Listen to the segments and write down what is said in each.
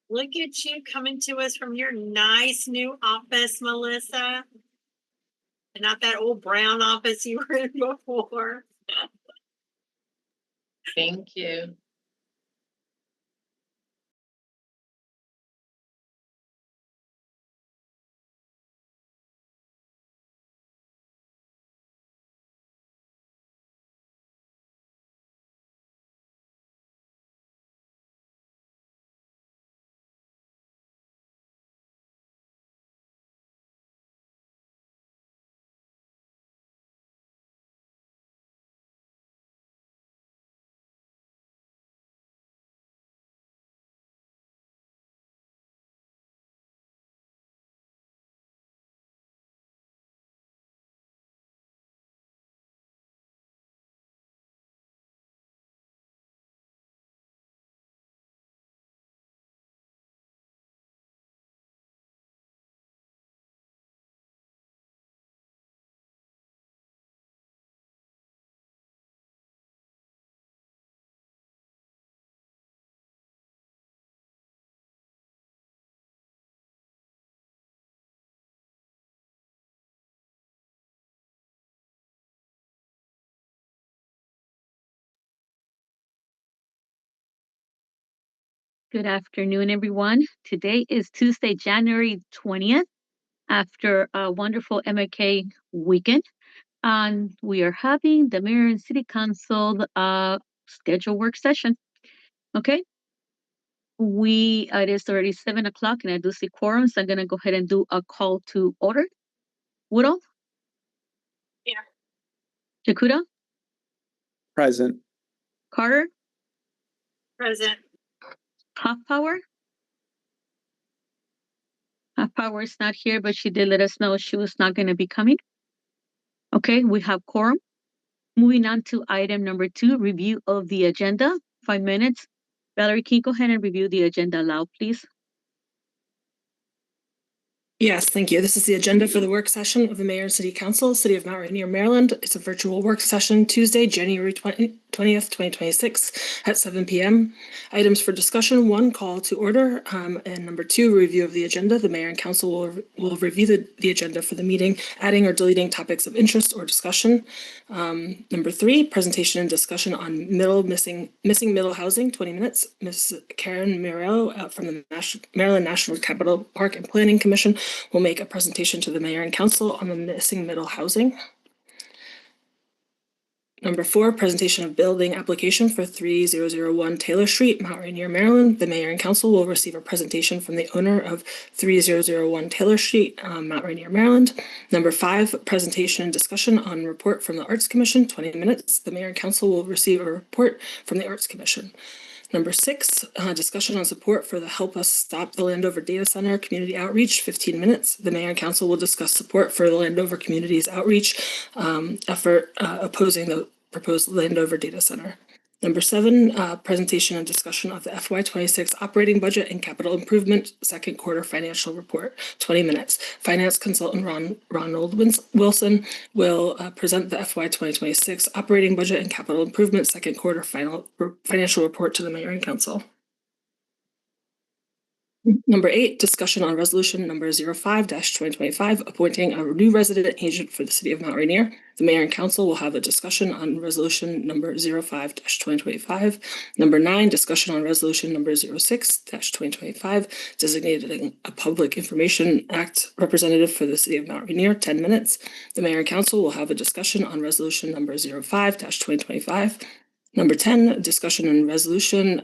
Look at you coming to us from your nice new office, Melissa. And not that old brown office you were in before. Thank you. Good afternoon, everyone. Today is Tuesday, January 20th, after a wonderful MLK weekend. And we are having the Mayor and City Council scheduled work session. Okay. It is already 7 o'clock and I do see quorum, so I'm going to go ahead and do a call to order. Woodall? Yeah. Jakuda? Present. Carter? Present. Hoffpower? Hoffpower is not here, but she did let us know she was not going to be coming. Okay, we have quorum. Moving on to item number 2, review of the agenda. 5 minutes. Valerie, can you go ahead and review the agenda aloud, please? Yes, thank you. This is the agenda for the work session of the Mayor and City Council, City of Mount Rainier, Maryland. It's a virtual work session Tuesday, January 20th, 2026 at 7 p.m. Items for discussion: 1, call to order, and number 2, review of the agenda. The Mayor and Council will review the agenda for the meeting, adding or deleting topics of interest or discussion. Number 3, presentation and discussion on missing middle housing, 20 minutes. Ms. Karen Miro from the Maryland National Capital Park and Planning Commission will make a presentation to the Mayor and Council on the missing middle housing. Number 4, presentation of building application for 3001 Taylor Street, Mount Rainier, Maryland. The Mayor and Council will receive a presentation from the owner of 3001 Taylor Street, Mount Rainier, Maryland. Number 5, presentation and discussion on report from the Arts Commission, 20 minutes. The Mayor and Council will receive a report from the Arts Commission. Number 6, discussion on support for the Help Us Stop the Landover Data Center community outreach, 15 minutes. The Mayor and Council will discuss support for the Landover community's outreach effort opposing the proposed Landover Data Center. Number 7, presentation and discussion of the FY26 operating budget and capital improvement second quarter financial report, 20 minutes. Finance consultant Ronald Wilson will present the FY 2026 operating budget and capital improvement second quarter financial report to the Mayor and Council. Number 8, discussion on resolution number 05-2025, appointing a new resident agent for the City of Mount Rainier. The Mayor and Council will have a discussion on resolution number 05-2025. Number 9, discussion on resolution number 06-2025, designating a Public Information Act representative for the City of Mount Rainier, 10 minutes. The Mayor and Council will have a discussion on resolution number 05-2025. Number 10, discussion on resolution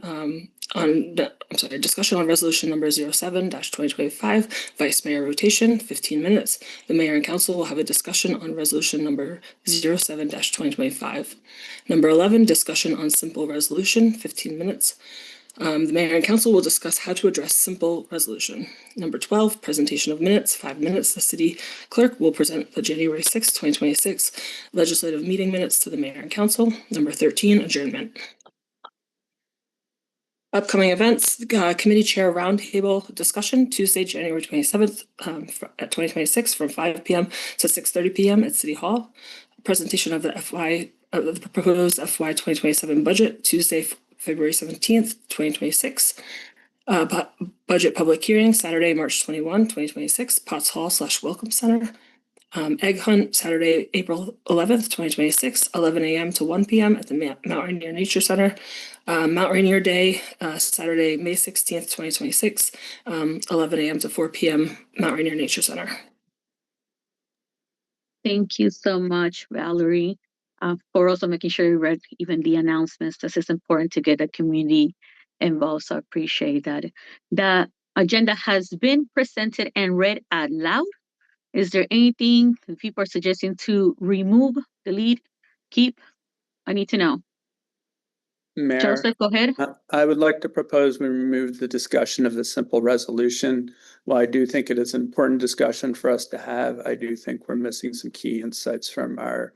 discussion on resolution number 07-2025, Vice Mayor rotation, 15 minutes. The Mayor and Council will have a discussion on resolution number 07-2025. Number 11, discussion on simple resolution, 15 minutes. The Mayor and Council will discuss how to address simple resolution. Number 12, presentation of minutes, 5 minutes. The City Clerk will present the January 6, 2026 legislative meeting minutes to the Mayor and Council. Number 13, adjournment. Upcoming events, committee chair roundtable discussion, Tuesday, January 27th at 2026 from 5 p.m. to 6:30 p.m. at City Hall. Presentation of the proposed FY 2027 budget, Tuesday, February 17th, 2026. Budget public hearing, Saturday, March 21, 2026, Potts Hall / Welcome Center. Egg hunt, Saturday, April 11th, 2026, 11 a.m. to 1 p.m. at the Mount Rainier Nature Center. Mount Rainier Day, Saturday, May 16th, 2026, 11 a.m. to 4 p.m. Mount Rainier Nature Center. Thank you so much, Valerie, for also making sure you read even the announcements. This is important to get the community involved, so I appreciate that. The agenda has been presented and read out loud. Is there anything people are suggesting to remove, delete, keep? I need to know. Mayor, Joseph, go ahead. I would like to propose we remove the discussion of the simple resolution. While I do think it is an important discussion for us to have, I do think we're missing some key insights from our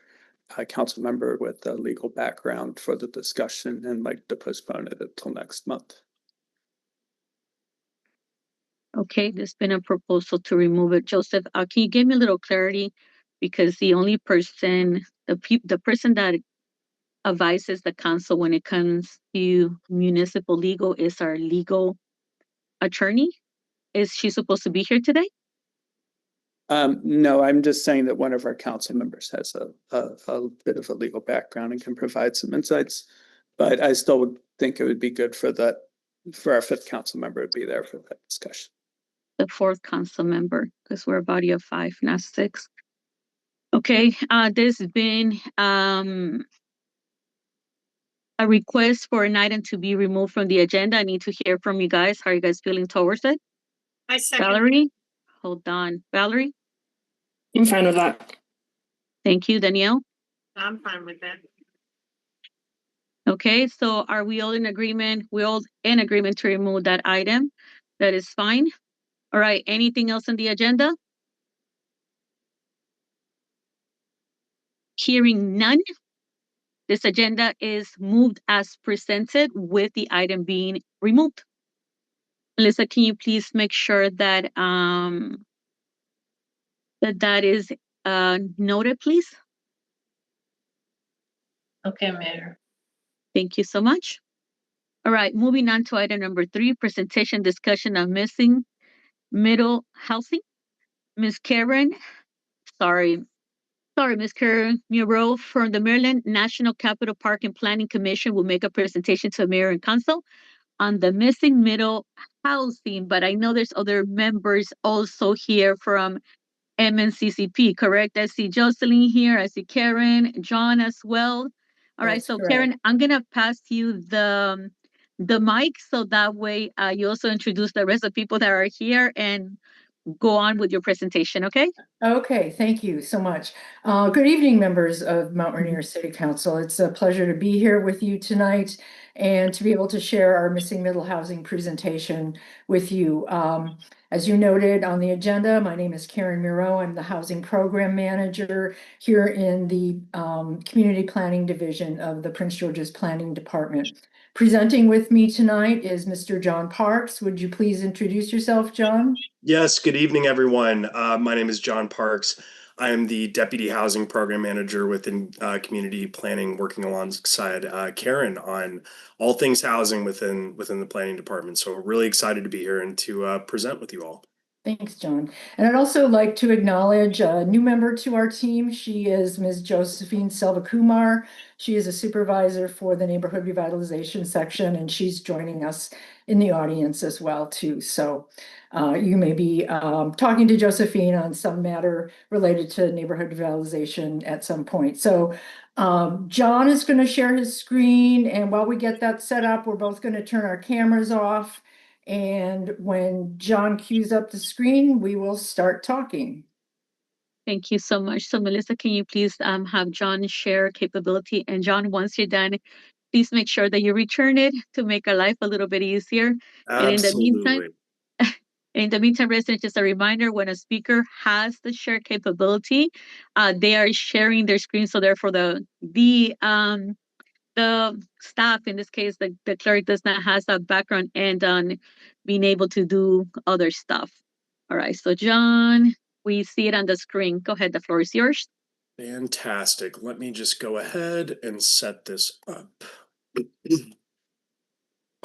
council member with a legal background for the discussion, and like to postpone it until next month. Okay, there's been a proposal to remove it. Joseph, can you give me a little clarity? Because the only person, the person that advises the council when it comes to municipal legal is our legal attorney. Is she supposed to be here today? No, I'm just saying that one of our council members has a bit of a legal background and can provide some insights. But I still would think it would be good for our fifth council member to be there for that discussion. The fourth council member, because we're a body of 5, not 6. Okay, there's been a request for an item to be removed from the agenda. I need to hear from you guys. How are you guys feeling towards it? I second. Valerie, hold on. Valerie, I'm fine with that. thank you. Danielle. I'm fine with that. Okay, so are we all in agreement? We're all in agreement to remove that item. That is fine. All right, anything else on the agenda? Hearing none, this agenda is moved as presented with the item being removed. Melissa, can you please make sure that that is noted, please? Okay, Mayor. Thank you so much. All right, moving on to item number 3, presentation discussion of missing middle housing. Ms. Karen, sorry, Ms. Karen Muro from the Maryland National Capital Park and Planning Commission will make a presentation to the mayor and council on the missing middle housing, but I know there's other members also here from MNCCP, correct? I see Jocelyn here, I see Karen, John as well. All right, so Karen, I'm gonna pass you the mic so that way you also introduce the rest of the people that are here and go on with your presentation, okay? Okay, thank you so much. Good evening, members of Mount Rainier City Council. It's a pleasure to be here with you tonight and to be able to share our missing middle housing presentation with you. As you noted on the agenda, my name is Karen Muro. I'm the Housing Program Manager here in the Community Planning Division of the Prince George's Planning Department. Presenting with me tonight is Mr. John Parks. Would you please introduce yourself, John? Yes, good evening, everyone. My name is John Parks. I am the Deputy Housing Program Manager within Community Planning, working alongside Karen on all things housing within the Planning Department. So we're really excited to be here and to present with you all. Thanks, John. And I'd also like to acknowledge a new member to our team. She is Ms. Josephine Selvakumar. She is a supervisor for the Neighborhood Revitalization section, and she's joining us in the audience as well, too. So you may be talking to Josephine on some matter related to neighborhood revitalization at some point. So John is going to share his screen, and while we get that set up, we're both going to turn our cameras off. And when John cues up the screen, we will start talking. Thank you so much. So Melissa, can you please have John share capability? And John, once you're done, please make sure that you return it to make our life a little bit easier. Absolutely. And in the meantime, residents, just a reminder, when a speaker has the share capability, they are sharing their screen. So therefore the staff, in this case, the clerk, does not have that background and on being able to do other stuff. All right, so John, we see it on the screen. Go ahead, the floor is yours. Fantastic. Let me just go ahead and set this up.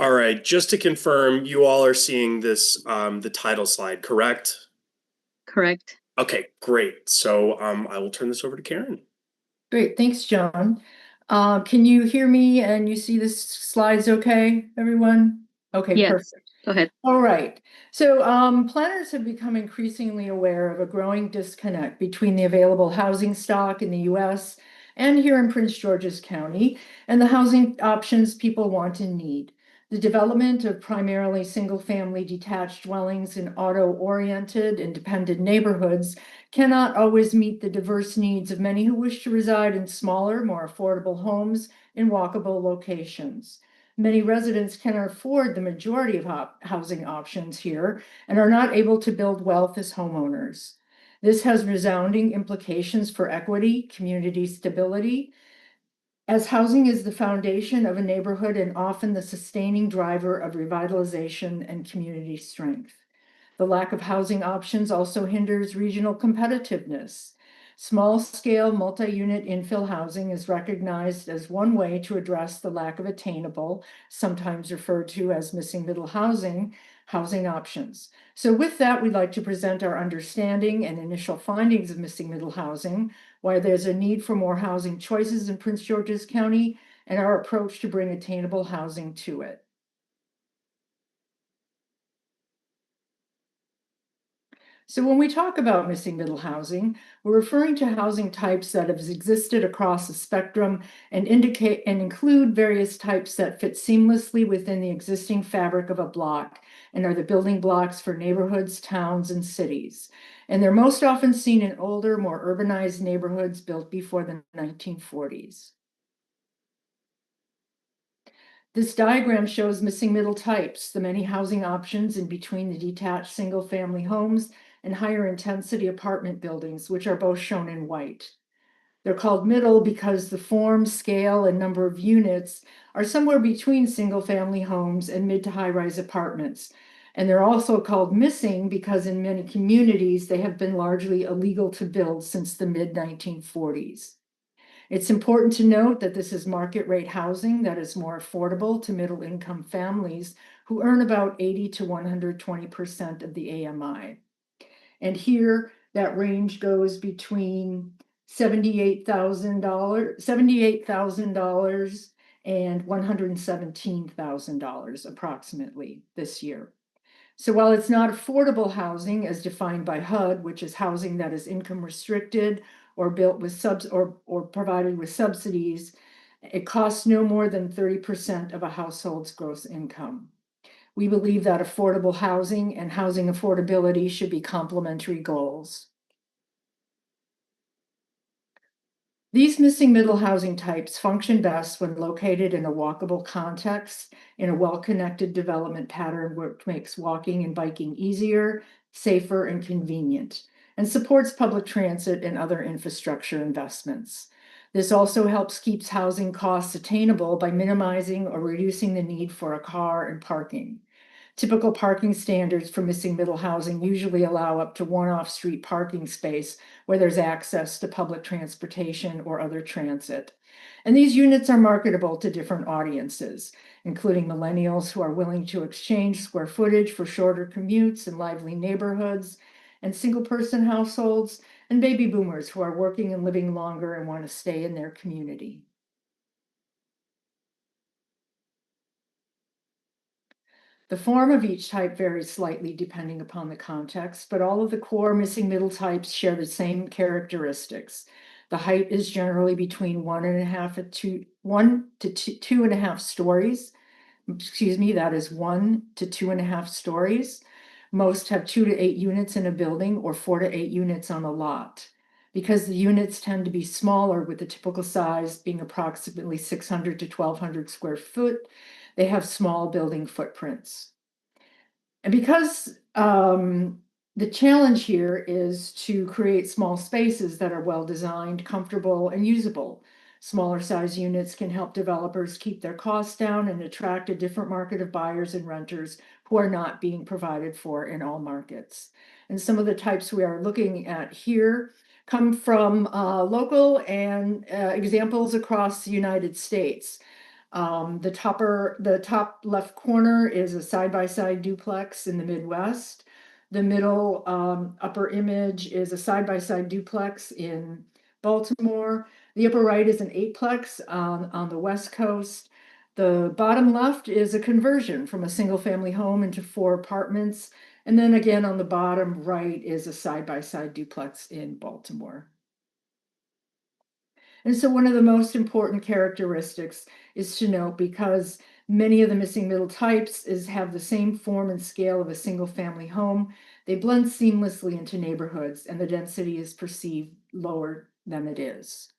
All right, just to confirm, you all are seeing this, the title slide, correct? Correct. Okay, great. So I will turn this over to Karen. Great, thanks, John. Can you hear me and you see the slides okay, everyone? Okay, Yes. perfect. Go ahead. All right. So planners have become increasingly aware of a growing disconnect between the available housing stock in the US and here in Prince George's County and the housing options people want and need. The development of primarily single-family detached dwellings in auto-oriented and dependent neighborhoods cannot always meet the diverse needs of many who wish to reside in smaller, more affordable homes in walkable locations. Many residents cannot afford the majority of housing options here and are not able to build wealth as homeowners. This has resounding implications for equity, community stability, as housing is the foundation of a neighborhood and often the sustaining driver of revitalization and community strength. The lack of housing options also hinders regional competitiveness. Small-scale multi-unit infill housing is recognized as one way to address the lack of attainable, sometimes referred to as missing middle housing options. So with that, we'd like to present our understanding and initial findings of missing middle housing, why there's a need for more housing choices in Prince George's County, and our approach to bring attainable housing to it. So when we talk about missing middle housing, we're referring to housing types that have existed across the spectrum and indicate and include various types that fit seamlessly within the existing fabric of a block and are the building blocks for neighborhoods, towns, and cities. And they're most often seen in older, more urbanized neighborhoods built before the 1940s. This diagram shows missing middle types, the many housing options in between the detached single-family homes and higher intensity apartment buildings, which are both shown in white. They're called middle because the form, scale, and number of units are somewhere between single-family homes and mid to high-rise apartments. And they're also called missing because in many communities, they have been largely illegal to build since the mid-1940s. It's important to note that this is market rate housing that is more affordable to middle income families who earn about 80 to 120% of the AMI. And here that range goes between $78,000 and $117,000 approximately this year. So while it's not affordable housing as defined by HUD, which is housing that is income restricted or built with or provided with subsidies, it costs no more than 30% of a household's gross income. We believe that affordable housing and housing affordability should be complementary goals. These missing middle housing types function best when located in a walkable context in a well-connected development pattern which makes walking and biking easier, safer, and convenient, and supports public transit and other infrastructure investments. This also helps keep housing costs attainable by minimizing or reducing the need for a car and parking. Typical parking standards for missing middle housing usually allow up to one off-street parking space where there's access to public transportation or other transit. And these units are marketable to different audiences, including millennials who are willing to exchange square footage for shorter commutes in lively neighborhoods, and single-person households, and baby boomers who are working and living longer and want to stay in their community. The form of each type varies slightly depending upon the context, but all of the core missing middle types share the same characteristics. The height is generally between 1.5 to 2.5 stories. Excuse me, that is 1 to 2.5 stories. Most have 2 to 8 units in a building or 4 to 8 units on a lot. Because the units tend to be smaller, with the typical size being approximately 600 to 1,200 square foot, they have small building footprints. And because the challenge here is to create small spaces that are well designed, comfortable, and usable. Smaller size units can help developers keep their costs down and attract a different market of buyers and renters who are not being provided for in all markets. And some of the types we are looking at here come from local and examples across the United States. The top left corner is a side-by-side duplex in the Midwest. The middle upper image is a side-by-side duplex in Baltimore. The upper right is an eightplex on the West Coast. The bottom left is a conversion from a single-family home into 4 apartments. And then again on the bottom right is a side-by-side duplex in Baltimore. And so one of the most important characteristics is to note, because many of the missing middle types have the same form and scale of a single family home, they blend seamlessly into neighborhoods and the density is perceived lower than it is.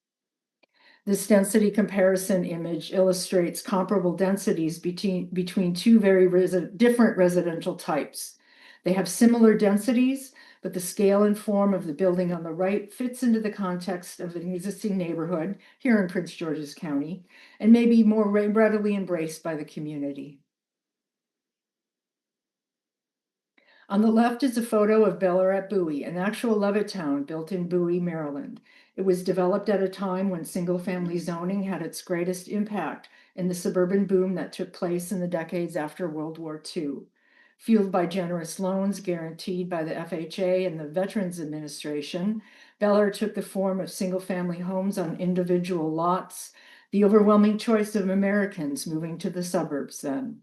This density comparison image illustrates comparable densities between 2 very different residential types. They have similar densities, but the scale and form of the building on the right fits into the context of an existing neighborhood here in Prince George's County and may be more readily embraced by the community. On the left is a photo of Ballarat Bowie, an actual Levittown built in Bowie, Maryland. It was developed at a time when single-family zoning had its greatest impact in the suburban boom that took place in the decades after World War II. Fueled by generous loans guaranteed by the FHA and the Veterans Administration, Ballarat took the form of single-family homes on individual lots, the overwhelming choice of Americans moving to the suburbs then.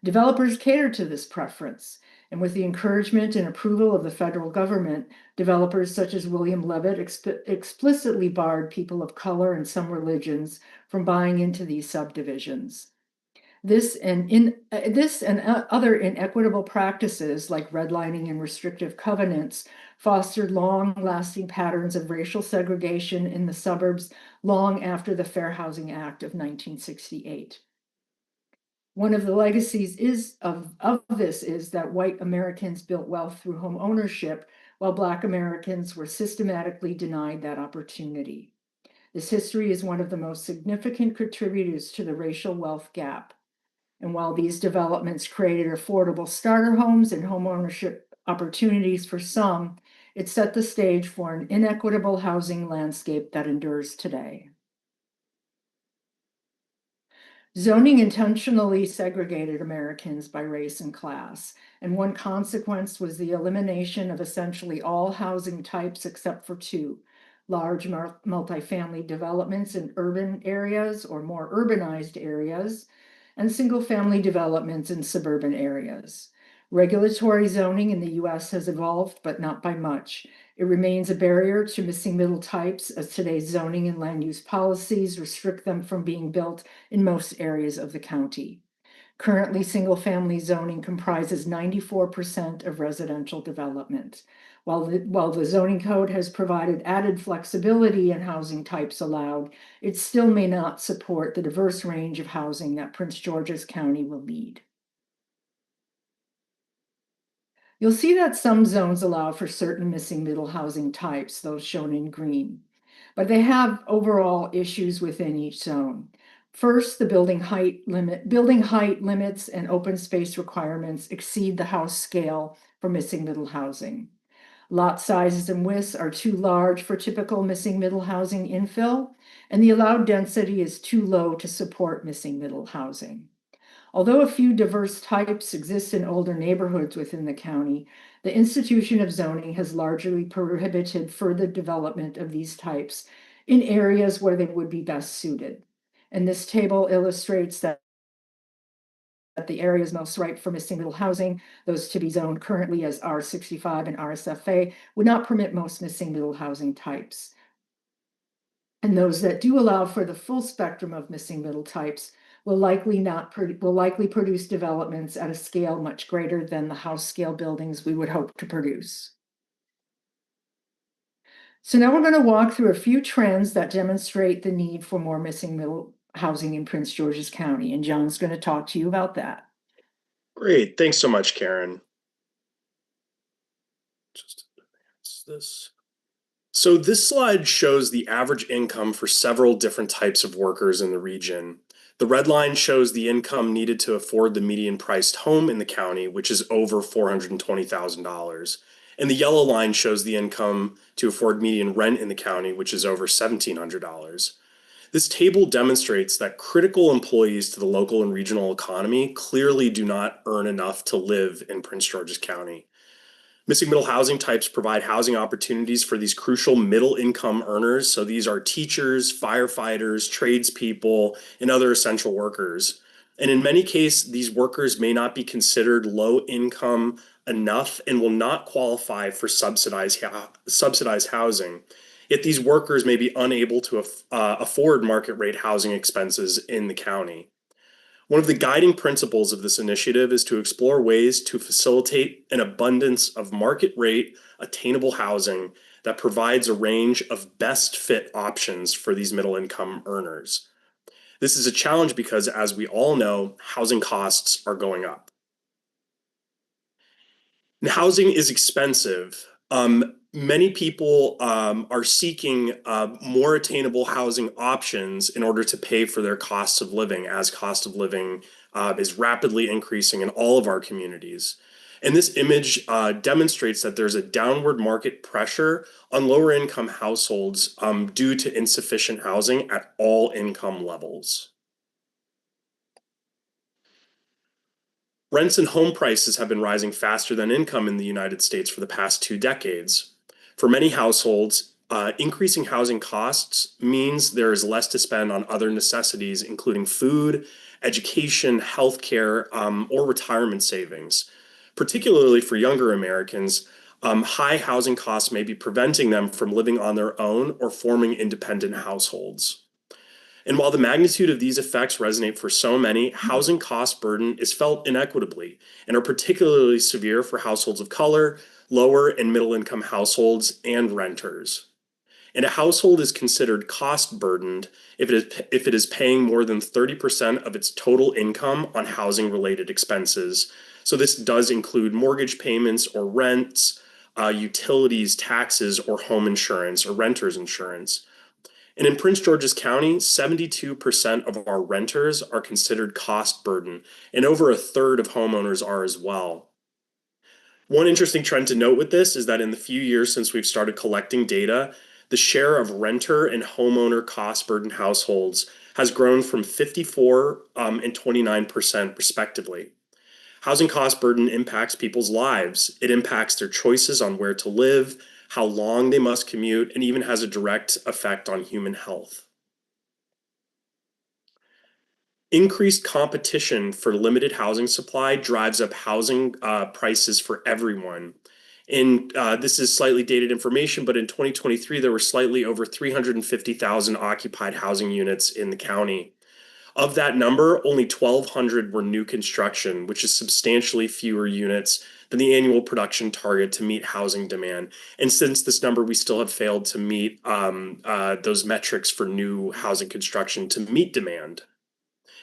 Developers catered to this preference, and with the encouragement and approval of the federal government, developers such as William Levitt explicitly barred people of color and some religions from buying into these subdivisions. This and other inequitable practices like redlining and restrictive covenants fostered long-lasting patterns of racial segregation in the suburbs long after the Fair Housing Act of 1968. One of the legacies of this is that white Americans built wealth through home ownership, while Black Americans were systematically denied that opportunity. This history is one of the most significant contributors to the racial wealth gap. And while these developments created affordable starter homes and home ownership opportunities for some, it set the stage for an inequitable housing landscape that endures today. Zoning intentionally segregated Americans by race and class, and one consequence was the elimination of essentially all housing types except for 2, large multifamily developments in urban areas or more urbanized areas, and single-family developments in suburban areas. Regulatory zoning in the US has evolved, but not by much. It remains a barrier to missing middle types, as today's zoning and land use policies restrict them from being built in most areas of the county. Currently, single-family zoning comprises 94% of residential development. While the zoning code has provided added flexibility in housing types allowed, it still may not support the diverse range of housing that Prince George's County will need. You'll see that some zones allow for certain missing middle housing types, those shown in green, but they have overall issues within each zone. First, the building height limits and open space requirements exceed the house scale for missing middle housing. Lot sizes and widths are too large for typical missing middle housing infill, and the allowed density is too low to support missing middle housing. Although a few diverse types exist in older neighborhoods within the county, the institution of zoning has largely prohibited further development of these types in areas where they would be best suited. And this table illustrates that the areas most ripe for missing middle housing, those to be zoned currently as R65 and RSFA, would not permit most missing middle housing types. And those that do allow for the full spectrum of missing middle types will likely produce developments at a scale much greater than the house scale buildings we would hope to produce. So now we're going to walk through a few trends that demonstrate the need for more missing middle housing in Prince George's County, and John's going to talk to you about that. Great. Thanks so much, Karen. Just advance this. So this slide shows the average income for several different types of workers in the region. The red line shows the income needed to afford the median priced home in the county, which is over $420,000. And the yellow line shows the income to afford median rent in the county, which is over $1,700. This table demonstrates that critical employees to the local and regional economy clearly do not earn enough to live in Prince George's County. Missing middle housing types provide housing opportunities for these crucial middle income earners. So these are teachers, firefighters, tradespeople, and other essential workers. And in many cases, these workers may not be considered low income enough and will not qualify for subsidized housing. Yet these workers may be unable to afford market rate housing expenses in the county. One of the guiding principles of this initiative is to explore ways to facilitate an abundance of market rate, attainable housing that provides a range of best fit options for these middle income earners. This is a challenge because, as we all know, housing costs are going up. And housing is expensive. Many people are seeking more attainable housing options in order to pay for their costs of living, as cost of living is rapidly increasing in all of our communities. And this image demonstrates that there's a downward market pressure on lower income households due to insufficient housing at all income levels. Rents and home prices have been rising faster than income in the United States for the past 2 decades. For many households, increasing housing costs means there is less to spend on other necessities, including food, education, healthcare, or retirement savings. Particularly for younger Americans, high housing costs may be preventing them from living on their own or forming independent households. And while the magnitude of these effects resonate for so many, housing cost burden is felt inequitably and are particularly severe for households of color, lower and middle income households, and renters. And a household is considered cost burdened if it is paying more than 30% of its total income on housing related expenses. So this does include mortgage payments or rents, utilities, taxes, or home insurance or renter's insurance. And in Prince George's County, 72% of our renters are considered cost burden, and over a third of homeowners are as well. One interesting trend to note with this is that in the few years since we've started collecting data, the share of renter and homeowner cost burden households has grown from 54 and 29% respectively. Housing cost burden impacts people's lives. It impacts their choices on where to live, how long they must commute, and even has a direct effect on human health. Increased competition for limited housing supply drives up housing prices for everyone. And this is slightly dated information, but in 2023, there were slightly over 350,000 occupied housing units in the county. Of that number, only 1,200 were new construction, which is substantially fewer units than the annual production target to meet housing demand. And since this number, we still have failed to meet those metrics for new housing construction to meet demand.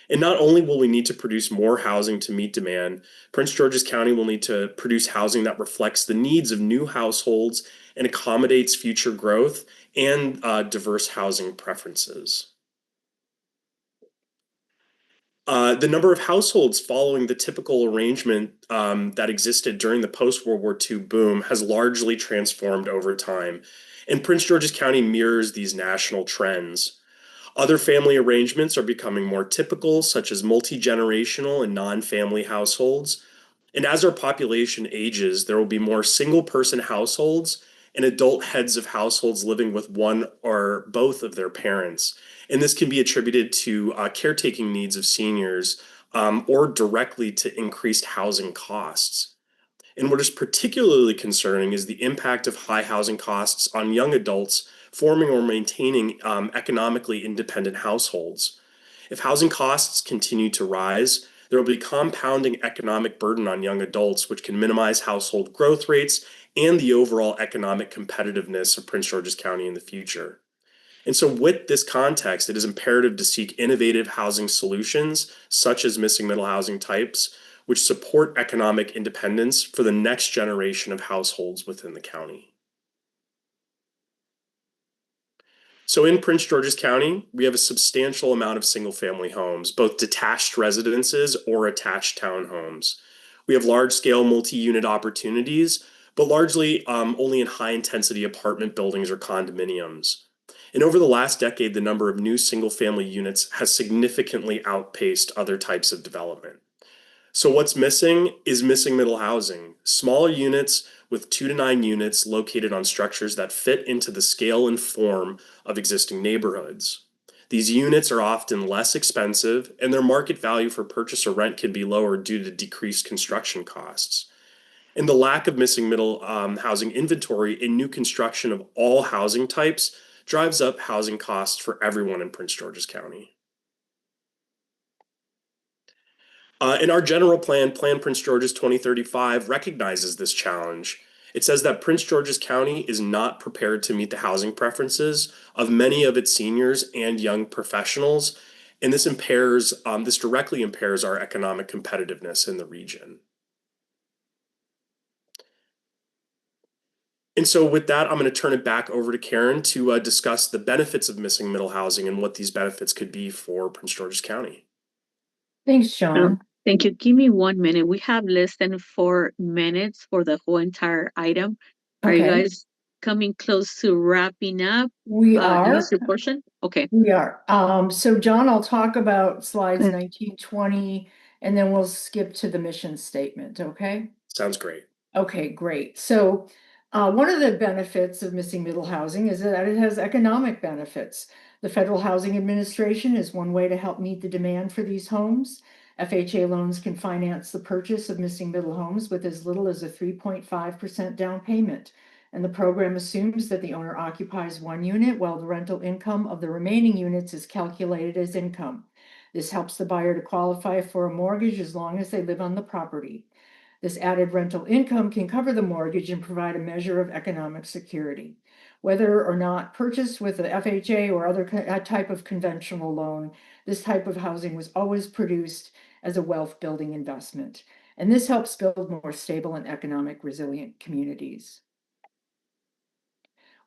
And not only will we need to produce more housing to meet demand, Prince George's County will need to produce housing that reflects the needs of new households and accommodates future growth and diverse housing preferences. The number of households following the typical arrangement that existed during the post-World War II boom has largely transformed over time, and Prince George's County mirrors these national trends. Other family arrangements are becoming more typical, such as multi-generational and non-family households. And as our population ages, there will be more single-person households and adult heads of households living with one or both of their parents. And this can be attributed to caretaking needs of seniors or directly to increased housing costs. And what is particularly concerning is the impact of high housing costs on young adults forming or maintaining economically independent households. If housing costs continue to rise, there will be compounding economic burden on young adults, which can minimize household growth rates and the overall economic competitiveness of Prince George's County in the future. And so with this context, it is imperative to seek innovative housing solutions, such as missing middle housing types, which support economic independence for the next generation of households within the county. So in Prince George's County, we have a substantial amount of single-family homes, both detached residences or attached townhomes. We have large-scale multi-unit opportunities, but largely only in high-intensity apartment buildings or condominiums. And over the last decade, the number of new single-family units has significantly outpaced other types of development. So what's missing is missing middle housing, smaller units with 2 to 9 units located on structures that fit into the scale and form of existing neighborhoods. These units are often less expensive, and their market value for purchase or rent can be lower due to decreased construction costs. And the lack of missing middle housing inventory in new construction of all housing types drives up housing costs for everyone in Prince George's County. In our general plan, Plan Prince George's 2035 recognizes this challenge. It says that Prince George's County is not prepared to meet the housing preferences of many of its seniors and young professionals, and this directly impairs our economic competitiveness in the region. And so with that, I'm going to turn it back over to Karen to discuss the benefits of missing middle housing and what these benefits could be for Prince George's County. Thanks, Sean. Thank you. Give me 1 minute. We have less than 4 minutes for the whole entire item. Are you Okay. guys coming close to wrapping up We the are. history portion? Okay. We are. So John, I'll talk about slides Mm. 19, 20, and then we'll skip to the mission statement, okay? Sounds great. Okay, great. So one of the benefits of missing middle housing is that it has economic benefits. The Federal Housing Administration is one way to help meet the demand for these homes. FHA loans can finance the purchase of missing middle homes with as little as a 3.5% down payment. And the program assumes that the owner occupies 1 unit while the rental income of the remaining units is calculated as income. This helps the buyer to qualify for a mortgage as long as they live on the property. This added rental income can cover the mortgage and provide a measure of economic security. Whether or not purchased with the FHA or other type of conventional loan, this type of housing was always produced as a wealth building investment. And this helps build more stable and economic resilient communities.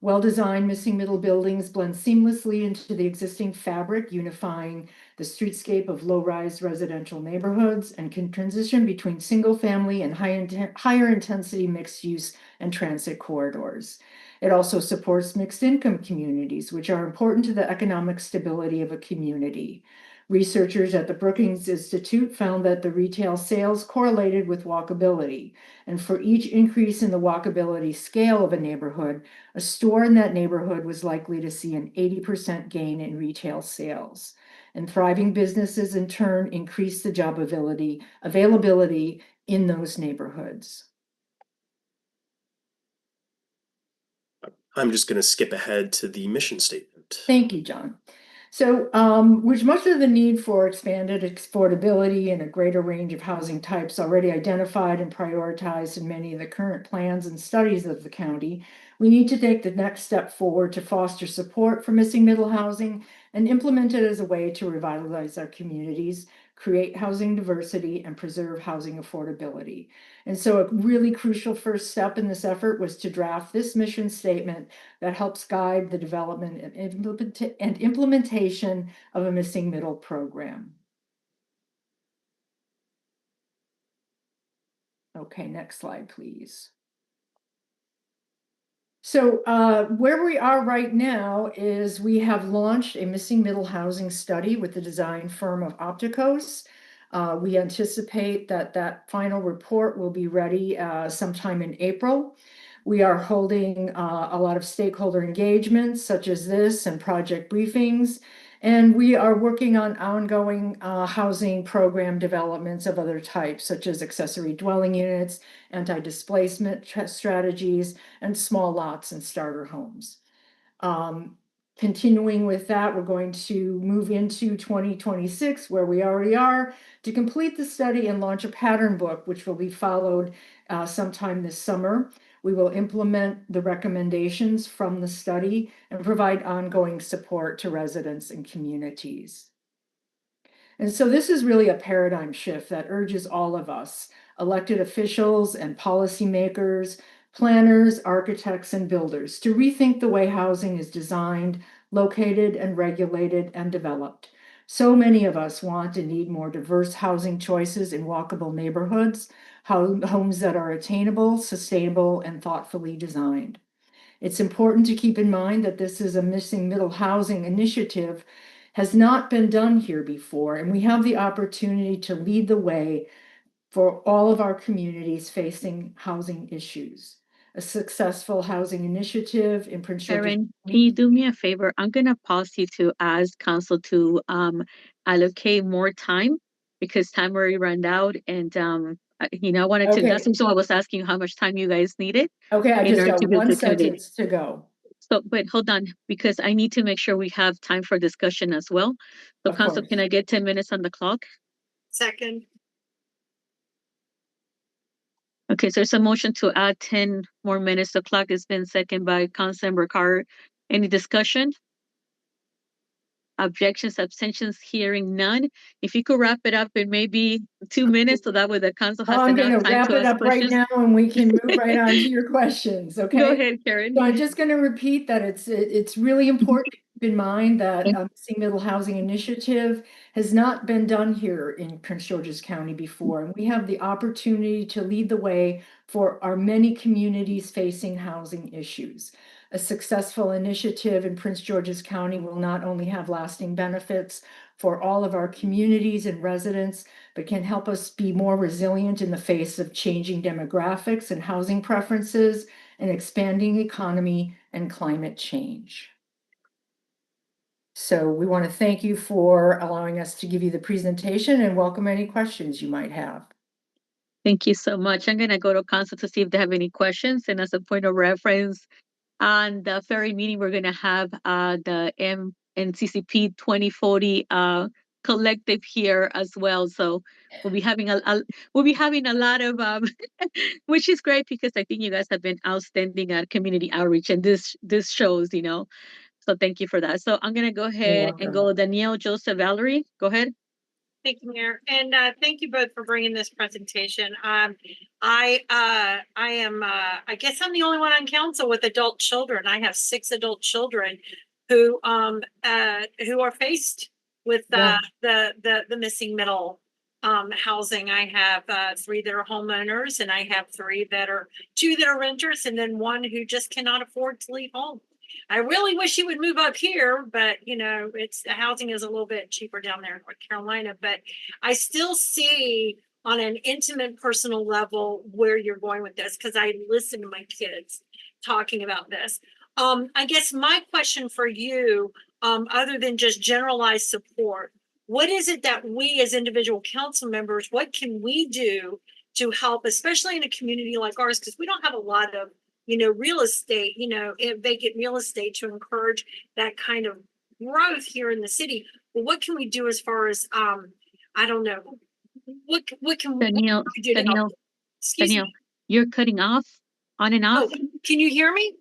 Well-designed missing middle buildings blend seamlessly into the existing fabric, unifying the streetscape of low-rise residential neighborhoods, and can transition between single-family and higher intensity mixed-use and transit corridors. It also supports mixed-income communities, which are important to the economic stability of a community. Researchers at the Brookings Institute found that the retail sales correlated with walkability, and for each increase in the walkability scale of a neighborhood, a store in that neighborhood was likely to see an 80% gain in retail sales. And thriving businesses in turn increase the job availability in those neighborhoods. I'm just going to skip ahead to the mission statement. Thank you, John. So, with much of the need for expanded affordability and a greater range of housing types already identified and prioritized in many of the current plans and studies of the county, we need to take the next step forward to foster support for missing middle housing and implement it as a way to revitalize our communities, create housing diversity, and preserve housing affordability. And so a really crucial first step in this effort was to draft this mission statement that helps guide the development and implementation of a missing middle program. Okay, next slide, please. So where we are right now is we have launched a missing middle housing study with the design firm of Opticos. We anticipate that that final report will be ready sometime in April. We are holding a lot of stakeholder engagements such as this and project briefings, and we are working on ongoing housing program developments of other types, such as accessory dwelling units, anti-displacement strategies, and small lots and starter homes. Continuing with that, we're going to move into 2026, where we already are, to complete the study and launch a pattern book, which will be followed sometime this summer. We will implement the recommendations from the study and provide ongoing support to residents and communities. And so this is really a paradigm shift that urges all of us, elected officials and policymakers, planners, architects, and builders, to rethink the way housing is designed, located, and regulated and developed. So many of us want and need more diverse housing choices in walkable neighborhoods, homes that are attainable, sustainable, and thoughtfully designed. It's important to keep in mind that this is a missing middle housing initiative, has not been done here before, and we have the opportunity to lead the way for all of our communities facing housing issues. A successful housing initiative in Prince George's Karen, can County. you do me a favor? I'm gonna pause you to ask council to allocate more time because time already ran out and I wanted to, that's Okay. also I was asking you how much time you guys needed Okay, I in just order got to build one the community. sentence to go. So, but hold on, because I need to make sure we have time for discussion as well. So Of council, course. can I get 10 minutes on the clock? Second, Okay, so there's a motion to add 10 more minutes. The clock has been seconded by Councilmember Carr. Any discussion? Objections, abstentions, hearing none. If you could wrap it up in maybe 2 minutes, so that way the council has I'm enough gonna time wrap to it ask up right questions. now and we can move right on to your questions, okay? Go ahead, Karen. So I'm just gonna repeat that it's really important to keep in mind that Missing Middle Housing Initiative has not been done here in Prince George's County before. And we have the opportunity to lead the way for our many communities facing housing issues. A successful initiative in Prince George's County will not only have lasting benefits for all of our communities and residents, but can help us be more resilient in the face of changing demographics and housing preferences, an expanding economy, and climate change. So we want to thank you for allowing us to give you the presentation and welcome any questions you might have. Thank you so much. I'm gonna go to council to see if they have any questions. And as a point of reference, on the ferry meeting, we're gonna have the MNCCP 2040 collective here as well. So we'll be having a lot of which is great because I think you guys have been outstanding at community outreach, and this shows, So thank you for that. So I'm gonna go ahead and go Danielle, Joseph, Valerie. Go ahead. thank you, Mayor, and thank you both for bringing this presentation. I am, I guess I'm the only one on council with adult children. I have 6 adult children who are faced with the missing middle housing. I have 3 that are homeowners, and I have 2 that are renters, and then 1 who just cannot afford to leave home. I really wish he would move up here, but the housing is a little bit cheaper down there in North Carolina. But I still see on an intimate, personal level where you're going with this, because I listen to my kids talking about this. I guess my question for you, other than just generalized support, what is it that we as individual council members, what can we do to help, especially in a community like ours, because we don't have a lot of real estate, vacant real estate to encourage that kind of growth here in the city. But what can we do as far as, I don't know, what can Danielle, we do to help? Excuse Danielle, me. you're cutting off, on and off. Oh, can you hear me?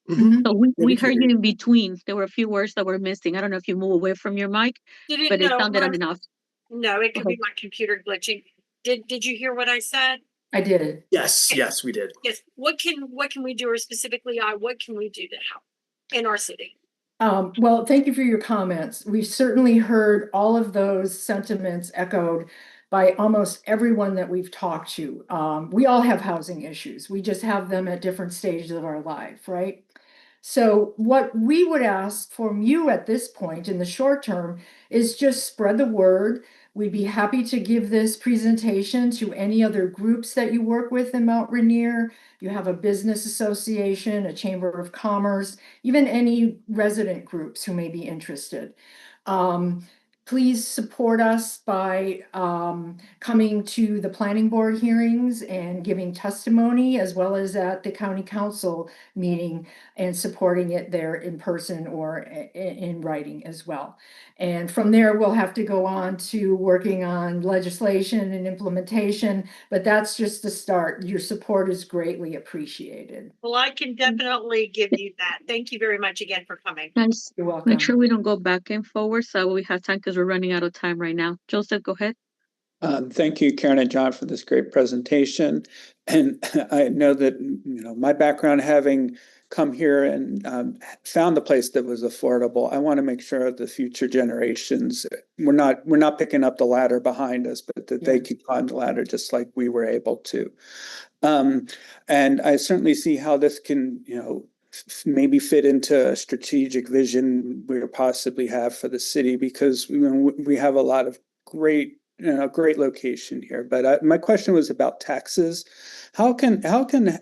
So we heard you in between. There were a few words that were missing. I don't know if you move away from your mic, but it sounded on and off. No, it could be my computer glitching. Did you hear what I said? I did. Yes, yes, we did. Yes. What can we do, or specifically what can we do to help in our city? Well, thank you for your comments. We've certainly heard all of those sentiments echoed by almost everyone that we've talked to. We all have housing issues. We just have them at different stages of our life, right? So what we would ask from you at this point in the short term is just spread the word. We'd be happy to give this presentation to any other groups that you work with in Mount Rainier. You have a business association, a chamber of commerce, even any resident groups who may be interested. Please support us by coming to the planning board hearings and giving testimony, as well as at the county council meeting and supporting it there in person or in writing as well. And from there, we'll have to go on to working on legislation and implementation, but that's just the start. Your support is greatly appreciated. Well, I can definitely give you that. Thank you very much again for coming. Nice. You're welcome. Make sure we don't go back and forward so we have time because we're running out of time right now. Joseph, go ahead. Thank you, Karen and John, for this great presentation. And I know that, my background, having come here and found a place that was affordable, I want to make sure the future generations, we're not picking up the ladder behind us, but that they can climb the ladder just like we were able to. And I certainly see how this can, maybe fit into a strategic vision we possibly have for the city, because we have a lot of great location here. But my question was about taxes. How can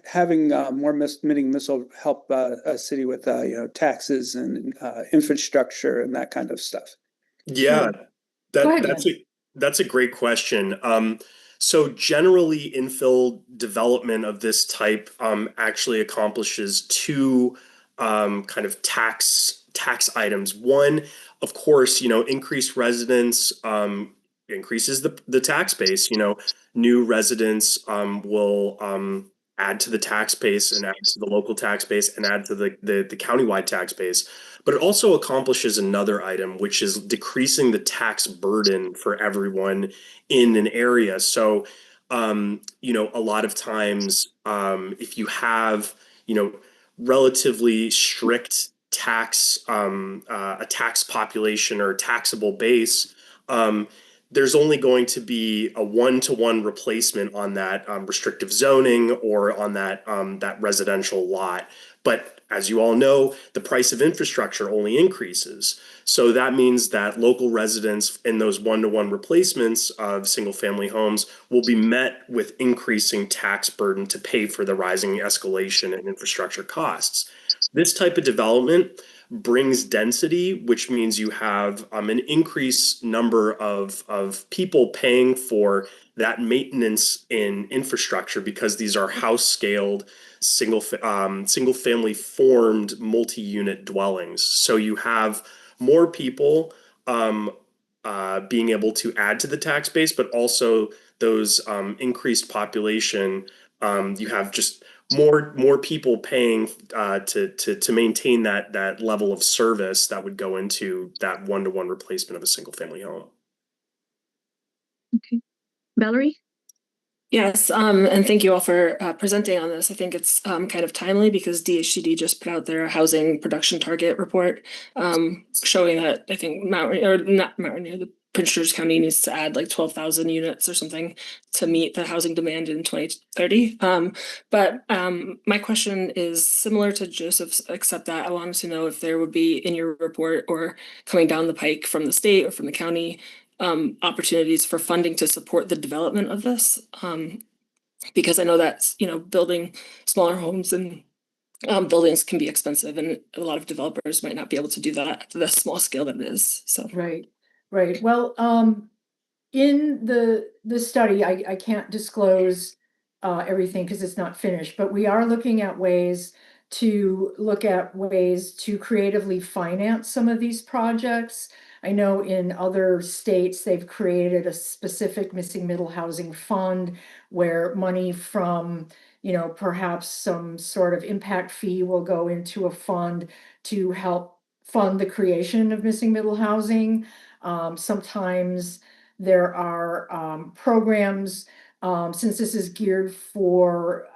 having more missing missile help a city with taxes and infrastructure and that kind of stuff? Yeah, Go ahead, that's a great question. So generally, infill development of this type actually accomplishes two kind of tax items. One, of course, increased residents increases the tax base. New residents will add to the tax base and add to the local tax base and add to the countywide tax base. But it also accomplishes another item, which is decreasing the tax burden for everyone in an area. So, a lot of times, if you have, relatively strict tax, a tax population or taxable base, there's only going to be a one-to-one replacement on that restrictive zoning or on that residential lot. But as you all know, the price of infrastructure only increases. So that means that local residents in those one-to-one replacements of single-family homes will be met with increasing tax burden to pay for the rising escalation in infrastructure costs. This type of development brings density, which means you have an increased number of people paying for that maintenance in infrastructure, because these are house scaled single family formed multi-unit dwellings. So you have more people being able to add to the tax base, but also those increased population. You have just more people paying to maintain that level of service that would go into that one-to-one replacement of a single family home. Okay. Valerie? Yes, and thank you all for presenting on this. I think it's kind of timely because DHCD just put out their housing production target report, showing that I think the Prince George County needs to add like 12,000 units or something to meet the housing demand in 2030. But my question is similar to Joseph's, except that I wanted to know if there would be in your report or coming down the pike from the state or from the county opportunities for funding to support the development of this, because I know that building smaller homes and buildings can be expensive, and a lot of developers might not be able to do that at the small scale that it is. So Right. Well, in the study, I can't disclose everything because it's not finished, but we are looking at ways to creatively finance some of these projects. I know in other states, they've created a specific missing middle housing fund where money from, perhaps some sort of impact fee will go into a fund to help fund the creation of missing middle housing. Sometimes there are programs, since this is geared for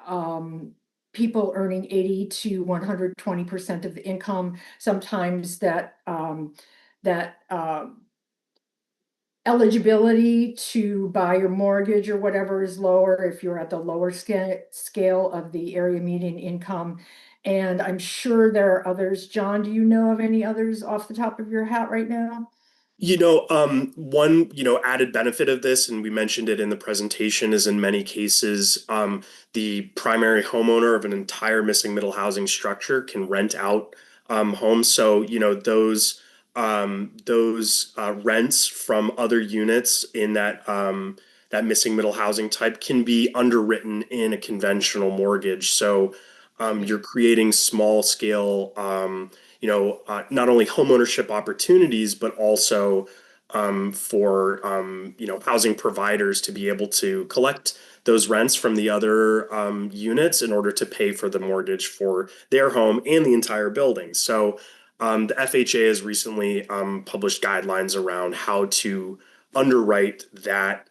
people earning 80 to 120% of the income, sometimes that eligibility to buy your mortgage or whatever is lower if you're at the lower scale of the area median income. And I'm sure there are others. John, do you know of any others off the top of your hat right now? One, added benefit of this, and we mentioned it in the presentation, is in many cases, the primary homeowner of an entire missing middle housing structure can rent out homes. So, those rents from other units in that missing middle housing type can be underwritten in a conventional mortgage. So, you're creating small scale, not only homeownership opportunities, but also for housing providers to be able to collect those rents from the other units in order to pay for the mortgage for their home and the entire building. So the FHA has recently published guidelines around how to underwrite that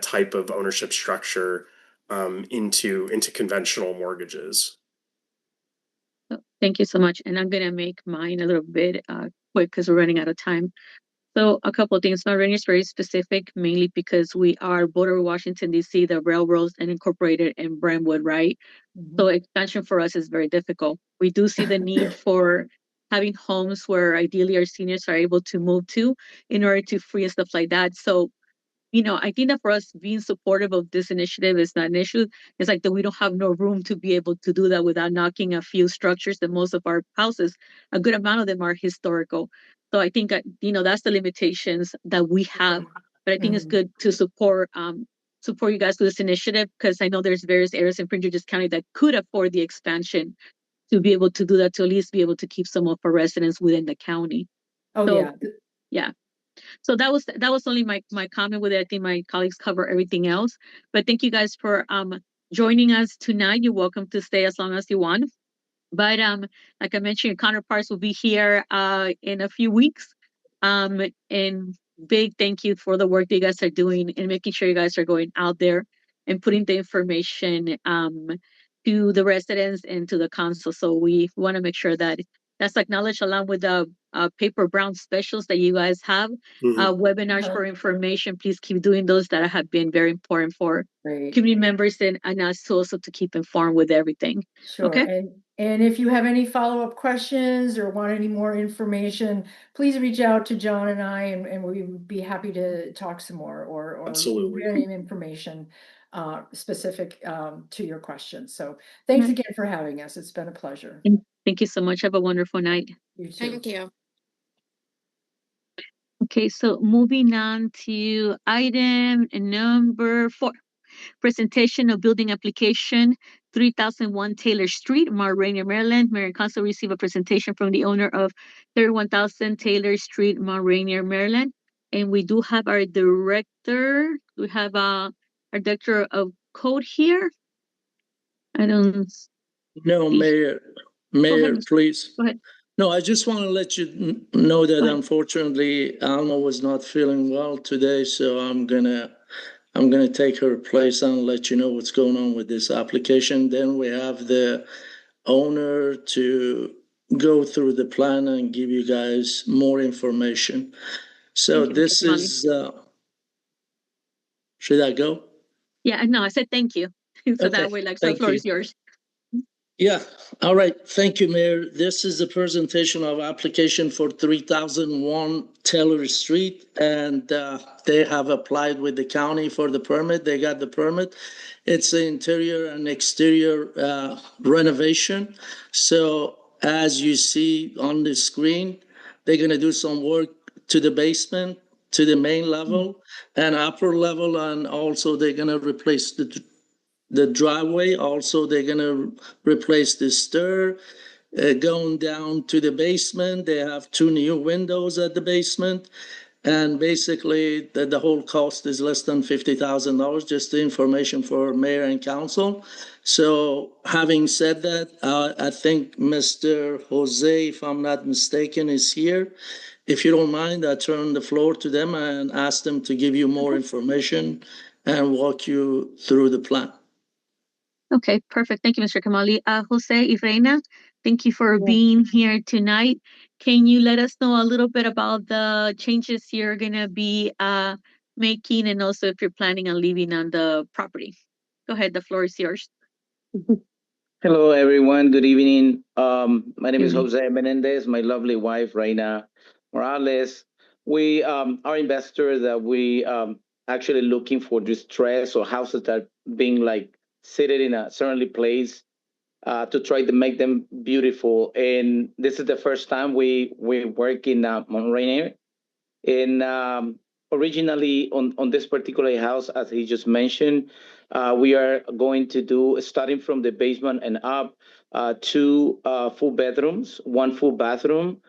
type of ownership structure into conventional mortgages. Thank you so much. And I'm going to make mine a little bit quick because we're running out of time. So a couple of things. Now, Rainier is very specific, mainly because we are border with Washington, D.C., the railroads and incorporated in Brentwood, right? So expansion for us is very difficult. We do see the need for having homes where ideally our seniors are able to move to in order to free and stuff like that. So, I think that for us being supportive of this initiative is not an issue. It's like that we don't have no room to be able to do that without knocking a few structures that most of our houses, a good amount of them are historical. So I think that, that's the limitations that we have. But I think it's good to support you guys with this initiative because I know there's various areas in Prince George's County that could afford the expansion to be able to do that, to at least be able to keep some of our residents within the county. Oh, So, yeah. yeah. So that was only my comment with it. I think my colleagues cover everything else. But thank you guys for joining us tonight. You're welcome to stay as long as you want. But like I mentioned, your counterparts will be here in a few weeks. And big thank you for the work that you guys are doing and making sure you guys are going out there and putting the information to the residents and to the council. So we want to make sure that that's acknowledged along with the paper brown specials that you guys have. Webinars for information. Please keep doing those that have been very important for Great. community members and us to also to keep informed with everything. Sure. Okay. And if you have any follow-up questions or want any more information, please reach out to John and I, and we would be happy to talk some more or Absolutely. give any information specific to your questions. So thanks again for having us. It's been a pleasure. Thank you so much. Have a wonderful night. You too. Thank you. Okay, so moving on to item number 4. Presentation of building application 3001 Taylor Street, Rainier, Maryland. Mayor and Council receive a presentation from the owner of 31,000 Taylor Street, Rainier, Maryland. And we do have our director. We have our director of code here. I don't. No, see- Mayor, ahead. please. Go ahead. No, I just want to let you know that Go ahead. unfortunately Alma was not feeling well today, so I'm gonna take her place and let you know what's going on with this application. Then we have the owner to go through the plan and give you guys more information. So Thank you, this Mr. is, should I go? Yeah, no, I said thank you. So Okay, that way, like, so the thank floor you. is yours. Yeah, all right. Thank you, Mayor. This is the presentation of application for 3001 Taylor Street, and they have applied with the county for the permit. They got the permit. It's an interior and exterior renovation. So as you see on the screen, they're going to do some work to the basement, to the main level, and upper level, and also they're going to replace the driveway. Also, they're gonna replace the stair going down to the basement. They have 2 new windows at the basement. And basically, the whole cost is less than $50,000, just the information for mayor and council. So having said that, I think Mr. Jose, if I'm not mistaken, is here. If you don't mind, I turn the floor to them and ask them to give you more information and walk you through the plan. Okay, perfect. Thank you, Mr. Kamali. Jose, Irena, thank you for being here tonight. Can you let us know a little bit about the changes you're gonna be making and also if you're planning on leaving on the property? Go ahead, the floor is yours. Hello, everyone. Good evening. My name is Evening. Jose Menendez. My lovely wife, Reina Morales. We are investors that we actually looking for distress or houses that being like seated in a certainly place to try to make them beautiful. And this is the first time we work in Rainier. And originally on this particular house, as he just mentioned, we are going to do, starting from the basement and up, 2 full bedrooms, 1 full bathroom.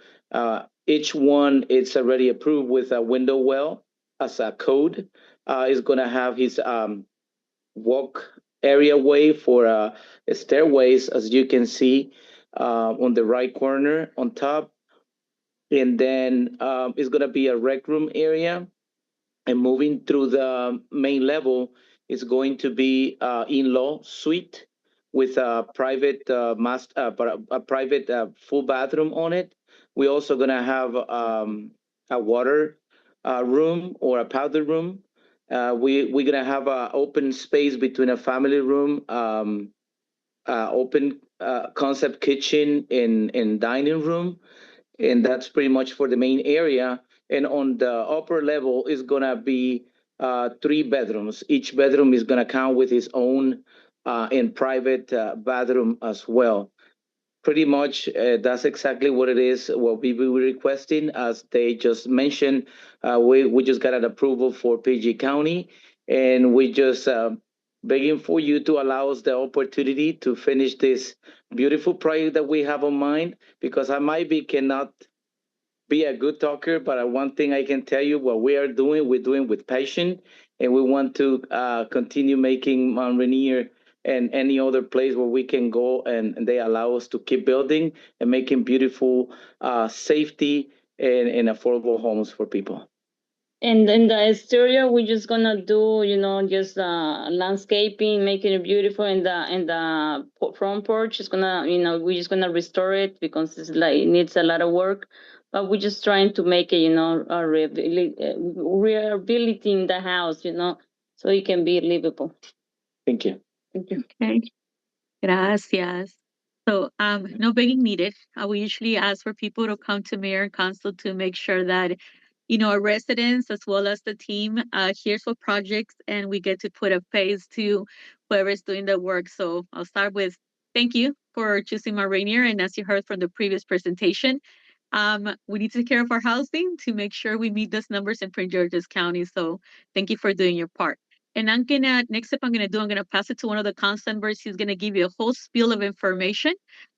Each one is already approved with a window well as a code. Is going to have his walk area way for stairways, as you can see on the right corner on top. And then it's going to be a rec room area. And moving through the main level is going to be in-law suite with a private a private full bathroom on it. We're also going to have a water room or a powder room. We're gonna have a open space between a family room, open concept kitchen and dining room, and that's pretty much for the main area. And on the upper level is gonna be 3 bedrooms. Each bedroom is gonna count with its own and private bathroom as well. Pretty much, that's exactly what it is. What we were requesting, as they just mentioned, we just got an approval for PG County, and we just begging for you to allow us the opportunity to finish this beautiful project that we have on mind. Because I might be cannot be a good talker, but one thing I can tell you, what we are doing, we're doing with passion, and we want to continue making Mount Rainier and any other place where we can go, and they allow us to keep building and making beautiful, safety and affordable homes for people. And in the exterior, we're just gonna do, just landscaping, making it beautiful. And the front porch is gonna, we're just gonna restore it because it's like it needs a lot of work. But we're just trying to make it, a rehabilitating the house, so it can be livable. Thank you. Thank you. Okay. Gracias. So, no begging needed. We usually ask for people to come to mayor and council to make sure that, our residents as well as the team hears for projects and we get to put a face to whoever's doing the work. So I'll start with thank you for choosing my Rainier. And as you heard from the previous presentation, we need to take care of our housing to make sure we meet those numbers in Prince George's County. So thank you for doing your part. And next step I'm gonna pass it to one of the council members. He's gonna give you a whole spiel of information.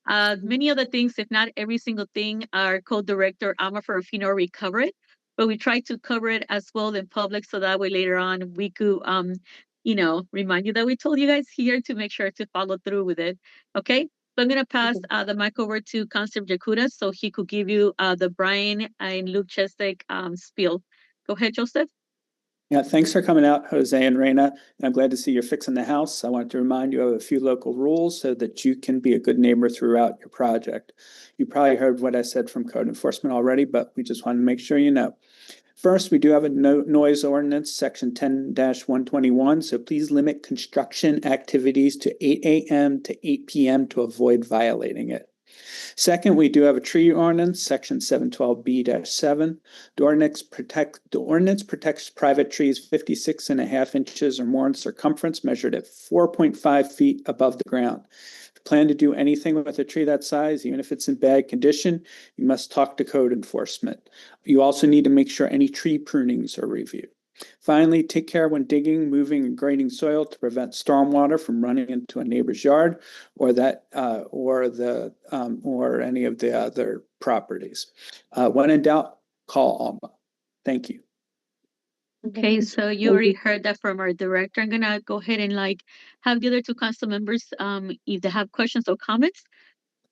Many other things, if not every single thing, our co-director, Ama Ferrufino, already covered it. But we try to cover it as well in public so that way later on we could, remind you that we told you guys here to make sure to follow through with it. Okay, so I'm going to pass the mic over to Councilor Jacuda so he could give you the Brian and Luke Chestek spiel. Go ahead, Joseph. Yeah, thanks for coming out, Jose and Reina. And I'm glad to see you're fixing the house. I want to remind you of a few local rules so that you can be a good neighbor throughout your project. You probably heard what I said from code enforcement already, but we just want to make sure you know. First, we do have a noise ordinance, section 10-121. So please limit construction activities to 8 a.m. to 8 p.m. to avoid violating it. Second, we do have a tree ordinance, section 712B-7. The ordinance protects private trees 56.5 inches or more in circumference, measured at 4.5 feet above the ground. If you plan to do anything with a tree that size, even if it's in bad condition, you must talk to code enforcement. You also need to make sure any tree prunings are reviewed. Finally, take care when digging, moving, and grading soil to prevent stormwater from running into a neighbor's yard or any of the other properties. When in doubt, call Alma. Thank you. Okay, so you already heard that from our director. I'm gonna go ahead and have the other two council members if they have questions or comments.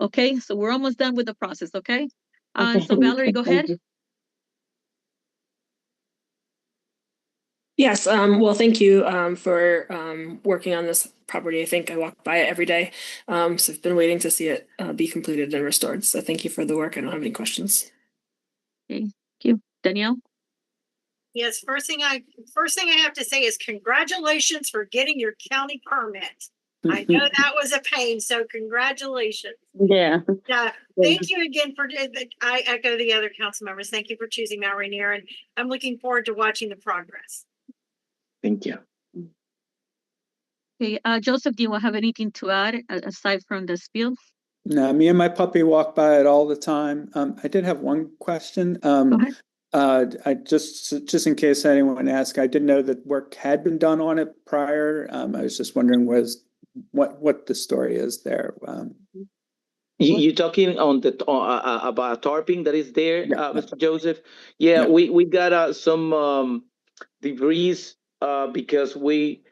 Okay, so we're almost done with the process. Okay, so Valerie, go ahead. Yes, well, thank you for working on this property. I think I walk by it every day. So I've been waiting to see it be completed and restored. So thank you for the work. I don't have any questions. Okay, thank you. Danielle? Yes, first thing I have to say is congratulations for getting your county permit. I know that was a pain, so congratulations. Yeah. Thank you again I echo the other council members. Thank you for choosing Mount Rainier, and I'm looking forward to watching the progress. Thank you. Okay, Joseph, do you have anything to add aside from the spiel? No, me and my puppy walk by it all the time. I did have one question. Go ahead. I just in case anyone asked, I didn't know that work had been done on it prior. I was just wondering what the story is there. You talking on the about tarping that is there, Yeah. Mr. Joseph? Yeah, we got some debris because we've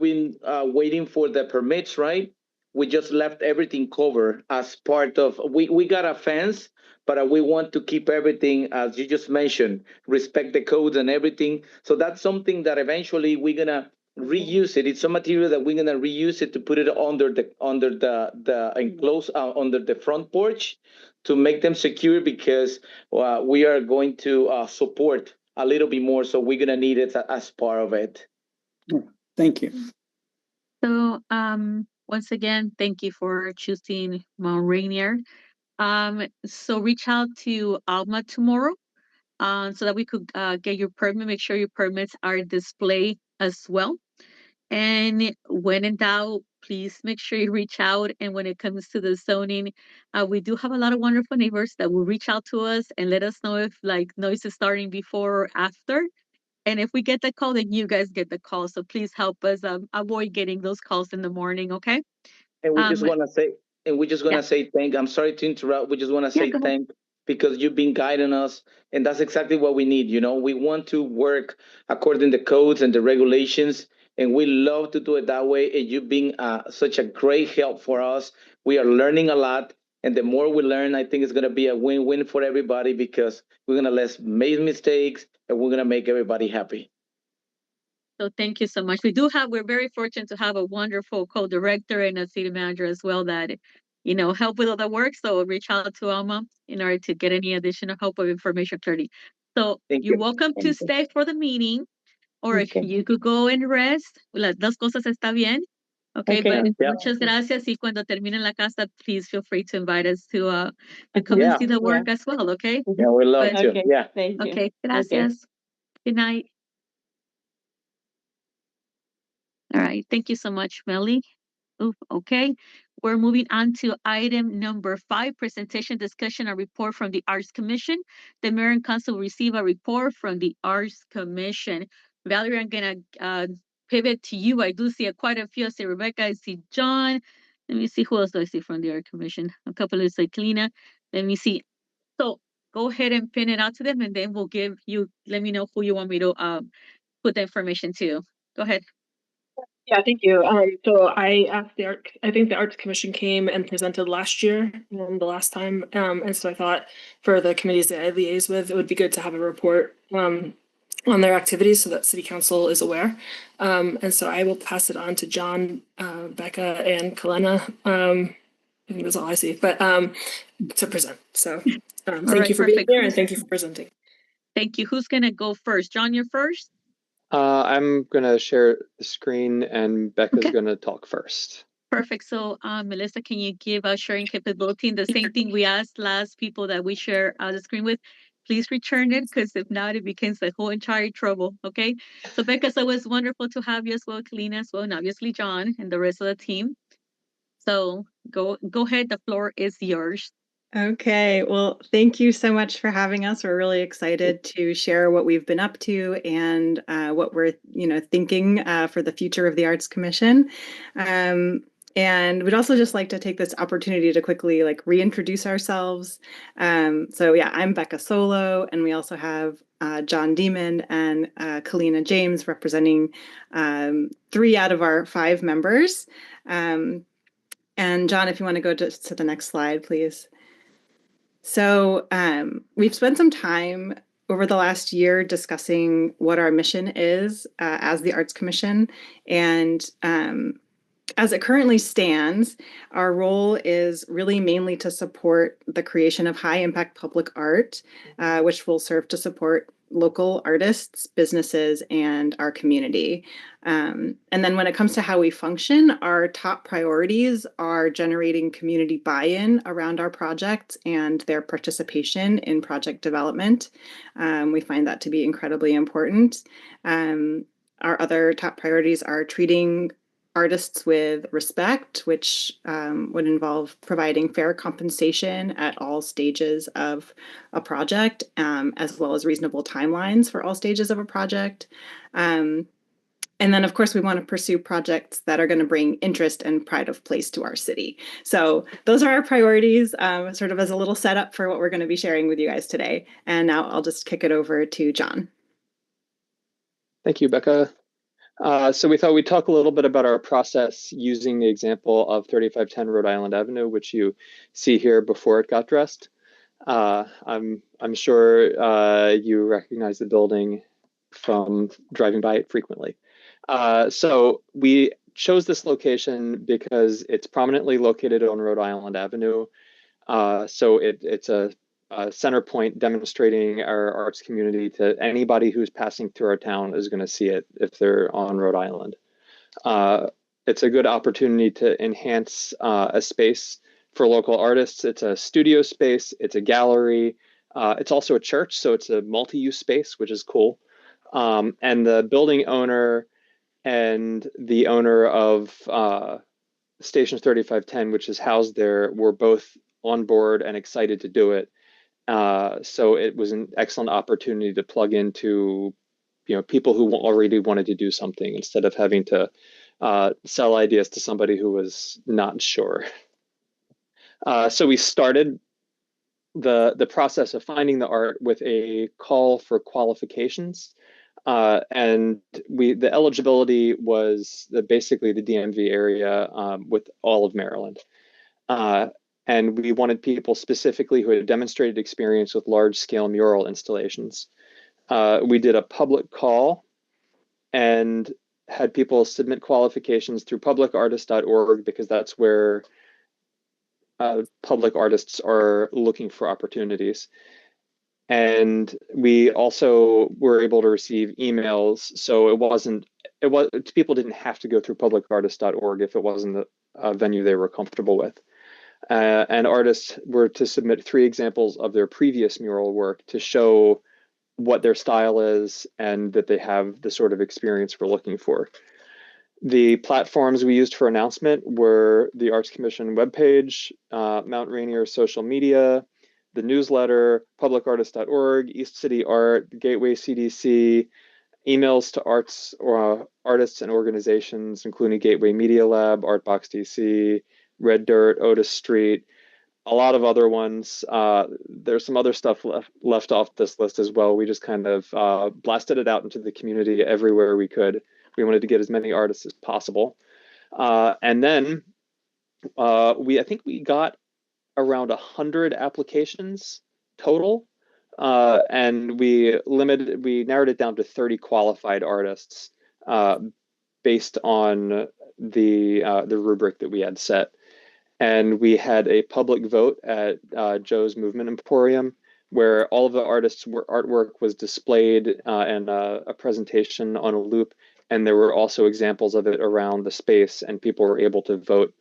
been waiting for the permits, right? We just left everything covered as part of we got a fence, but we want to keep everything as you just mentioned, respect the codes and everything. So that's something that eventually we're gonna reuse it. It's some material that we're gonna reuse it to put it under the enclosed under the front porch to make them secure, because we are going to support a little bit more. So we're gonna need it as part of it. Thank you. So, once again, thank you for choosing Mount Rainier. So reach out to Alma tomorrow, so that we could get your permit, make sure your permits are displayed as well. And when in doubt, please make sure you reach out. And when it comes to the zoning, we do have a lot of wonderful neighbors that will reach out to us and let us know if like noise is starting before or after. And if we get the call, then you guys get the call. So please help us avoid getting those calls in the morning, okay? And we just want to say, yeah. say thank. I'm sorry to interrupt. We just want to Yeah, say go ahead. thank because you've been guiding us, and that's exactly what we need. You know, we want to work according to the codes and the regulations, and we love to do it that way. And you've been such a great help for us. We are learning a lot, and the more we learn, I think it's going to be a win-win for everybody because we're going to less make mistakes, and we're going to make everybody happy. So thank you so much. We're very fortunate to have a wonderful co-director and a city manager as well that, help with all the work. So reach out to Alma in order to get any additional help or information clarity. So you're welcome to stay for the meeting, or if you could go and rest. Las dos cosas está bien. Okay, but muchas gracias. Y cuando termine la casa, please feel free to invite us to come and see the work as well. Okay. Yeah, we love to. Okay. Yeah. Thank you. Okay. Gracias. Good night. All right. Thank you so much, Melly. Okay. We're moving on to item number 5, presentation, discussion, and report from the Arts Commission. The Mayor and Council will receive a report from the Arts Commission. Valerie, I'm going to pivot to you. I do see quite a few. I see Rebecca. I see John. Let me see. Who else do I see from the Art Commission? A couple of Cyclina. Let me see. So go ahead and pin it out to them, and then we'll let me know who you want me to put the information to. Go ahead. Yeah, thank you. So I asked I think the Arts Commission came and presented last year, the last time. And so I thought for the committees that I liaise with, it would be good to have a report on their activities so that City Council is aware. And so I will pass it on to John, Becca, and Kalena. I think that's all I see, but to present. So thank you for being here and thank you for presenting. Thank you. Who's going to go first? John, you're first? I'm going to share the screen and Becca's going to talk first. Perfect. So, Melissa, can you give us sharing capability? And the same thing we asked last people that we share the screen with, please return it, because if not, it becomes the whole entire trouble. Okay. So, Becca, so it was wonderful to have you as well, Kalina as well, and obviously John and the rest of the team. So go ahead. The floor is yours. Okay, well, thank you so much for having us. We're really excited to share what we've been up to and what we're, thinking for the future of the Arts Commission. And we'd also just like to take this opportunity to quickly reintroduce ourselves. So yeah, I'm Becca Solo, and we also have John Demon and Kalina James representing 3 out of our 5 members. And John, if you want to go to the next slide, please. So we've spent some time over the last year discussing what our mission is as the Arts Commission. And as it currently stands, our role is really mainly to support the creation of high impact public art, which will serve to support local artists, businesses, and our community. And then when it comes to how we function, our top priorities are generating community buy-in around our projects and their participation in project development. We find that to be incredibly important. Our other top priorities are treating artists with respect, which would involve providing fair compensation at all stages of a project, as well as reasonable timelines for all stages of a project. And then, of course, we want to pursue projects that are going to bring interest and pride of place to our city. So those are our priorities, sort of as a little setup for what we're going to be sharing with you guys today. And now I'll just kick it over to John. Thank you, Becca. So we thought we'd talk a little bit about our process using the example of 3510 Rhode Island Avenue, which you see here before it got dressed. I'm sure you recognize the building from driving by it frequently. So we chose this location because it's prominently located on Rhode Island Avenue. So it's a center point demonstrating our arts community to anybody who's passing through our town is going to see it if they're on Rhode Island. It's a good opportunity to enhance a space for local artists. It's a studio space, it's a gallery, it's also a church, so it's a multi-use space, which is cool. And the building owner and the owner of Station 3510, which is housed there, were both on board and excited to do it. So it was an excellent opportunity to plug into, people who already wanted to do something instead of having to sell ideas to somebody who was not sure. So we started the process of finding the art with a call for qualifications. And the eligibility was basically the DMV area with all of Maryland. And we wanted people specifically who had demonstrated experience with large-scale mural installations. We did a public call and had people submit qualifications through publicartist.org because that's where public artists are looking for opportunities. And we also were able to receive emails, so people didn't have to go through publicartist.org if it wasn't a venue they were comfortable with. And artists were to submit 3 examples of their previous mural work to show what their style is and that they have the sort of experience we're looking for. The platforms we used for announcement were the Arts Commission webpage, Mount Rainier social media, the newsletter, publicartist.org, East City Art, Gateway CDC, emails to artists and organizations, including Gateway Media Lab, Artbox DC, Red Dirt, Otis Street, a lot of other ones. There's some other stuff left off this list as well. We just kind of blasted it out into the community everywhere we could. We wanted to get as many artists as possible. And then I think we got around 100 applications total. And we narrowed it down to 30 qualified artists based on the rubric that we had set. And we had a public vote at Joe's Movement Emporium, where all of the artists' artwork was displayed and a presentation on a loop. And there were also examples of it around the space, and people were able to vote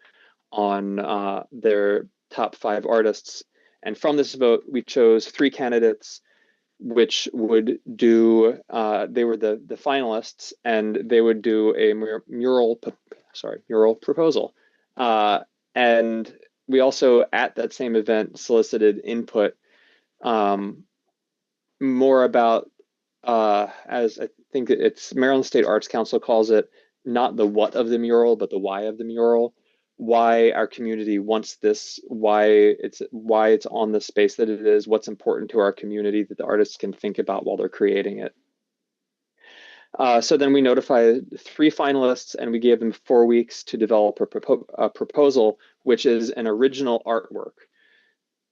on their top 5 artists. And from this vote, we chose 3 candidates, which would do, they were the finalists, and they would do a mural proposal. And we also, at that same event, solicited input more about, as I think it's Maryland State Arts Council calls it, not the what of the mural, but the why of the mural. Why our community wants this, why it's on the space that it is, what's important to our community that the artists can think about while they're creating it. So then we notified 3 finalists, and we gave them 4 weeks to develop a proposal, which is an original artwork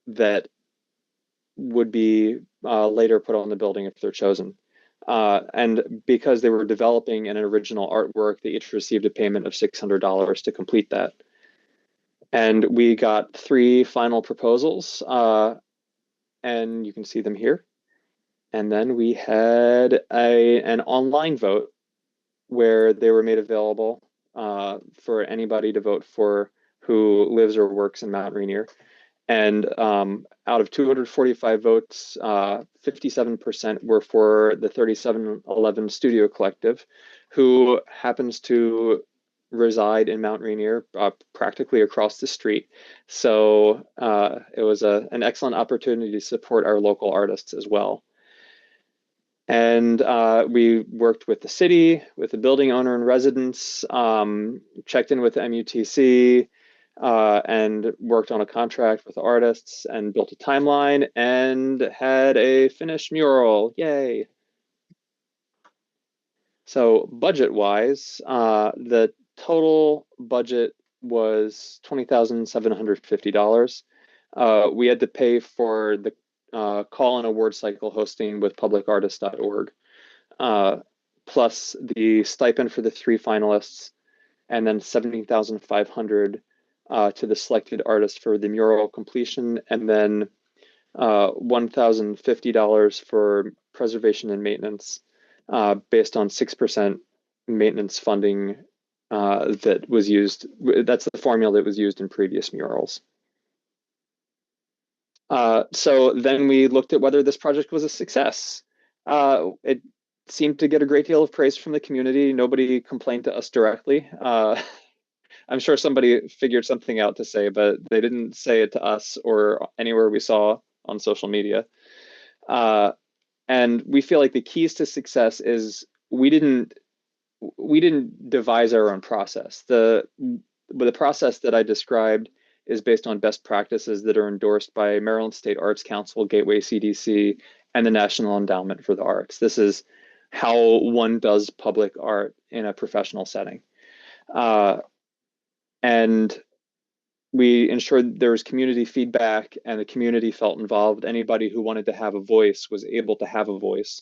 that would be later put on the building if they're chosen. And because they were developing an original artwork, they each received a payment of $600 to complete that. And we got 3 final proposals, and you can see them here. And then we had an online vote where they were made available for anybody to vote for who lives or works in Mount Rainier. And out of 245 votes, 57% were for the 3711 Studio Collective, who happens to reside in Mount Rainier, practically across the street. So it was an excellent opportunity to support our local artists as well. And we worked with the city, with the building owner and residents, checked in with the MUTC, and worked on a contract with artists and built a timeline and had a finished mural. Yay. So budget-wise, the total budget was $20,750. We had to pay for the call and award cycle hosting with publicartist.org, plus the stipend for the 3 finalists, and then $17,500 to the selected artist for the mural completion, and then $1,050 for preservation and maintenance, based on 6% maintenance funding that was used. That's the formula that was used in previous murals. So then we looked at whether this project was a success. It seemed to get a great deal of praise from the community. Nobody complained to us directly. I'm sure somebody figured something out to say, but they didn't say it to us or anywhere we saw on social media. And we feel like the keys to success is we didn't devise our own process. The process that I described is based on best practices that are endorsed by Maryland State Arts Council, Gateway CDC, and the National Endowment for the Arts. This is how one does public art in a professional setting. And we ensured there was community feedback and the community felt involved. Anybody who wanted to have a voice was able to have a voice.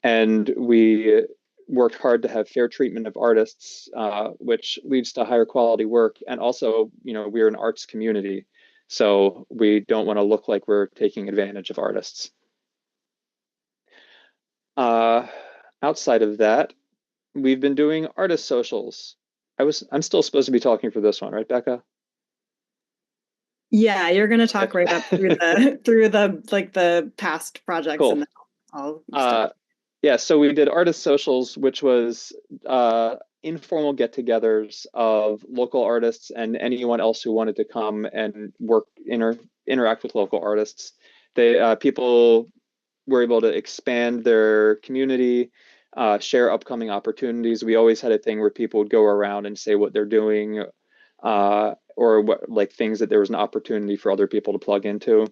And we worked hard to have fair treatment of artists, which leads to higher quality work. And also, we're an arts community, so we don't want to look like we're taking advantage of artists. Outside of that, we've been doing artist socials. I'm still supposed to be talking for this one, right, Becca? Yeah, you're going to talk right up through the past projects. Cool. And then I'll start. Yeah, so we did artist socials, which was informal get-togethers of local artists and anyone else who wanted to come and interact with local artists. People were able to expand their community, share upcoming opportunities. We always had a thing where people would go around and say what they're doing, or what, like, things that there was an opportunity for other people to plug into.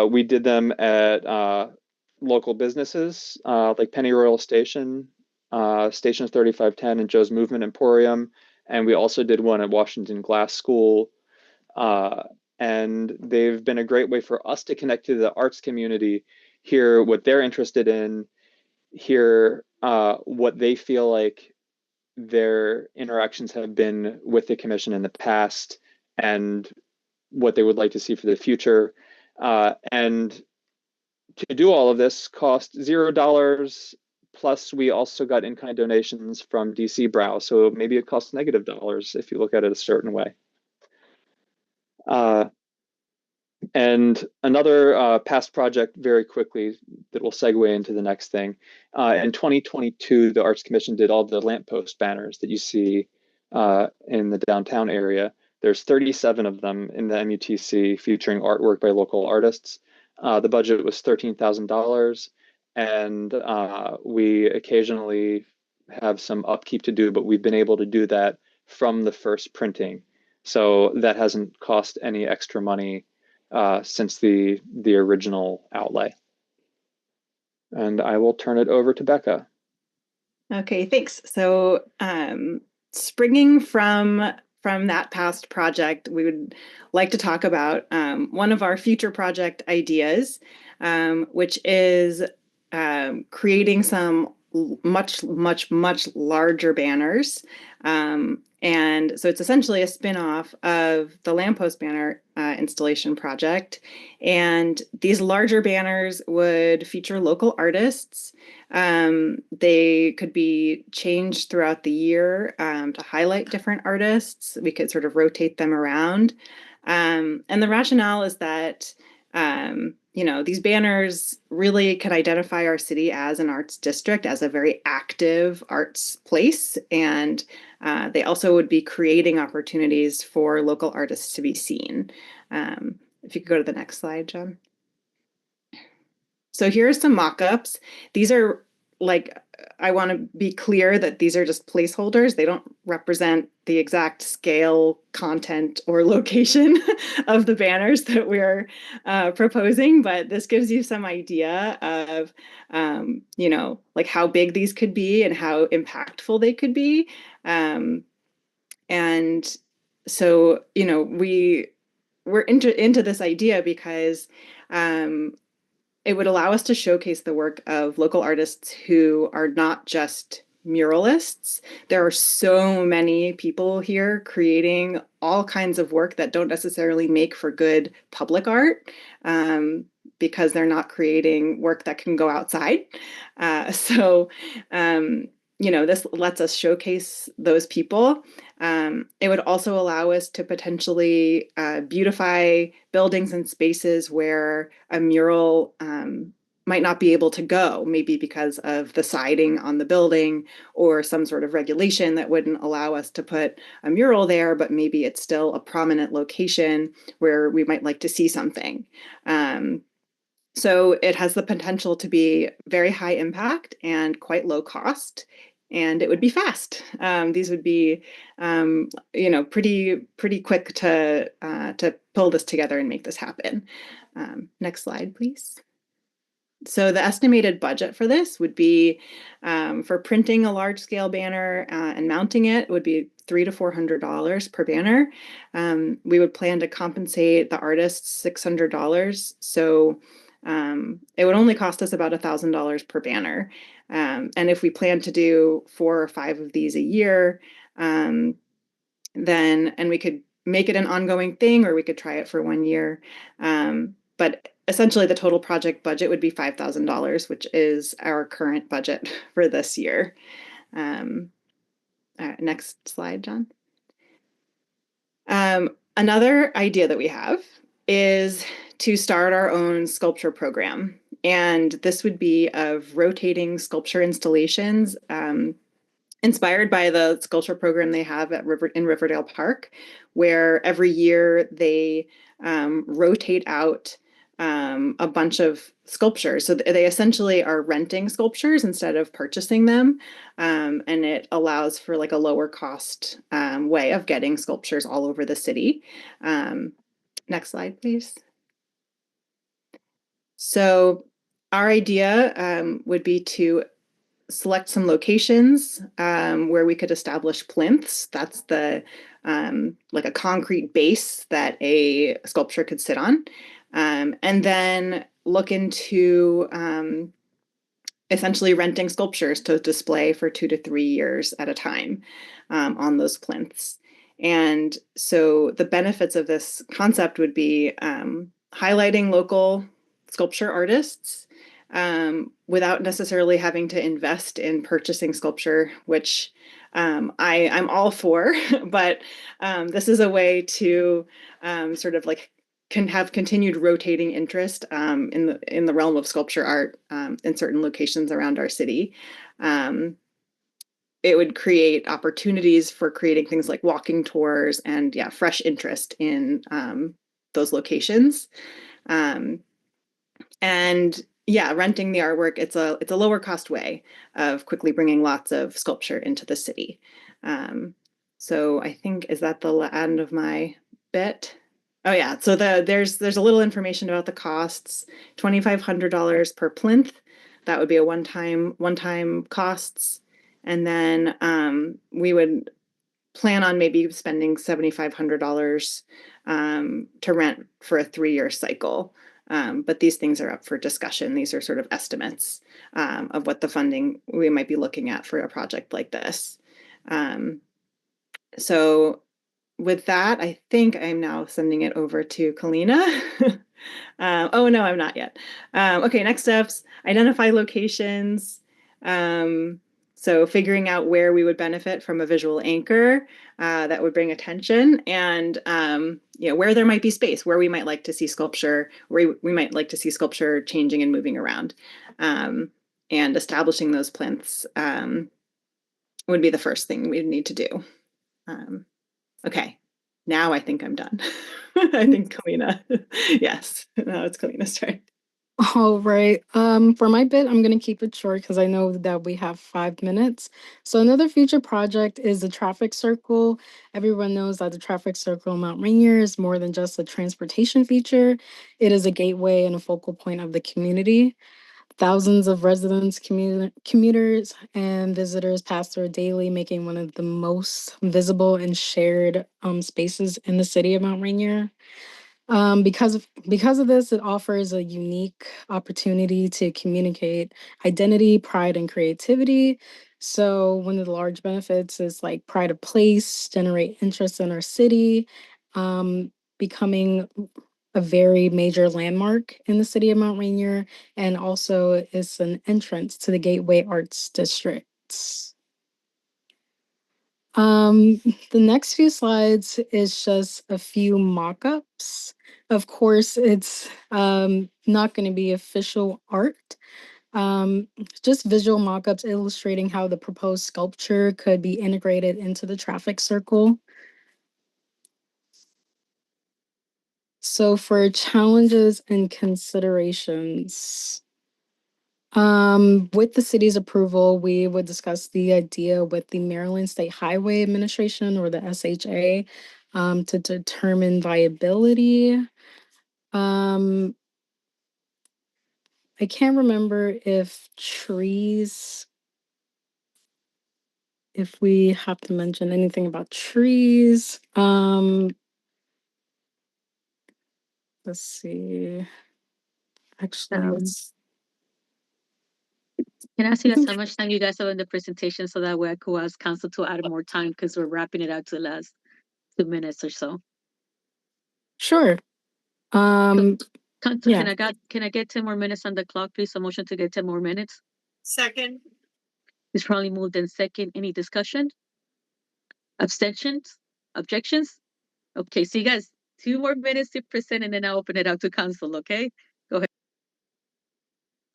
We did them at local businesses like Pennyroyal Station, Stations 3510, and Joe's Movement Emporium. And we also did one at Washington Glass School. And they've been a great way for us to connect to the arts community, hear what they're interested in, hear what they feel like their interactions have been with the commission in the past and what they would like to see for the future. And to do all of this cost $0, plus we also got in-kind donations from DC Brow, so maybe it costs -$, if you look at it a certain way. And another past project, very quickly, that will segue into the next thing. In 2022, the Arts Commission did all the lamppost banners that you see in the downtown area. There's 37 of them in the MUTC featuring artwork by local artists. The budget was $13,000, and we occasionally have some upkeep to do, but we've been able to do that from the first printing. So that hasn't cost any extra money since the original outlay. And I will turn it over to Becca. Okay, thanks. So springing from that past project, we would like to talk about one of our future project ideas, which is creating some much larger banners. And so it's essentially a spin-off of the lamppost banner installation project. And these larger banners would feature local artists. They could be changed throughout the year to highlight different artists. We could sort of rotate them around. And the rationale is that these banners really could identify our city as an arts district, as a very active arts place. And they also would be creating opportunities for local artists to be seen. If you could go to the next slide, John. So here are some mock-ups. These are, I want to be clear that these are just placeholders. They don't represent the exact scale, content, or location of the banners that we're proposing, but this gives you some idea of, how big these could be and how impactful they could be. And so, we're into this idea because it would allow us to showcase the work of local artists who are not just muralists. There are so many people here creating all kinds of work that don't necessarily make for good public art, because they're not creating work that can go outside. This lets us showcase those people. It would also allow us to potentially beautify buildings and spaces where a mural might not be able to go, maybe because of the siding on the building or some sort of regulation that wouldn't allow us to put a mural there, but maybe it's still a prominent location where we might like to see something. So it has the potential to be very high impact and quite low cost, and it would be fast. These would be, pretty quick to pull this together and make this happen. Next slide, please. So the estimated budget for this would be, for printing a large scale banner and mounting it would be $300 to $400 per banner. We would plan to compensate the artists $600. So it would only cost us about $1,000 per banner. And if we plan to do 4 or 5 of these a year, and we could make it an ongoing thing, or we could try it for 1 year. But essentially the total project budget would be $5,000, which is our current budget for this year. Next slide, John. Another idea that we have is to start our own sculpture program. And this would be of rotating sculpture installations, inspired by the sculpture program they have in Riverdale Park, where every year they rotate out a bunch of sculptures. So they essentially are renting sculptures instead of purchasing them. And it allows for like a lower cost way of getting sculptures all over the city. Next slide, please. So our idea would be to select some locations where we could establish plinths. That's the like a concrete base that a sculpture could sit on. And then look into essentially renting sculptures to display for 2 to 3 years at a time on those plinths. And so the benefits of this concept would be highlighting local sculpture artists without necessarily having to invest in purchasing sculpture, which I'm all for, but this is a way to sort of like can have continued rotating interest in the realm of sculpture art in certain locations around our city. It would create opportunities for creating things like walking tours and fresh interest in those locations. Renting the artwork, it's a lower cost way of quickly bringing lots of sculpture into the city. So I think, is that the end of my bit? Oh yeah, so there's a little information about the costs. $2,500 per plinth. That would be a one-time costs. And then we would plan on maybe spending $7,500 to rent for a 3-year cycle. But these things are up for discussion. These are sort of estimates of what the funding we might be looking at for a project like this. So with that, I think I'm now sending it over to Kalina. Oh, no, I'm not yet. Okay, next steps, identify locations. So figuring out where we would benefit from a visual anchor that would bring attention, and where there might be space, where we might like to see sculpture, where we might like to see sculpture changing and moving around, and establishing those plinths would be the first thing we'd need to do. Okay, now I think I'm done. I think Kalina, yes, now it's Kalina's turn. All right. For my bit, I'm going to keep it short because I know that we have 5 minutes. So another future project is the traffic circle. Everyone knows that the traffic circle in Mount Rainier is more than just a transportation feature. It is a gateway and a focal point of the community. Thousands of residents, commuters, and visitors pass through daily, making one of the most visible and shared spaces in the city of Mount Rainier. Because of this, it offers a unique opportunity to communicate identity, pride, and creativity. So one of the large benefits is like pride of place, generate interest in our city, becoming a very major landmark in the city of Mount Rainier, and also is an entrance to the Gateway Arts District. The next few slides is just a few mock-ups. Of course, it's not going to be official art. Just visual mock-ups illustrating how the proposed sculpture could be integrated into the traffic circle. So for challenges and considerations, with the city's approval, we would discuss the idea with the Maryland State Highway Administration, or the SHA, to determine viability. I can't remember if we have to mention anything about trees. Let's see. Actually, Can I ask you guys how much time you guys have in the presentation so that way I could ask council to add more time because we're wrapping it out to the last 2 minutes or so. sure. Council, Yeah. can I get 10 more minutes on the clock, please? A motion to get 10 more minutes. Second. It's probably moved in second. Any discussion? Abstentions? Objections? Okay, so you guys, 2 more minutes to present and then I'll open it out to council, okay? Go ahead.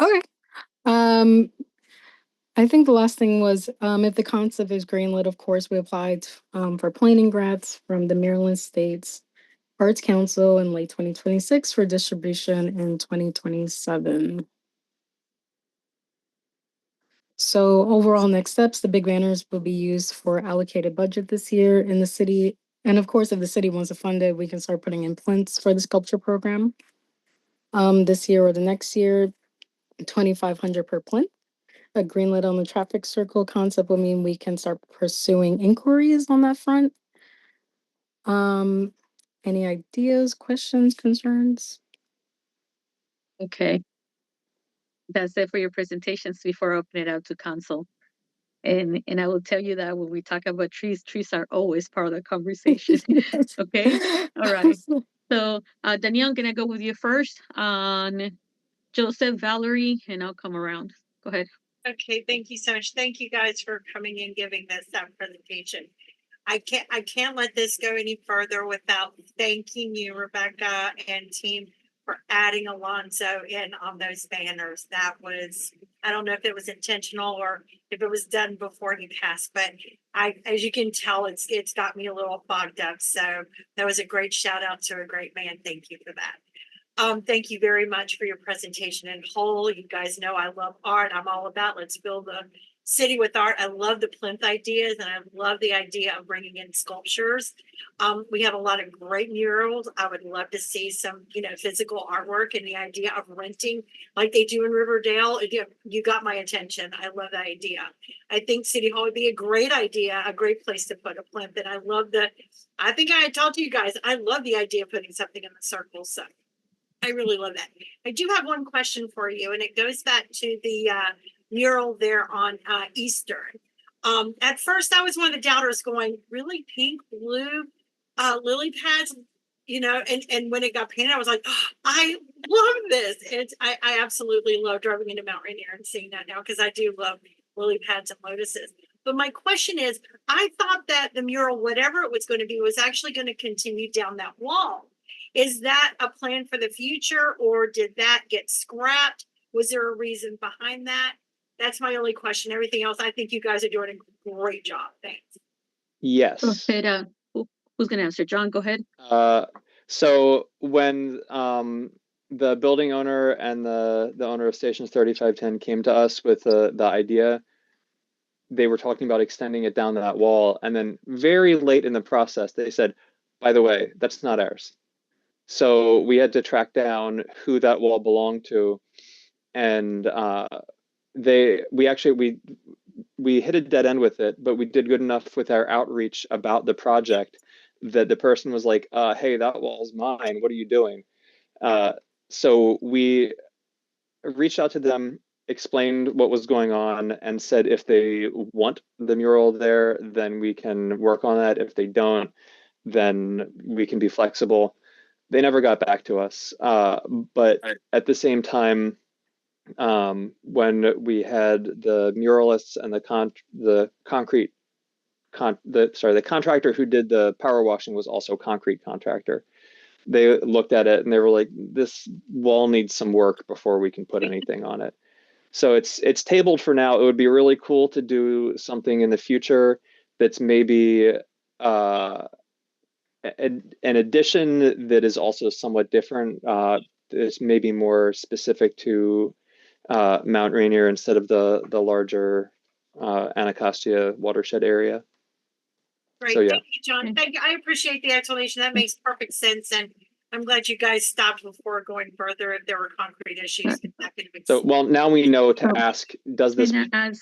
Okay. I think the last thing was, if the concept is greenlit, of course, we applied for planning grants from the Maryland State's Arts Council in late 2026 for distribution in 2027. So overall next steps, the big banners will be used for allocated budget this year in the city. And of course, if the city wants to fund it, we can start putting in plinths for the sculpture program. This year or the next year, $2,500 per plinth. A greenlit on the traffic circle concept will mean we can start pursuing inquiries on that front. Any ideas, questions, concerns? Okay. That's it for your presentations before I open it out to council. And I will tell you that when we talk about trees are always part of the conversation. Okay. All right. So Danielle, I'm gonna go with you first on Joseph, Valerie, and I'll come around. Go ahead. Okay, thank you so much. Thank you guys for coming and giving this presentation. I can't let this go any further without thanking you, Rebecca and team, for adding Alonzo in on those banners. That was, I don't know if it was intentional or if it was done before he passed, but as you can tell, it's got me a little fogged up. So that was a great shout out to a great man. Thank you for that. Thank you very much for your presentation in whole. You guys know I love art. I'm all about let's build a city with art. I love the plinth ideas and I love the idea of bringing in sculptures. We have a lot of great murals. I would love to see some, physical artwork, and the idea of renting like they do in Riverdale. You got my attention. I love that idea. I think City Hall would be a great idea, a great place to put a plinth. And I think I had talked to you guys. I love the idea of putting something in the circle. So I really love that. I do have one question for you, and it goes back to the mural there on Eastern. At first, I was one of the doubters going, really pink, blue lily pads, and when it got painted, I was like, oh, I love this. And I absolutely love driving into Mount Rainier and seeing that now because I do love lily pads and lotuses. But my question is, I thought that the mural, whatever it was going to be, was actually going to continue down that wall. Is that a plan for the future, or did that get scrapped? Was there a reason behind that? That's my only question. Everything else, I think you guys are doing a great job. Thanks. Yes. Go ahead. Who's going to answer? John, go ahead. So when the building owner and the owner of Stations 3510 came to us with the idea, they were talking about extending it down that wall. And then very late in the process, they said, by the way, that's not ours. So we had to track down who that wall belonged to, and we hit a dead end with it, but we did good enough with our outreach about the project that the person was like, hey, that wall's mine. What are you doing? So we reached out to them explained what was going on and said if they want the mural there, then we can work on that. If they don't, then we can be flexible. They never got back to us. But at the same time, when we had the muralists and the contractor who did the power washing was also a concrete contractor. They looked at it and they were like, this wall needs some work before we can put anything on it. So it's tabled for now. It would be really cool to do something in the future that's maybe an addition that is also somewhat different. It's maybe more specific to Mount Rainier instead of the larger Anacostia watershed area. Great, So, yeah. thank you, John. Thank you. I appreciate the explanation. That makes perfect sense, and I'm glad you guys stopped before going further if there were concrete issues. That could have So, well, now we know to ask, does this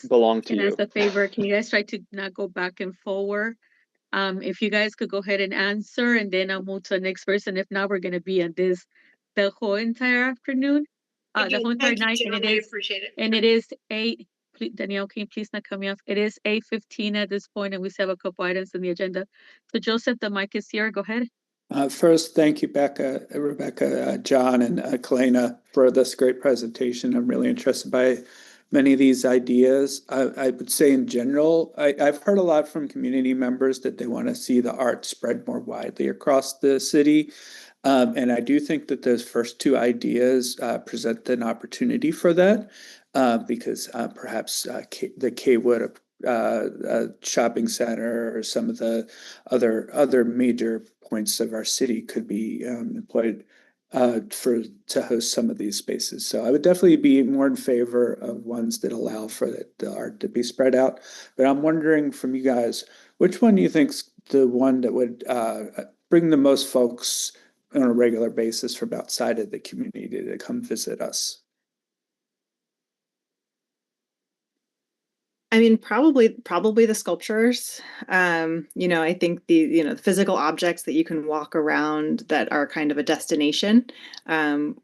belong to and you? as a favor, can you guys try to not go back and forward? If you guys could go ahead and answer, and then I'll move to the next person. If not, we're gonna be on this the whole entire afternoon, the whole entire night, and I appreciate it. And it is 8. Danielle, can you please not cut me off? It is 8:15 at this point, and we still have a couple items on the agenda. So Joseph, the mic is here. Go ahead. First, thank you, Rebecca, John, and Kalena for this great presentation. I'm really interested by many of these ideas. I would say in general, I've heard a lot from community members that they want to see the art spread more widely across the city. And I do think that those first two ideas present an opportunity for that because perhaps the Kaywood shopping center or some of the other major points of our city could be employed to host some of these spaces. So I would definitely be more in favor of ones that allow for the art to be spread out. But I'm wondering from you guys, which one do you think's the one that would bring the most folks on a regular basis from outside of the community to come visit us? I mean, probably the sculptures. I think the physical objects that you can walk around that are kind of a destination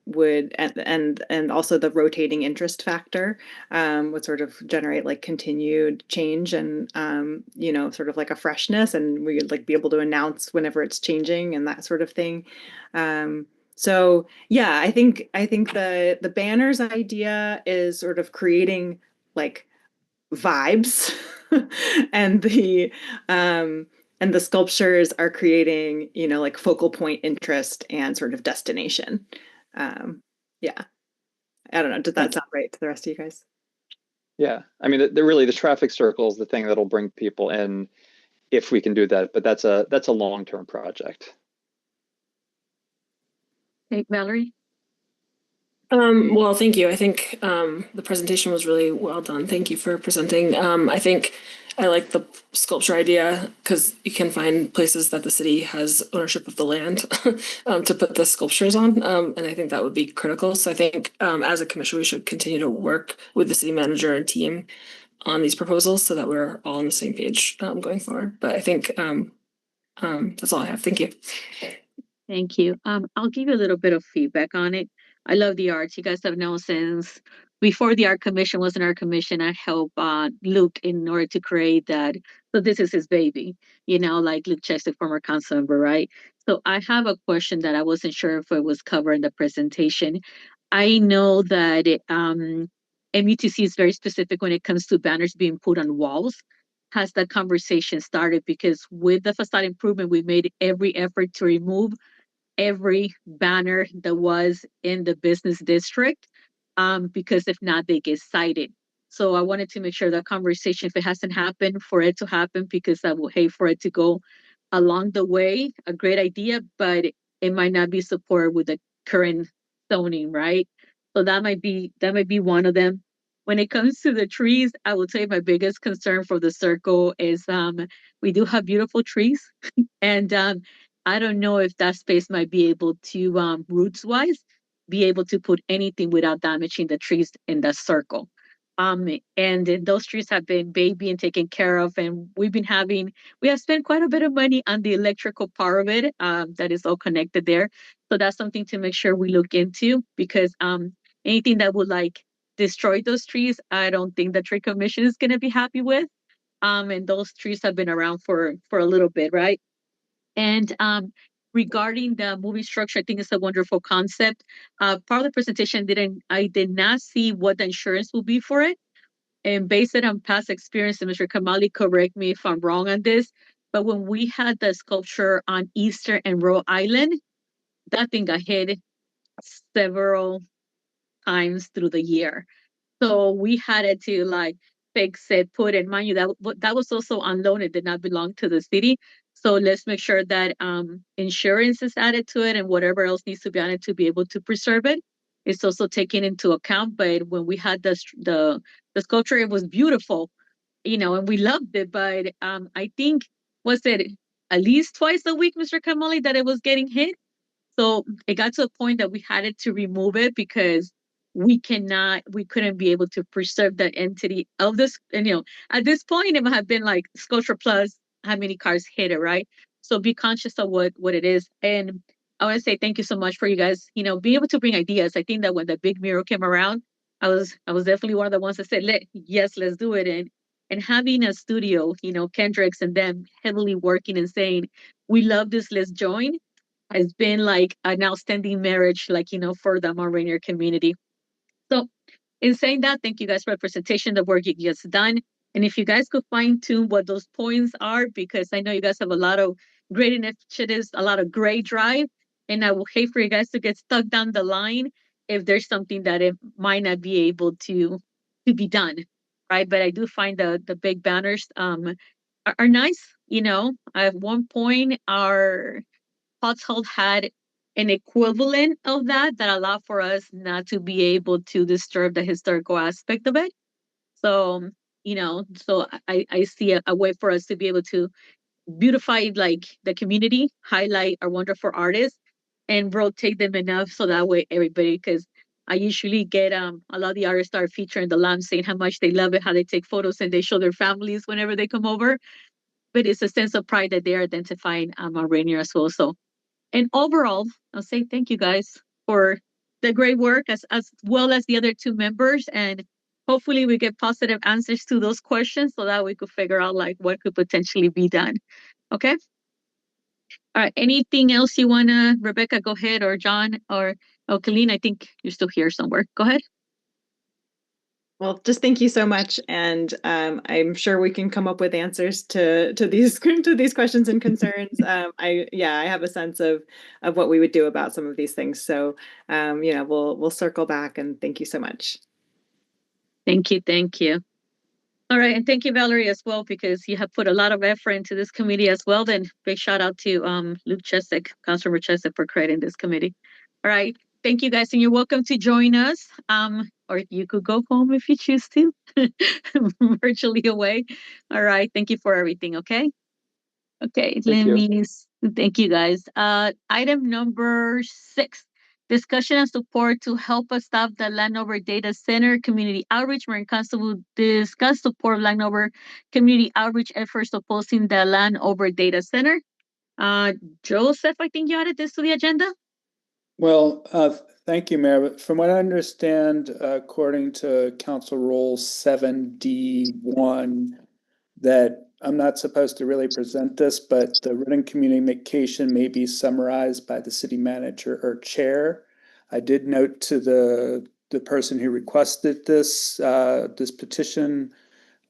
would, and also the rotating interest factor would sort of generate like continued change and sort of like a freshness, and we would like be able to announce whenever it's changing and that sort of thing. So yeah, I think the banners idea is sort of creating like vibes and the sculptures are creating like focal point interest and sort of destination. Yeah, I don't know, does that sound right to the rest of you guys? Yeah, I mean, the traffic circle is the thing that'll bring people in if we can do that, but that's a long-term project. Hey, Valerie. Well, thank you. I think the presentation was really well done. Thank you for presenting. I think I like the sculpture idea because you can find places that the city has ownership of the land to put the sculptures on. And I think that would be critical. So I think as a commission, we should continue to work with the city manager and team on these proposals so that we're all on the same page going forward. But I think that's all I have. Thank you. Thank you. I'll give you a little bit of feedback on it. I love the arts. You guys have known since before the art commission was an art commission. I helped Luke in order to create that. So this is his baby, like Luke Cheswick, former council member, right? So I have a question that I wasn't sure if it was covered in the presentation. I know that MUTC is very specific when it comes to banners being put on walls. Has that conversation started? Because with the facade improvement, we made every effort to remove every banner that was in the business district, because if not, they get cited. So I wanted to make sure that conversation, if it hasn't happened, for it to happen, because I will hate for it to go along the way. A great idea, but it might not be supported with the current zoning, right? So that might be one of them. When it comes to the trees, I would say my biggest concern for the circle is we do have beautiful trees, and I don't know if that space might be able to, roots wise, be able to put anything without damaging the trees in the circle. And those trees have been baby and taken care of, and we have spent quite a bit of money on the electrical part of it, that is all connected there. So that's something to make sure we look into, because anything that would like destroy those trees, I don't think the tree commission is going to be happy with. And those trees have been around for a little bit, right? And regarding the moving structure, I think it's a wonderful concept. Part of the presentation I did not see what the insurance will be for it. And based on past experience, and Mr. Kamali, correct me if I'm wrong on this, but when we had the sculpture on Easter and Rhode Island, that thing got hit several times through the year. So we had it to like fix it, put it, mind you, that was also on loan. It did not belong to the city. So let's make sure that insurance is added to it and whatever else needs to be added to be able to preserve it. It's also taken into account. But when we had the sculpture, it was beautiful, and we loved it. But I think, was it at least twice a week, Mr. Kamali, that it was getting hit? So it got to a point that we had to remove it because we couldn't be able to preserve that entity of this. And, at this point, it might have been like sculpture plus how many cars hit it, right? So be conscious of what it is. And I want to say thank you so much for you guys, being able to bring ideas. I think that when the big mural came around, I was definitely one of the ones that said, let's do it. And having a studio, Kendricks and them heavily working and saying, we love this, let's join, has been like an outstanding marriage, for the Mount Rainier community. So in saying that, thank you guys for the presentation, the work you guys done. And if you guys could fine tune what those points are, because I know you guys have a lot of great initiatives, a lot of great drive, and I will hate for you guys to get stuck down the line if there's something that it might not be able to be done, right? But I do find the big banners are nice. At one point our household had an equivalent of that allowed for us not to be able to disturb the historical aspect of it. So, so I see a way for us to be able to beautify like the community, highlight our wonderful artists, and rotate them enough so that way everybody, because I usually get a lot of the artists are featuring the lamp saying how much they love it, how they take photos and they show their families whenever they come over. But it's a sense of pride that they're identifying our Rainier as well. So, and overall, I'll say thank you guys for the great work as well as the other two members. And hopefully we get positive answers to those questions so that we could figure out like what could potentially be done. Okay. All right. Anything else you want to, Rebecca, go ahead, or John, or Colleen, I think you're still here somewhere. Go ahead. Well, just thank you so much, and I'm sure we can come up with answers to these questions and concerns. I have a sense of what we would do about some of these things. So, we'll circle back, and thank you so much. Thank you. All right, and thank you, Valerie, as well, because you have put a lot of effort into this committee as well. Then big shout out to Luke Chesek, Councilor Chesek, for creating this committee. All right. Thank you guys, and you're welcome to join us. Or you could go home if you choose to, virtually away. All right. Thank you for everything. Okay. Okay. Thank you guys. Item number 6, discussion and support to help us stop the Landover Data Center community outreach. Mayor and Council will discuss support of Landover community outreach efforts opposing the Landover Data Center. Joseph, I think you added this to the agenda. Well, thank you, Mayor. But from what I understand, according to Council Rule 7D1, that I'm not supposed to really present this, but the written communication may be summarized by the city manager or chair. I did note to the person who requested this petition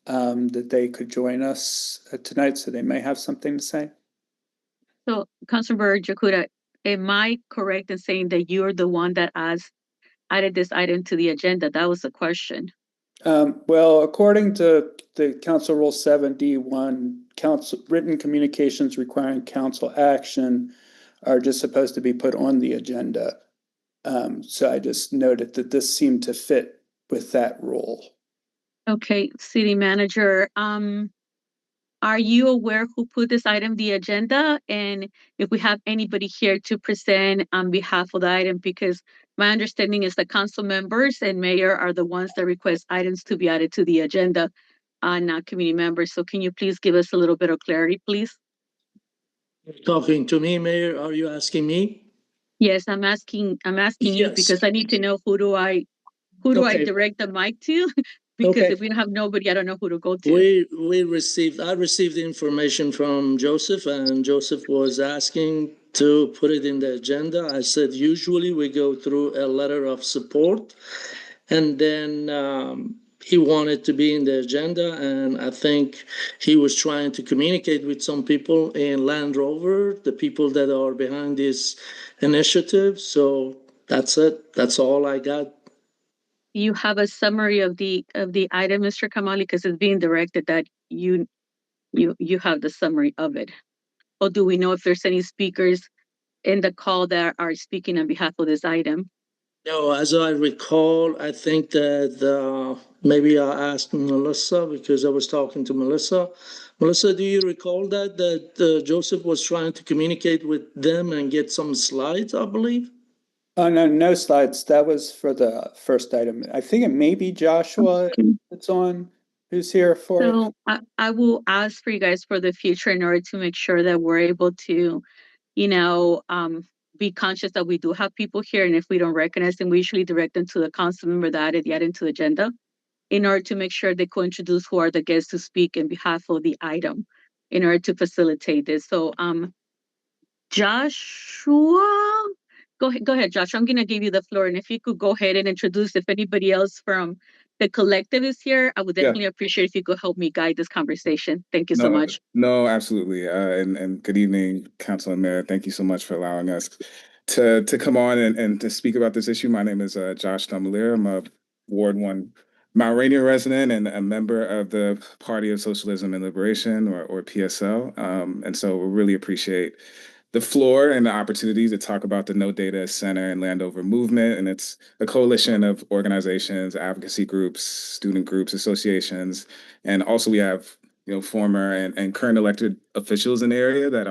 that they could join us tonight, so they may have something to say. So, Councilor Jakuda, am I correct in saying that you're the one that added this item to the agenda? That was the question. Well, according to the Council Rule 7D1, written communications requiring council action are just supposed to be put on the agenda. So I just noted that this seemed to fit with that rule. Okay, city manager, are you aware who put this item on the agenda? And if we have anybody here to present on behalf of the item, because my understanding is the council members and mayor are the ones that request items to be added to the agenda, not community members. So can you please give us a little bit of clarity, please? Talking to me, Mayor, are you asking me? Yes, I'm asking you because I need to know who Who do I Okay. direct the mic to? Because Okay. if we don't have nobody, I don't know who to go to. I received the information from Joseph, and Joseph was asking to put it in the agenda. I said, usually we go through a letter of support, and then he wanted to be in the agenda, and I think he was trying to communicate with some people in Land Rover, the people that are behind this initiative. So that's it. That's all I got. You have a summary of the item, Mr. Kamali, because it's being directed that you have the summary of it. Or do we know if there's any speakers in the call that are speaking on behalf of this item? No, as I recall, I think that maybe I asked Melissa because I was talking to Melissa. Melissa, do you recall that Joseph was trying to communicate with them and get some slides, I believe? Oh, no, no slides. That was for the first item. I think it may be Joshua that's on, who's here for it. So I will ask for you guys for the future in order to make sure that we're able to, be conscious that we do have people here. And if we don't recognize them, we usually direct them to the council member that added the item to the agenda in order to make sure they co-introduce who are the guests to speak in behalf of the item in order to facilitate this. So Joshua, go ahead, Joshua. I'm gonna give you the floor, and if you could go ahead and introduce if anybody else from the collective is here, I would definitely appreciate if you could help me guide this conversation. Thank you so much. No, absolutely. And good evening, Council and Mayor. Thank you so much for allowing us to come on and to speak about this issue. My name is Josh Thumbelier. I'm a Ward 1 Mount Rainier resident and a member of the Party of Socialism and Liberation, or PSL. And so we really appreciate the floor and the opportunity to talk about the No Data Center and Landover movement. And it's a coalition of organizations, advocacy groups, student groups, associations. And also we have, former and current elected officials in the area that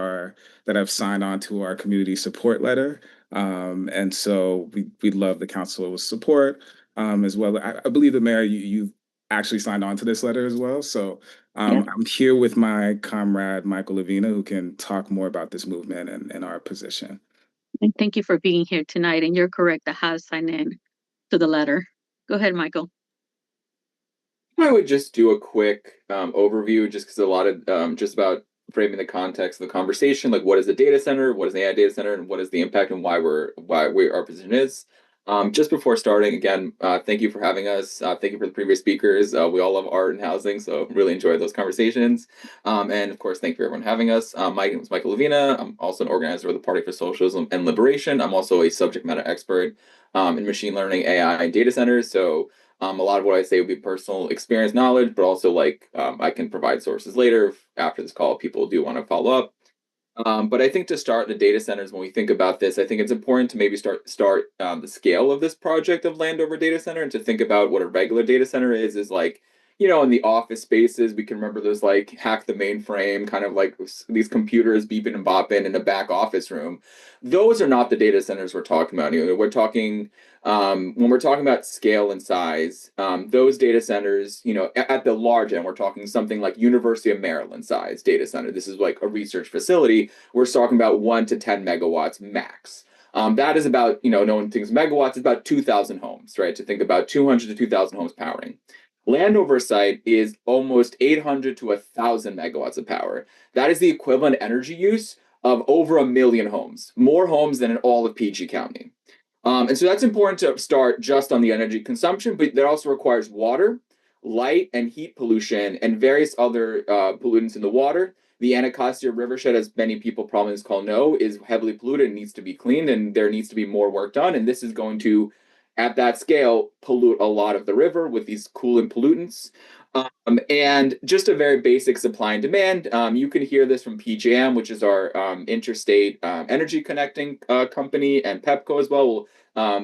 have signed on to our community support letter. And so we'd love the council's support as well. I believe the mayor, you actually signed on to this letter as well. So I'm here with my comrade, Michael Lavina, who can talk more about this movement and our position. And thank you for being here tonight. And you're correct, I have signed in to the letter. Go ahead, Michael. I would just do a quick overview, just because a lot of just about framing the context of the conversation, like what is a data center, what is an AI data center, and what is the impact and why our position is. Just before starting, again, thank you for having us. Thank you for the previous speakers. We all love art and housing, so really enjoy those conversations. And of course, thank you for everyone having us. My name is Michael Lavina. I'm also an organizer of the Party for Socialism and Liberation. I'm also a subject matter expert in machine learning, AI, and data centers. So a lot of what I say would be personal experience knowledge, but also I can provide sources later after this call if people do want to follow up. But I think to start the data centers, when we think about this, I think it's important to maybe start the scale of this project of Landover Data Center, and to think about what a regular data center is like, in the office spaces, we can remember those like hack the mainframe, kind of like these computers beeping and bopping in a back office room. Those are not the data centers we're talking about. We're talking when we're talking about scale and size, those data centers, at the large end, we're talking something like University of Maryland size data center. This is like a research facility. We're talking about 1 to 10 megawatts max. That is about, no one thinks megawatts is about 2,000 homes, right? To think about 200 to 2,000 homes powering. Landover site is almost 800 to 1,000 megawatts of power. That is the equivalent energy use of over 1 million homes, more homes than in all of PG County. And so that's important to start just on the energy consumption, but that also requires water, light and heat pollution, and various other pollutants in the water. The Anacostia Rivershed, as many people probably on this call know, is heavily polluted and needs to be cleaned, and there needs to be more work done. And this is going to, at that scale, pollute a lot of the river with these coolant pollutants. And just a very basic supply and demand. You can hear this from PJM, which is our interstate energy connecting company, and PEPCO as well.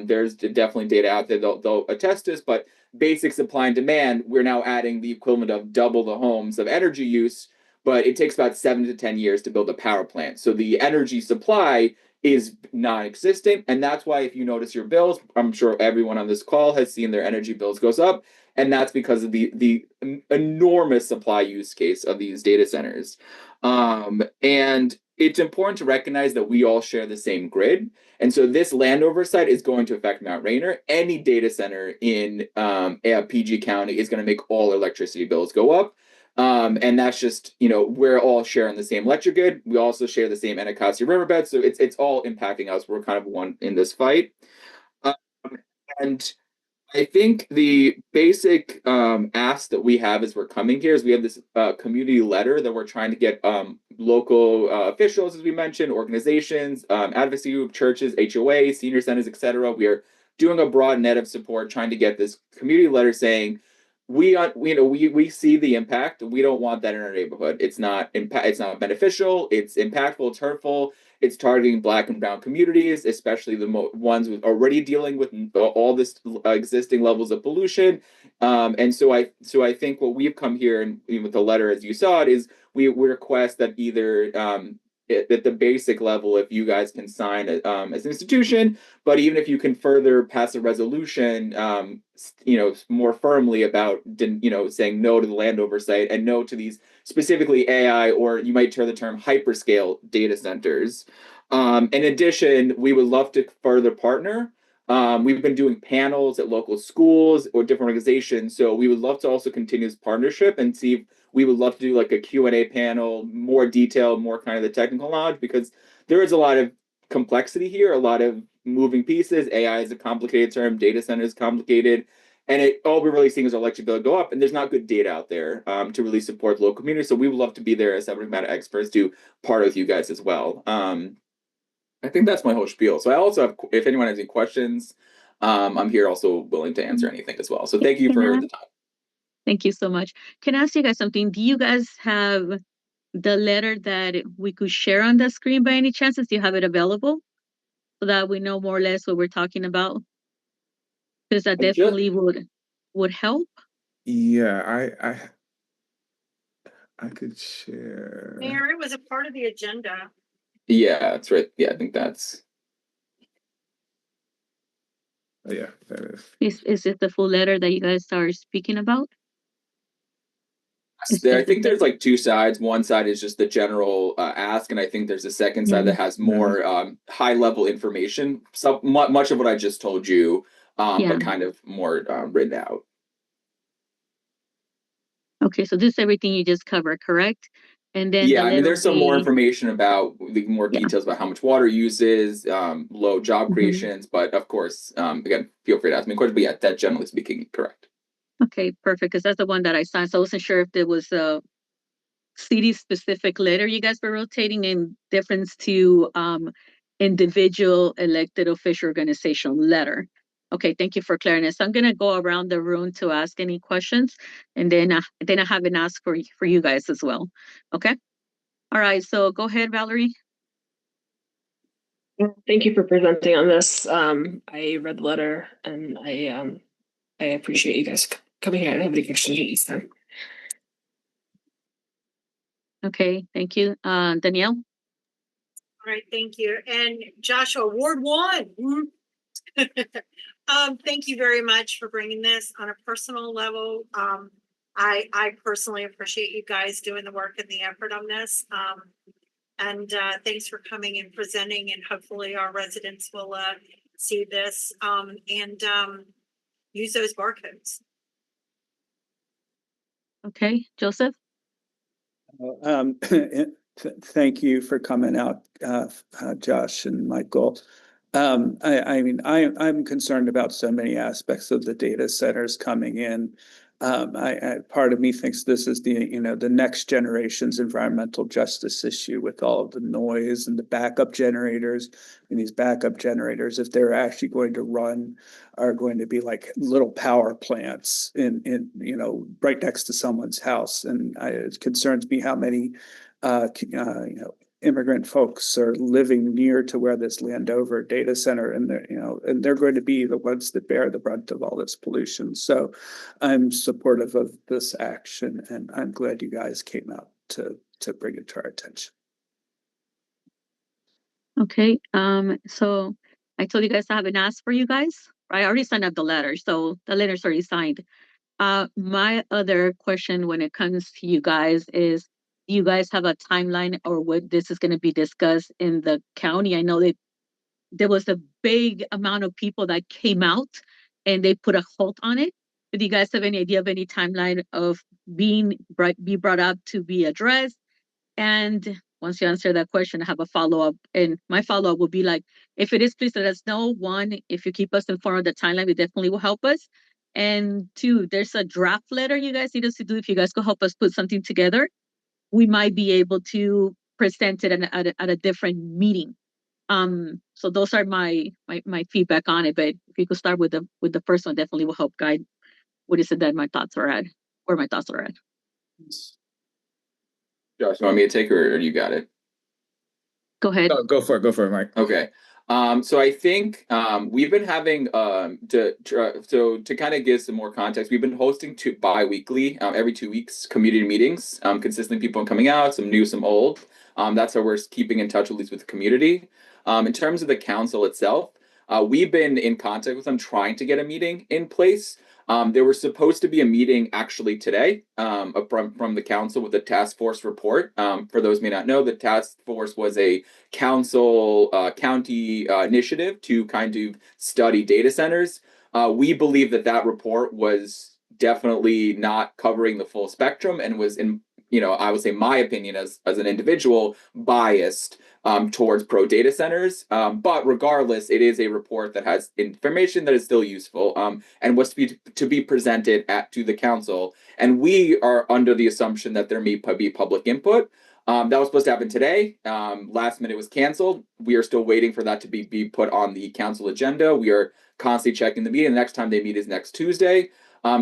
There's definitely data out there, they'll attest this, but basic supply and demand, we're now adding the equivalent of double the homes of energy use, but it takes about 7 to 10 years to build a power plant. So the energy supply is non-existent, and that's why if you notice your bills, I'm sure everyone on this call has seen their energy bills goes up, and that's because of the enormous supply use case of these data centers. And it's important to recognize that we all share the same grid. And so this land oversight is going to affect Mount Rainier. Any data center in PG County is going to make all electricity bills go up. And that's just, we're all sharing the same electric grid. We also share the same Anacostia riverbed. So it's all impacting us. We're kind of one in this fight. And I think the basic ask that we have as we're coming here is we have this community letter that we're trying to get local officials, as we mentioned, organizations, advocacy group, churches, HOA, senior centers, etc. We are doing a broad net of support, trying to get this community letter saying we see the impact. We don't want that in our neighborhood. It's not beneficial. It's impactful. It's hurtful. It's targeting Black and Brown communities, especially the ones who are already dealing with all this existing levels of pollution. And so I think what we've come here and with the letter, as you saw it, is we request that either at the basic level, if you guys can sign it as an institution, but even if you can further pass a resolution, more firmly about, saying no to the land oversight and no to these specifically AI, or you might hear the term hyperscale data centers. In addition, we would love to further partner. We've been doing panels at local schools or different organizations. So we would love to also continue this partnership and see if we would love to do like a Q&A panel, more detail, more kind of the technical knowledge, because there is a lot of complexity here, a lot of moving pieces. AI is a complicated term, data center is complicated. And all we're really seeing is our electric bill go up, and there's not good data out there to really support the local community. So we would love to be there as subject matter experts to partner with you guys as well. I think that's my whole spiel. So I also have, if anyone has any questions, I'm here also willing to answer anything as well. So thank you for the time. Thank you so much. Can I ask you guys something? Do you guys have the letter that we could share on the screen by any chances? Do you have it available so that we know more or less what we're talking about? Because that definitely would help. Yeah, I could share. Mayor, it was a part of the agenda. Yeah, that's right. Yeah, I think that's. Yeah, that is. Is it the full letter that you guys are speaking about? I think there's like two sides. One side is just the general ask, and I think there's a second side that has more high level information. So much of what I just told you, but kind of more written out. Okay, so this is everything you just covered, correct? And then I mean, there's some more information about more details about how much water uses, low job creations, but of course, again, feel free to ask me questions. But yeah, that generally speaking, correct. Okay, perfect. Because that's the one that I signed. So I wasn't sure if there was a city-specific letter you guys were rotating in difference to individual elected official organizational letter. Okay, thank you for clearing it. So I'm gonna go around the room to ask any questions, and then I have an ask for you guys as well. Okay. All right. So go ahead, Valerie. Thank you for presenting on this. I read the letter, and I appreciate you guys coming here and having the questions this time. Okay, thank you. Danielle? All right, thank you. And Joshua, Ward 1. Thank you very much for bringing this on a personal level. I personally appreciate you guys doing the work and the effort on this. And thanks for coming and presenting, and hopefully our residents will see this and use those barcodes. Okay, Joseph? Thank you for coming out, Josh and Michael. I mean, I'm concerned about so many aspects of the data centers coming in. Part of me thinks this is the next generation's environmental justice issue with all of the noise and the backup generators. And these backup generators, if they're actually going to run, are going to be like little power plants in right next to someone's house. And it concerns me how many immigrant folks are living near to where this Landover data center, and they're going to be the ones that bear the brunt of all this pollution. So I'm supportive of this action, and I'm glad you guys came out to bring it to our attention. Okay, so I told you guys I have an ask for you guys. I already signed up the letter, so the letter's already signed. My other question when it comes to you guys is, you guys have a timeline or what this is going to be discussed in the county? I know that there was a big amount of people that came out and they put a halt on it. But do you guys have any idea of any timeline of be brought up to be addressed? And once you answer that question, I have a follow-up. And my follow-up will be like, if it is, please let us know. One, if you keep us informed of the timeline, it definitely will help us. And two, there's a draft letter you guys need us to do. If you guys could help us put something together, we might be able to present it at a different meeting. So those are my feedback on it. But if you could start with the first one, definitely will help guide what is it that my thoughts are at, where my thoughts are at. Josh, you want me to take or you got it? Go ahead. No, go for it, Mike. Okay. So I think we've been having to kind of give some more context. We've been hosting bi-weekly, every 2 weeks, community meetings. Consistently, people coming out, some new, some old. That's how we're keeping in touch, at least with the community. In terms of the council itself, we've been in contact with them, trying to get a meeting in place. There was supposed to be a meeting actually today from the council with the task force report. For those who may not know, the task force was a county initiative to kind of study data centers. We believe that report was definitely not covering the full spectrum and was, in I would say, my opinion as an individual, biased towards pro data centers. But regardless, it is a report that has information that is still useful and was to be presented to the council. And we are under the assumption that there may be public input. That was supposed to happen today. Last minute was canceled. We are still waiting for that to be put on the council agenda. We are constantly checking the meeting. The next time they meet is next Tuesday.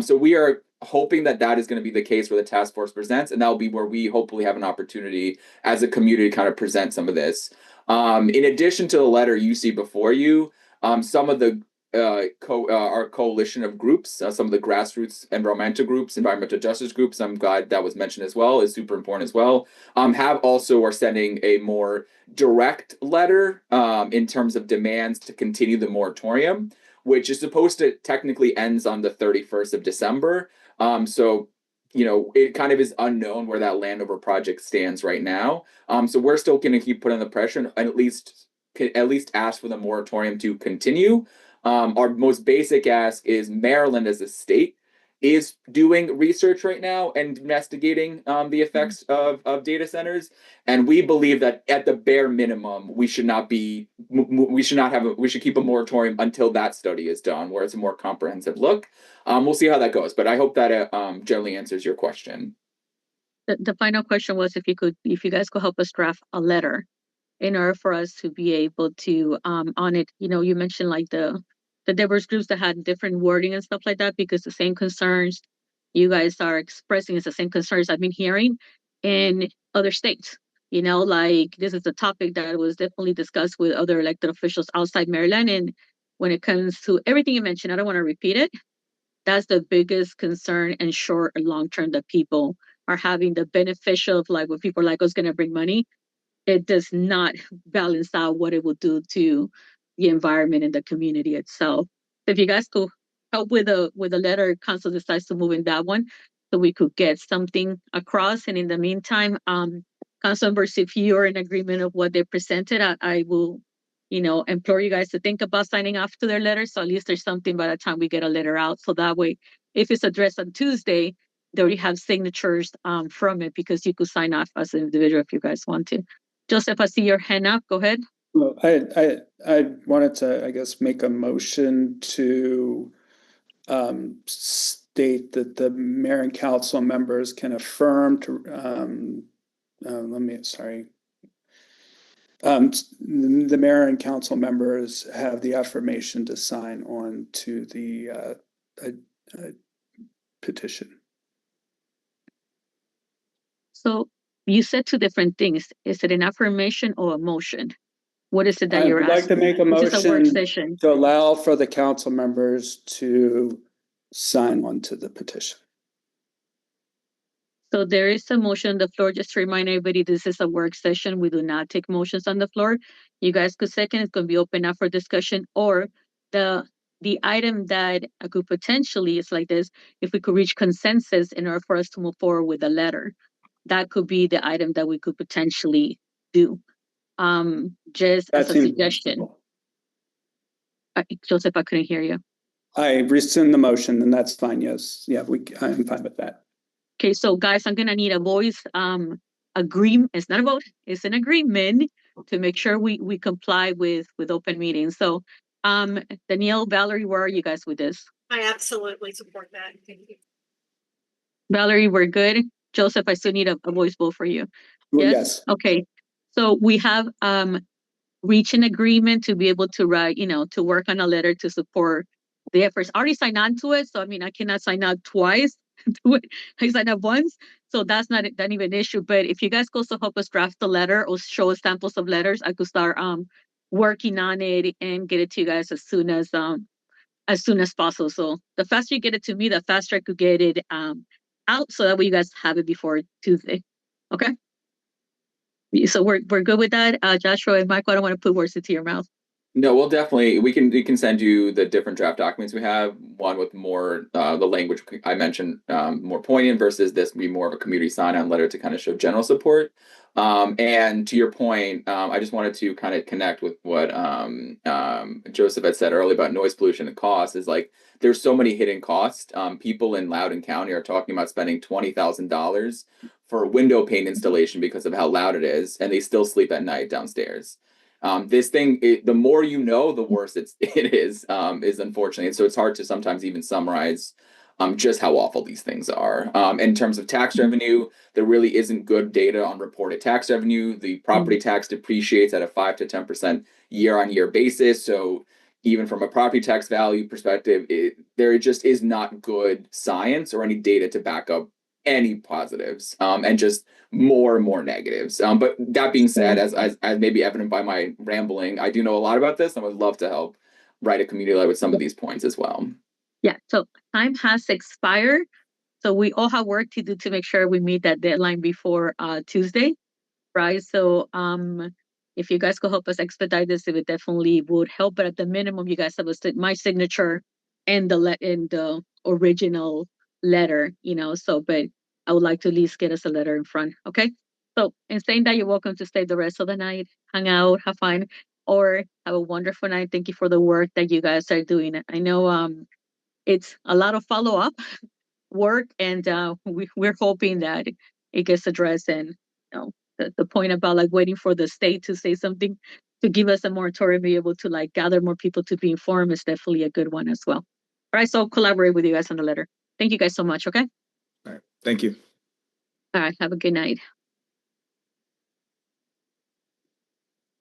So we are hoping that is going to be the case where the task force presents, and that will be where we hopefully have an opportunity as a community to kind of present some of this. In addition to the letter you see before you, some of the our coalition of groups, some of the grassroots environmental groups, environmental justice groups, I'm glad that was mentioned as well, is super important as well, are sending a more direct letter in terms of demands to continue the moratorium, which is supposed to technically ends on the 31st of December. So it kind of is unknown where that Landover project stands right now. So we're still going to keep putting the pressure and at least ask for the moratorium to continue. Our most basic ask is Maryland as a state is doing research right now and investigating the effects of data centers. And we believe that at the bare minimum, we should keep a moratorium until that study is done, where it's a more comprehensive look. We'll see how that goes, but I hope that generally answers your question. The final question was if you guys could help us draft a letter in order for us to be able to on it. You mentioned like the diverse groups that had different wording and stuff like that, because the same concerns you guys are expressing is the same concerns I've been hearing in other states. Like this is a topic that was definitely discussed with other elected officials outside Maryland. And when it comes to everything you mentioned, I don't want to repeat it. That's the biggest concern in short and long term, that people are having the beneficial of, like, when people are like, oh, it's going to bring money. It does not balance out what it will do to the environment and the community itself. So if you guys could help with a letter, council decides to move in that one, so we could get something across. And in the meantime, council members, if you're in agreement of what they presented, I will, implore you guys to think about signing off to their letter. So at least there's something by the time we get a letter out. So that way, if it's addressed on Tuesday, they already have signatures from it, because you could sign off as an individual if you guys want to. Joseph, I see your hand up. Go ahead. Well, I wanted to, I guess, make a motion to state that the mayor and council members can affirm to the mayor and council members have the affirmation to sign on to the petition. So you said two different things. Is it an affirmation or a motion? What is it that you're asking? I'd like to make a motion to allow for the council members to sign on to the petition. So there is a motion on the floor. Just to remind everybody, this is a work session. We do not take motions on the floor. You guys could second. It's going to be open up for discussion. Or the item that I could potentially is like this: if we could reach consensus in order for us to move forward with a letter, that could be the item that we could potentially do. Just as a suggestion. Joseph, I couldn't hear you. I rescind the motion, and that's fine. Yes, yeah, I'm fine with that. Okay, so guys, I'm gonna need a voice agreement. It's not a vote, it's an agreement to make sure we comply with open meetings. So Danielle, Valerie, where are you guys with this? I absolutely support that. Thank you. Valerie, we're good. Joseph, I still need a voice vote for you. Yes? Okay. So we have reached an agreement to be able to write, to work on a letter to support the efforts. I already signed on to it, so I mean I cannot sign out twice to it. I signed up once, so that's not even an issue. But if you guys could also help us draft the letter or show us samples of letters, I could start working on it and get it to you guys as soon as possible. So the faster you get it to me, the faster I could get it out, so that way you guys have it before Tuesday. Okay. So we're good with that, Joshua and Michael. I don't want to put words into your mouth. No, we'll definitely, we can send you the different draft documents we have, one with more the language I mentioned, more poignant, versus this be more of a community sign-on letter to kind of show general support. And to your point, I just wanted to kind of connect with what Joseph had said earlier about noise pollution and cost. Is like there's so many hidden costs. People in Loudoun County are talking about spending $20,000 for window pane installation because of how loud it is, and they still sleep at night downstairs. This thing, the more you know, the worse it is unfortunately. And so it's hard to sometimes even summarize just how awful these things are. In terms of tax revenue, there really isn't good data on reported tax revenue. The property tax depreciates at a 5 to 10% year-on-year basis. So even from a property tax value perspective, there just is not good science or any data to back up any positives, and just more and more negatives. But that being said, as maybe evident by my rambling, I do know a lot about this and would love to help write a community letter with some of these points as well. Yeah, so time has expired. So we all have work to do to make sure we meet that deadline before Tuesday, right? So if you guys could help us expedite this, it would definitely would help. But at the minimum, you guys have my signature and the original letter, so but I would like to at least get us a letter in front. Okay. So in saying that, you're welcome to stay the rest of the night, hang out, have fun, or have a wonderful night. Thank you for the work that you guys are doing. I know it's a lot of follow-up work, and we're hoping that it gets addressed. And the point about like waiting for the state to say something to give us a moratorium, be able to like gather more people to be informed, is definitely a good one as well. All right, so I'll collaborate with you guys on the letter. Thank you guys so much. Okay. All right. Thank you. All right. Have a good night.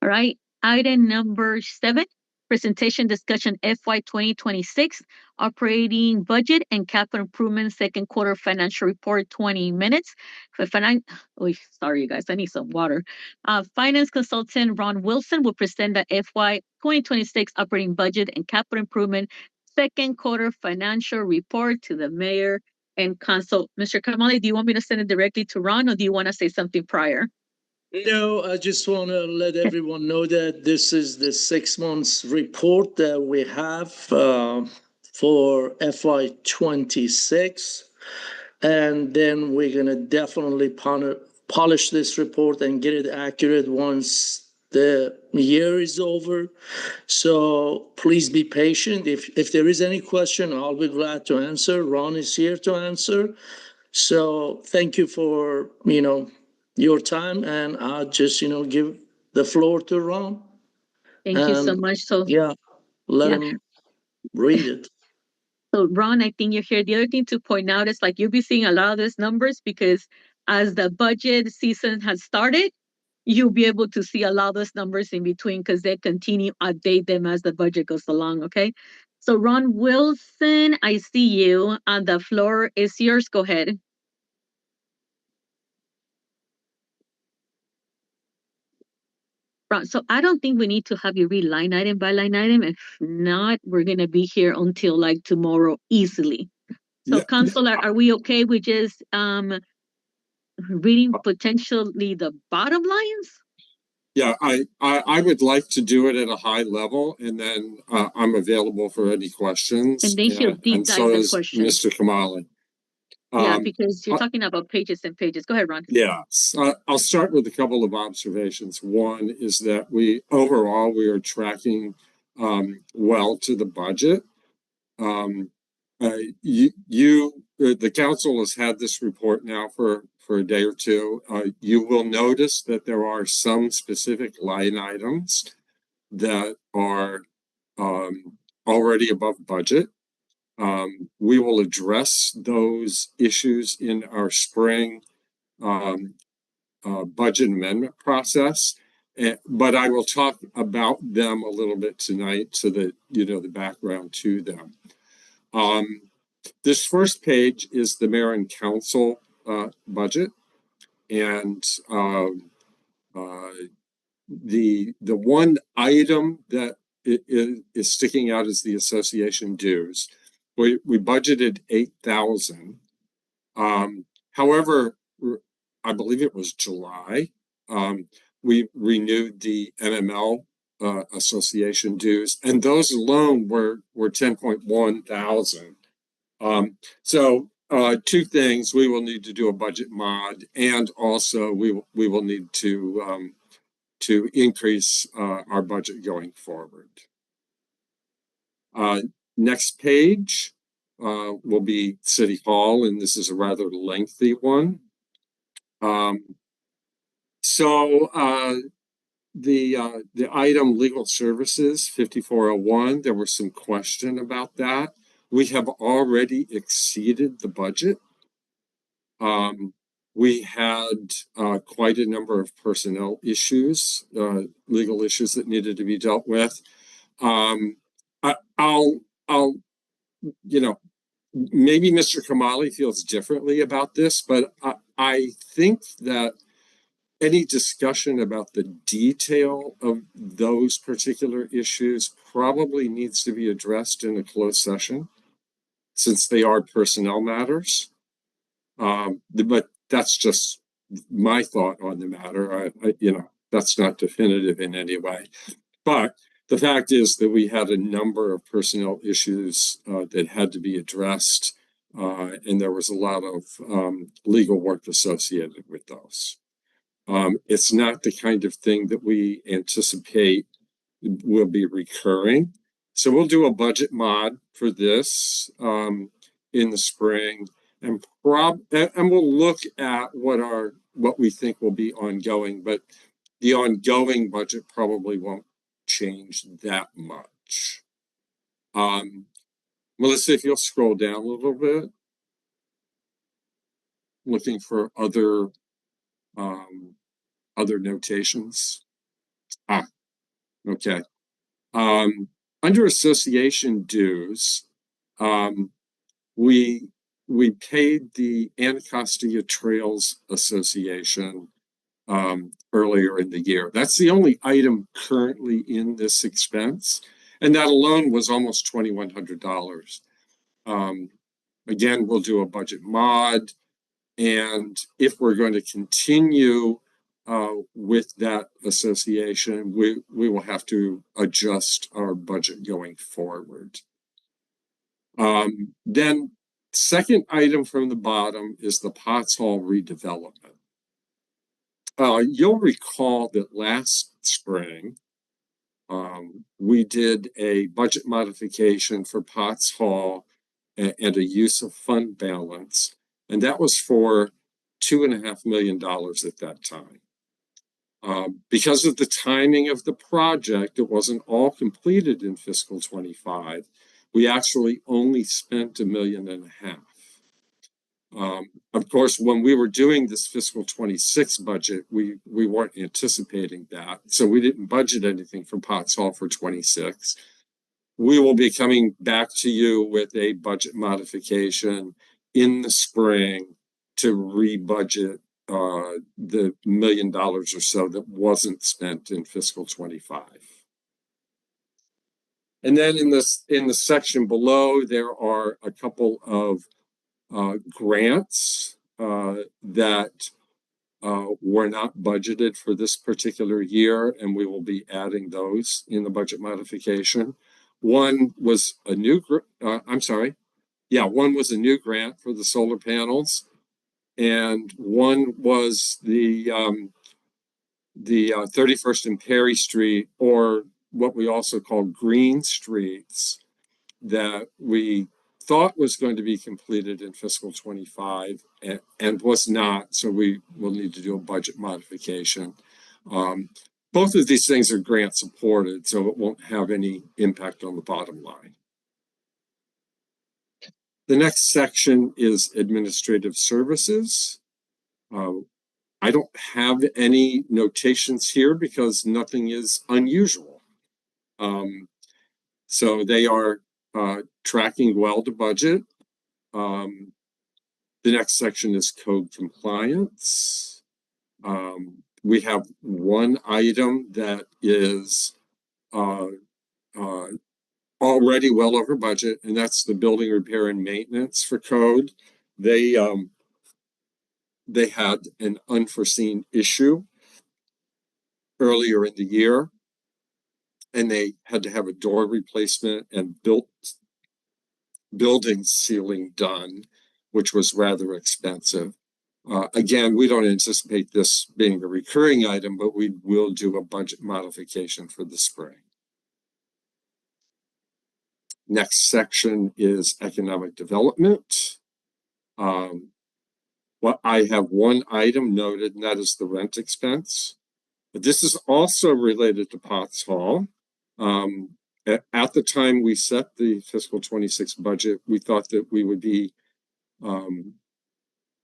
All right. Item number 7, presentation discussion FY 2026 operating budget and capital improvement second quarter financial report, 20 minutes. Sorry, you guys, I need some water. Finance consultant Ron Wilson will present the FY 2026 operating budget and capital improvement second quarter financial report to the mayor and council. Mr. Kamali, do you want me to send it directly to Ron, or do you want to say something prior? No, I just want to let everyone know that this is the 6 months report that we have for FY 26. And then we're going to definitely polish this report and get it accurate once the year is over. So please be patient. If there is any question, I'll be glad to answer. Ron is here to answer. So thank you for, your time, and I'll just, give the floor to Ron. Thank you so much. So let him read it. So Ron, I think you're here. The other thing to point out is like you'll be seeing a lot of these numbers because as the budget season has started, you'll be able to see a lot of those numbers in between because they continue to update them as the budget goes along. Okay. So Ron Wilson, I see you on the floor. Is yours. Go ahead. Ron, so I don't think we need to have you read line item by line item. If not, we're going to be here until like tomorrow easily. So Councilor, are we okay with just reading potentially the bottom lines? Yeah, I would like to do it at a high level, and then I'm available for any questions. And then he'll deep dive the question. Mr. Kamali. Yeah, because you're talking about pages and pages. Go ahead, Ron. Yes, I'll start with a couple of observations. One is that we are tracking well to the budget. The council has had this report now for a day or two. You will notice that there are some specific line items that are already above budget. We will address those issues in our spring budget amendment process, but I will talk about them a little bit tonight so that you know the background to them. This first page is the mayor and council budget, and the one item that is sticking out is the association dues. We budgeted 8,000. However, I believe it was July. We renewed the MML association dues, and those alone were 10.1 thousand. So two things: we will need to do a budget mod, and also we will need to increase our budget going forward. Next page will be City Hall, and this is a rather lengthy one. The item legal services 5401, there was some question about that. We have already exceeded the budget. We had quite a number of personnel issues, legal issues that needed to be dealt with. Maybe Mr. Kamali feels differently about this, but I think that any discussion about the detail of those particular issues probably needs to be addressed in a closed session, since they are personnel matters. But that's just my thought on the matter. That's not definitive in any way. But the fact is that we had a number of personnel issues that had to be addressed, and there was a lot of legal work associated with those. It's not the kind of thing that we anticipate will be recurring. So we'll do a budget mod for this in the spring, and we'll look at what we think will be ongoing, but the ongoing budget probably won't change that much. Melissa, if you'll scroll down a little bit, looking for other notations. Okay. Under association dues, we paid the Anacostia Trails Association earlier in the year. That's the only item currently in this expense, and that alone was almost $2,100. Again, we'll do a budget mod, and if we're going to continue with that association, we will have to adjust our budget going forward. Then second item from the bottom is the Potts Hall redevelopment. You'll recall that last spring, we did a budget modification for Potts Hall and a use of fund balance, and that was for $2.5 million at that time. Because of the timing of the project, it wasn't all completed in fiscal 25. We actually only spent $1.5 million. Of course, when we were doing this fiscal 26 budget, we weren't anticipating that. So we didn't budget anything for Potts Hall for 26. We will be coming back to you with a budget modification in the spring to rebudget the $1 million or so that wasn't spent in fiscal 25. And then in the section below, there are a couple of grants that were not budgeted for this particular year, and we will be adding those in the budget modification. One was a new one was a new grant for the solar panels, and one was the 31st and Perry Street, or what we also call Green Streets, that we thought was going to be completed in fiscal 25 and was not. So we will need to do a budget modification. Both of these things are grant supported, so it won't have any impact on the bottom line. The next section is administrative services. I don't have any notations here because nothing is unusual. So they are tracking well to budget. The next section is code compliance. We have one item that is already well over budget, and that's the building repair and maintenance for code. They had an unforeseen issue earlier in the year, and they had to have a door replacement and building sealing done, which was rather expensive. Again, we don't anticipate this being a recurring item, but we will do a budget modification for the spring. Next section is economic development. Well, I have one item noted, and that is the rent expense. But this is also related to Potts Hall. At the time we set the fiscal 26 budget, we thought that we would be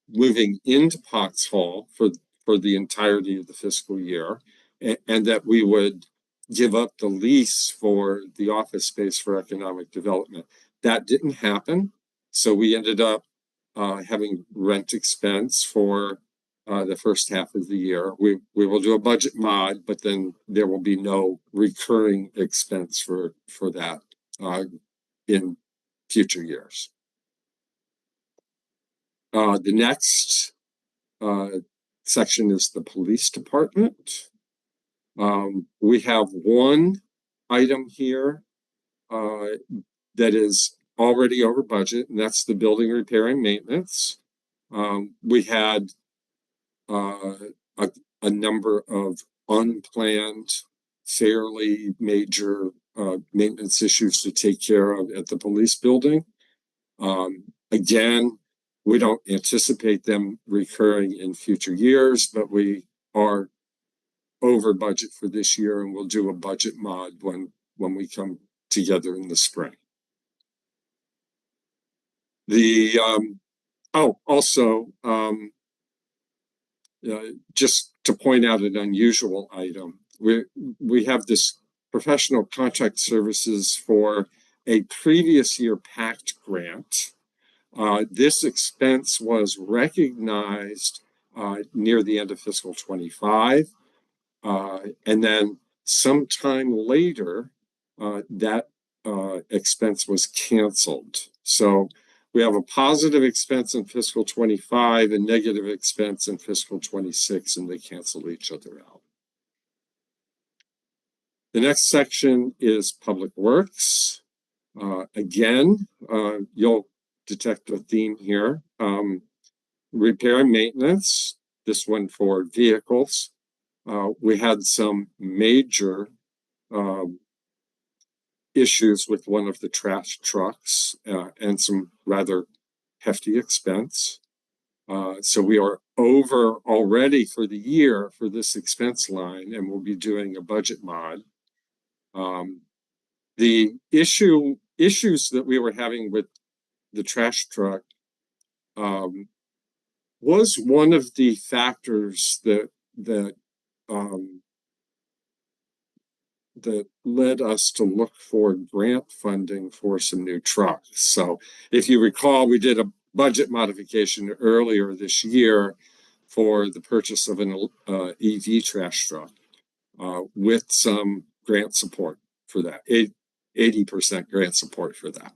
moving into Potts Hall for the entirety of the fiscal year, and that we would give up the lease for the office space for economic development. That didn't happen, so we ended up having rent expense for the first half of the year. We will do a budget mod, but then there will be no recurring expense for that in future years. The next section is the police department. We have one item here that is already over budget, and that's the building repair and maintenance. We had a number of unplanned, fairly major maintenance issues to take care of at the police building. Again, we don't anticipate them recurring in future years, but we are over budget for this year, and we'll do a budget mod when we come together in the spring. Just to point out an unusual item, we have this professional contract services for a previous year PACT grant. This expense was recognized near the end of fiscal 25. And then sometime later, that expense was canceled. So we have a positive expense in fiscal 25 and negative expense in fiscal 26, and they cancel each other out. The next section is public works. Again, you'll detect a theme here. Repair and maintenance, this one for vehicles. We had some major issues with one of the trash trucks and some rather hefty expense. So we are over already for the year for this expense line, and we'll be doing a budget mod. The issues that we were having with the trash truck was one of the factors that led us to look for grant funding for some new trucks. So if you recall, we did a budget modification earlier this year for the purchase of an EV trash truck with some grant support for that, 80% grant support for that.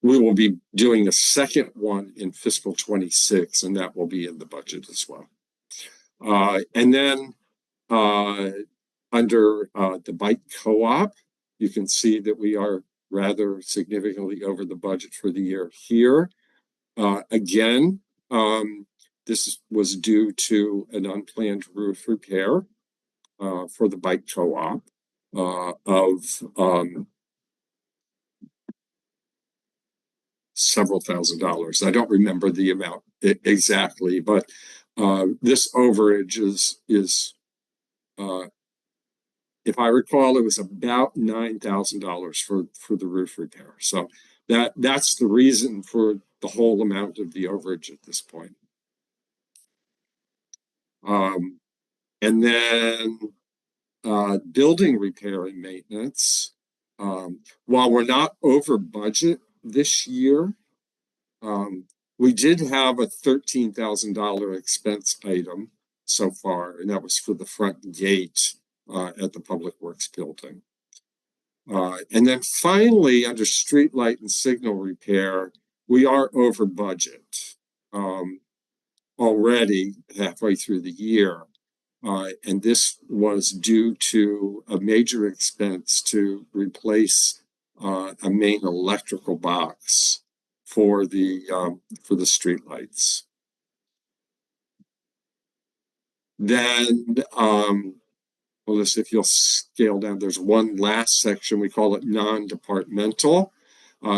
We will be doing a second one in fiscal 26, and that will be in the budget as well. And then under the bike co-op, you can see that we are rather significantly over the budget for the year here. Again, this was due to an unplanned roof repair for the bike co-op of several $1,000s. I don't remember the amount exactly, but this overage is if I recall, it was about $9,000 for the roof repair. So that's the reason for the whole amount of the overage at this point. And then building repair and maintenance. While we're not over budget this year, we did have a $13,000 expense item so far, and that was for the front gate at the Public Works building. And then finally, under street light and signal repair, we are over budget already halfway through the year. And this was due to a major expense to replace a main electrical box for the street lights. Then, well, if you'll scale down, there's one last section, we call it non-departmental.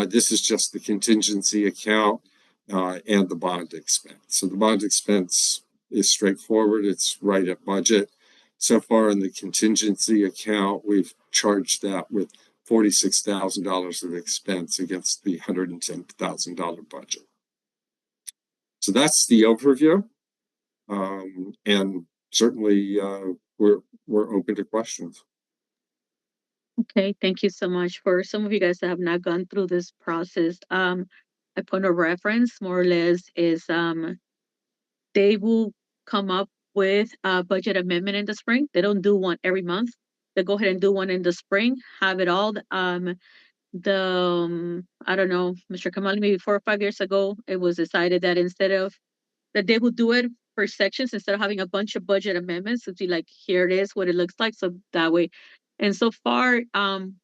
This is just the contingency account and the bond expense. So the bond expense is straightforward, it's right at budget. So far in the contingency account, we've charged that with $46,000 of expense against the $110,000 budget. So that's the overview. And certainly we're open to questions. Okay, thank you so much. For some of you guys that have not gone through this process, a point of reference more or less is they will come up with a budget amendment in the spring. They don't do one every month. They go ahead and do one in the spring, have it all. I don't know, Mr. Kamali, maybe 4 or 5 years ago, it was decided that instead of that they would do it per sections instead of having a bunch of budget amendments, it'd be like, here it is, what it looks like. So that way. And so far,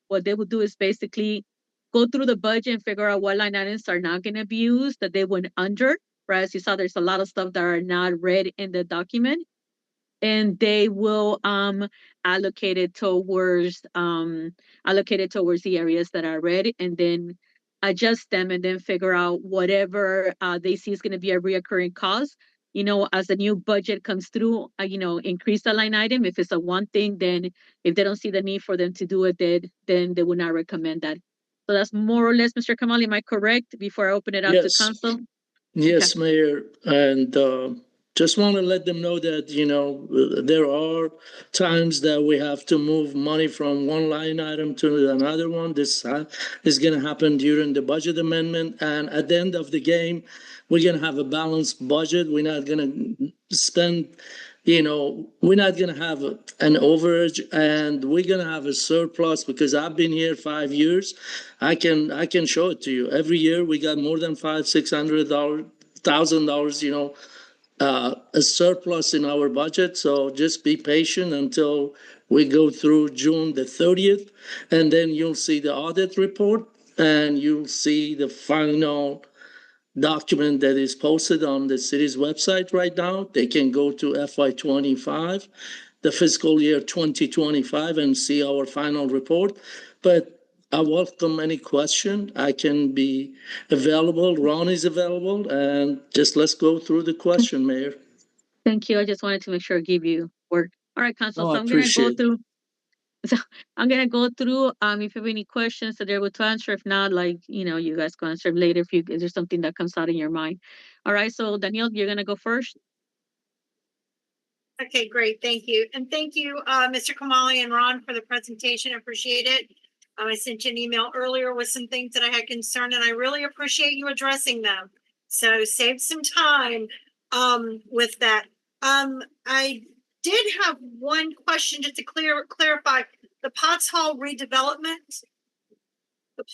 what they would do is basically go through the budget and figure out what line items are not going to be used, that they went under. Right? As you saw, there's a lot of stuff that are not read in the document. And they will allocate it towards the areas that are read, and then adjust them, and then figure out whatever they see is going to be a reoccurring cost. You know, as the new budget comes through, increase the line item. If it's a one thing, then if they don't see the need for them to do it, then they would not recommend that. So that's more or less, Mr. Kamali, am I correct? Before I open it up to council? Yes, okay. Mayor, and just want to let them know that, there are times that we have to move money from one line item to another one. This is going to happen during the budget amendment. And at the end of the game, we're going to have a balanced budget. We're not going to spend, we're not going to have an overage, and we're going to have a surplus, because I've been here 5 years. I can show it to you. Every year we got more than $500,000-$600,000, a surplus in our budget. So just be patient until we go through June the 30th, and then you'll see the audit report, and you'll see the final document that is posted on the city's website right now. They can go to FY25, the fiscal year 2025, and see our final report. But I welcome any question. I can be available. Ron is available, and just let's go through the question, Mayor. Thank you. I just wanted to make sure I give you word. All right, Council. Oh, so I'm going to go through. So I'm going to go through. If you have any questions that they're able to answer. If not, you guys can answer later if there's something that comes out in your mind. All right. So Danielle, you're going to go first. Okay, great. Thank you. And thank you, Mr. Kamali and Ron, for the presentation. I appreciate it. I sent you an email earlier with some things that I had concerned, and I really appreciate you addressing them. So save some time with that. I did have one question just to clarify the Potts Hall redevelopment. The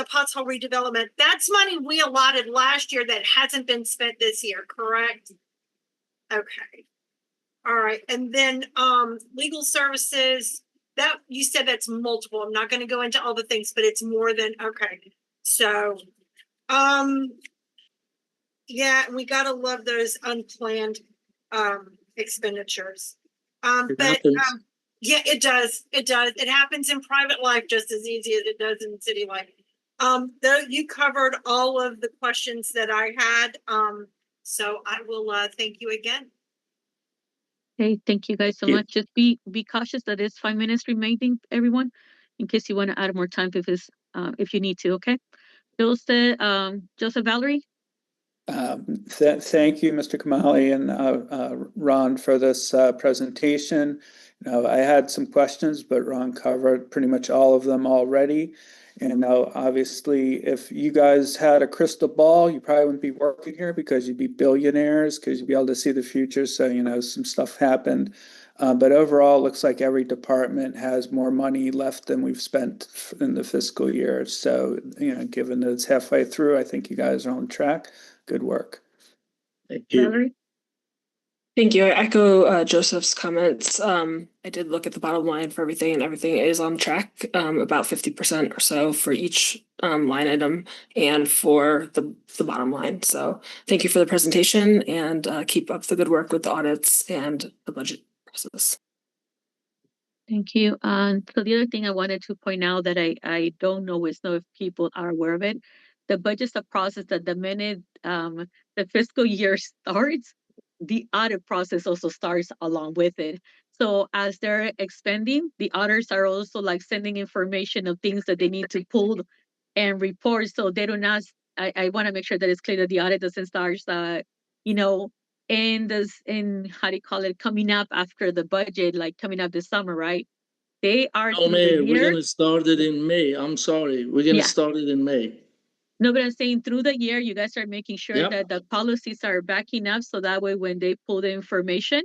Potts Hall redevelopment, that's money we allotted last year that hasn't been spent this year, correct? Okay. All right. And then legal services, that, you said that's multiple. I'm not gonna go into all the things, but it's more than, okay. So, yeah, we gotta love those unplanned, expenditures. It But, happens. yeah, it does. It does. It happens in private life just as easy as it does in city life. Though you covered all of the questions that I had. So I will, thank you again. Okay, thank you guys so Thank you. much. Just be cautious that it's 5 minutes remaining, everyone, in case you want to add more time if you need to, okay? Joseph Valerie? Thank you, Mr. Kamali and Ron, for this presentation. I had some questions, but Ron covered pretty much all of them already. And obviously, if you guys had a crystal ball, you probably wouldn't be working here because you'd be billionaires because you'd be able to see the future. So, some stuff happened. But overall, it looks like every department has more money left than we've spent in the fiscal year. So, given that it's halfway through, I think you guys are on track. Good work. Thank you. Valerie? Thank you. I echo Joseph's comments. I did look at the bottom line for everything, and everything is on track, about 50% or so for each line item and for the bottom line. So thank you for the presentation, and keep up the good work with the audits and the budget process. Thank you. So the other thing I wanted to point out that I don't know if people are aware of it. The budget's a process that the minute the fiscal year starts, the audit process also starts along with it. So as they're expending, the auditors are also like sending information of things that they need to pull and report. So they do not. I want to make sure that it's clear that the audit doesn't start, in how do you call it, coming up after the budget, like coming up this summer, right? They are No, through the Mayor, we're year. gonna start it in May. I'm sorry. We're gonna Yeah. start it in May. No, but I'm saying through the year, you guys are making sure Yep. that the policies are backing up, so that way when they pull the information,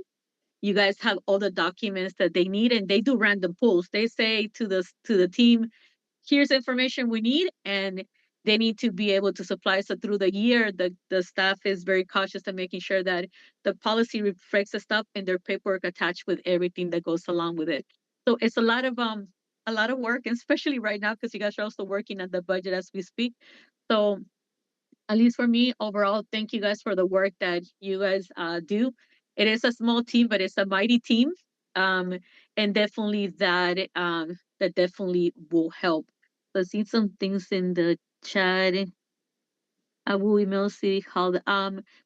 you guys have all the documents that they need, and they do random pulls. They say to the team, here's information we need, and they need to be able to supply. So through the year, the staff is very cautious in making sure that the policy reflects the stuff and their paperwork attached with everything that goes along with it. So it's a lot of work, and especially right now because you guys are also working on the budget as we speak. So at least for me, overall, thank you guys for the work that you guys do. It is a small team, but it's a mighty team. And definitely that definitely will help. So I see some things in the chat. I will email City Hall.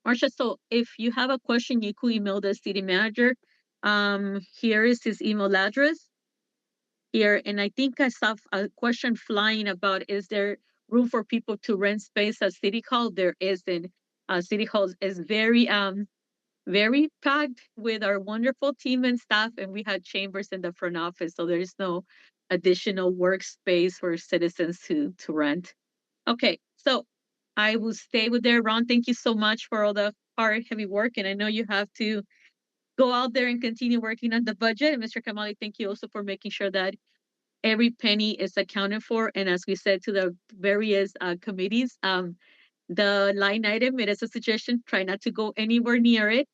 Marcia, so if you have a question, you could email the city manager. Here is his email address here. And I think I saw a question flying about, is there room for people to rent space at City Hall? There isn't. City Hall is very packed with our wonderful team and staff, and we had chambers in the front office, so there is no additional workspace for citizens to rent. Okay, so I will stay with there. Ron, thank you so much for all the hard, heavy work, and I know you have to go out there and continue working on the budget. And Mr. Kamali, thank you also for making sure that every penny is accounted for. And as we said to the various committees, the line item, it is a suggestion, try not to go anywhere near it.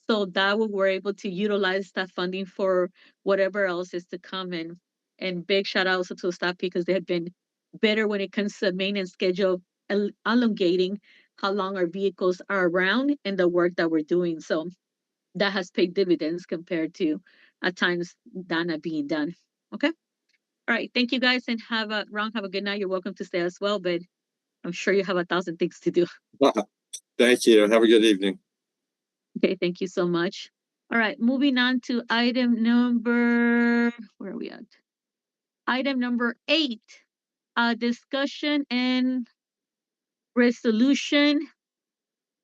So that way we're able to utilize that funding for whatever else is to come in. And big shout out also to staff because they have been better when it comes to the maintenance schedule, elongating how long our vehicles are around and the work that we're doing. So that has paid dividends compared to at times not being done. Okay. All right. Thank you guys, and Ron, have a good night. You're welcome to stay as well, but I'm sure you have 1,000 things to do. Thank you. Have a good evening. Okay, thank you so much. All right, moving on to item number, where are we at? Item number 8, discussion and resolution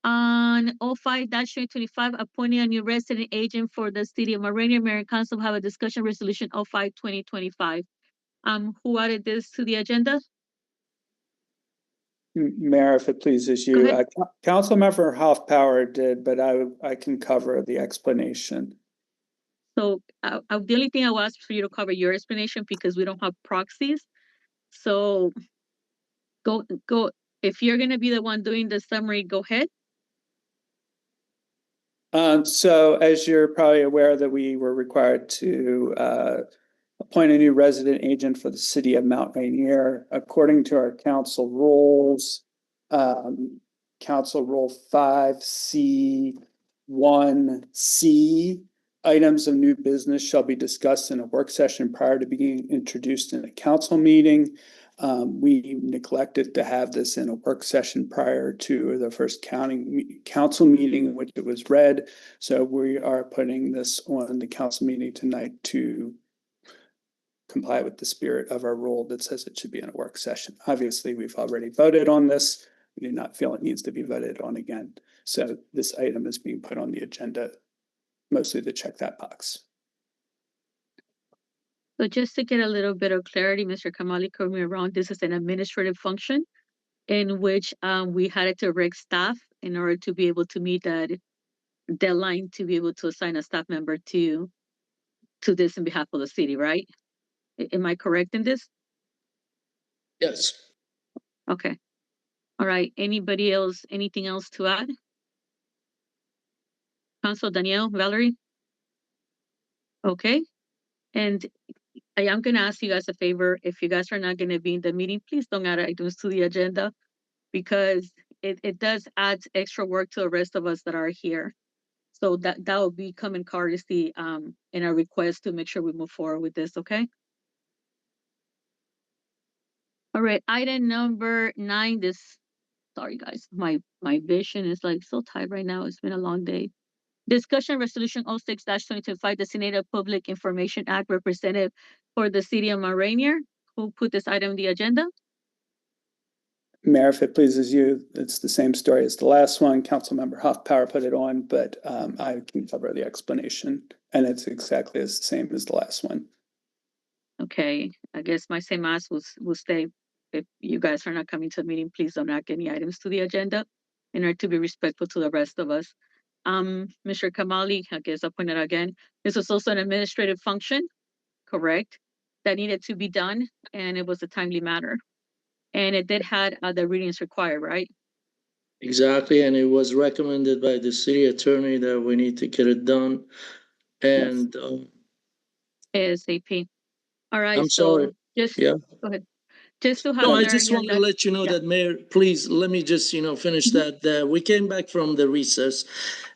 on 05-2025, appointing a new resident agent for the city of Rainier. Mayor and Council have a discussion resolution 05-2025. Who added this to the agenda? Mayor, if it pleases you, Councilmember Hoffpower did, but I can cover the explanation. So the only thing I will ask for you to cover your explanation because we don't have proxies. So go. If you're going to be the one doing the summary, go ahead. So as you're probably aware that we were required to appoint a new resident agent for the city of Mount Rainier. According to our council rules, Council Rule 5C1C, items of new business shall be discussed in a work session prior to being introduced in a council meeting. We neglected to have this in a work session prior to the first council meeting in which it was read. So we are putting this on the council meeting tonight to comply with the spirit of our rule that says it should be in a work session. Obviously, we've already voted on this. We do not feel it needs to be voted on again. So this item is being put on the agenda mostly to check that box. So just to get a little bit of clarity, Mr. Kamali, correct me wrong, this is an administrative function in which we had to direct staff in order to be able to meet that deadline to be able to assign a staff member to this in behalf of the city, right? Am I correct in this? Yes. Okay. All right. Anybody else, anything else to add? Council Danielle, Valerie? Okay. And I am going to ask you guys a favor. If you guys are not going to be in the meeting, please don't add items to the agenda because it does add extra work to the rest of us that are here. So that will be common courtesy in our request to make sure we move forward with this, okay? All right, item number 9, sorry guys, my vision is like so tight right now. It's been a long day. Discussion resolution 06-2025, designated Public Information Act representative for the city of Rainier. Who put this item on the agenda? Mayor, if it pleases you, it's the same story as the last one. Councilmember Hoffpower put it on, but I can cover the explanation, and it's exactly the same as the last one. Okay, I guess my same ask will stay. If you guys are not coming to the meeting, please don't add any items to the agenda in order to be respectful to the rest of us. Mr. Kamali, I guess I'll point it out again. This was also an administrative function, correct? That needed to be done, and it was a timely matter. And it did had the readings required, right? Exactly, and it was recommended by the city attorney that we need to get it done. And ASAP. All right. I'm sorry. Just Yeah. go ahead. Just to have No, I just want to let you know that, Mayor, please, let me just, finish that. We came back from the recess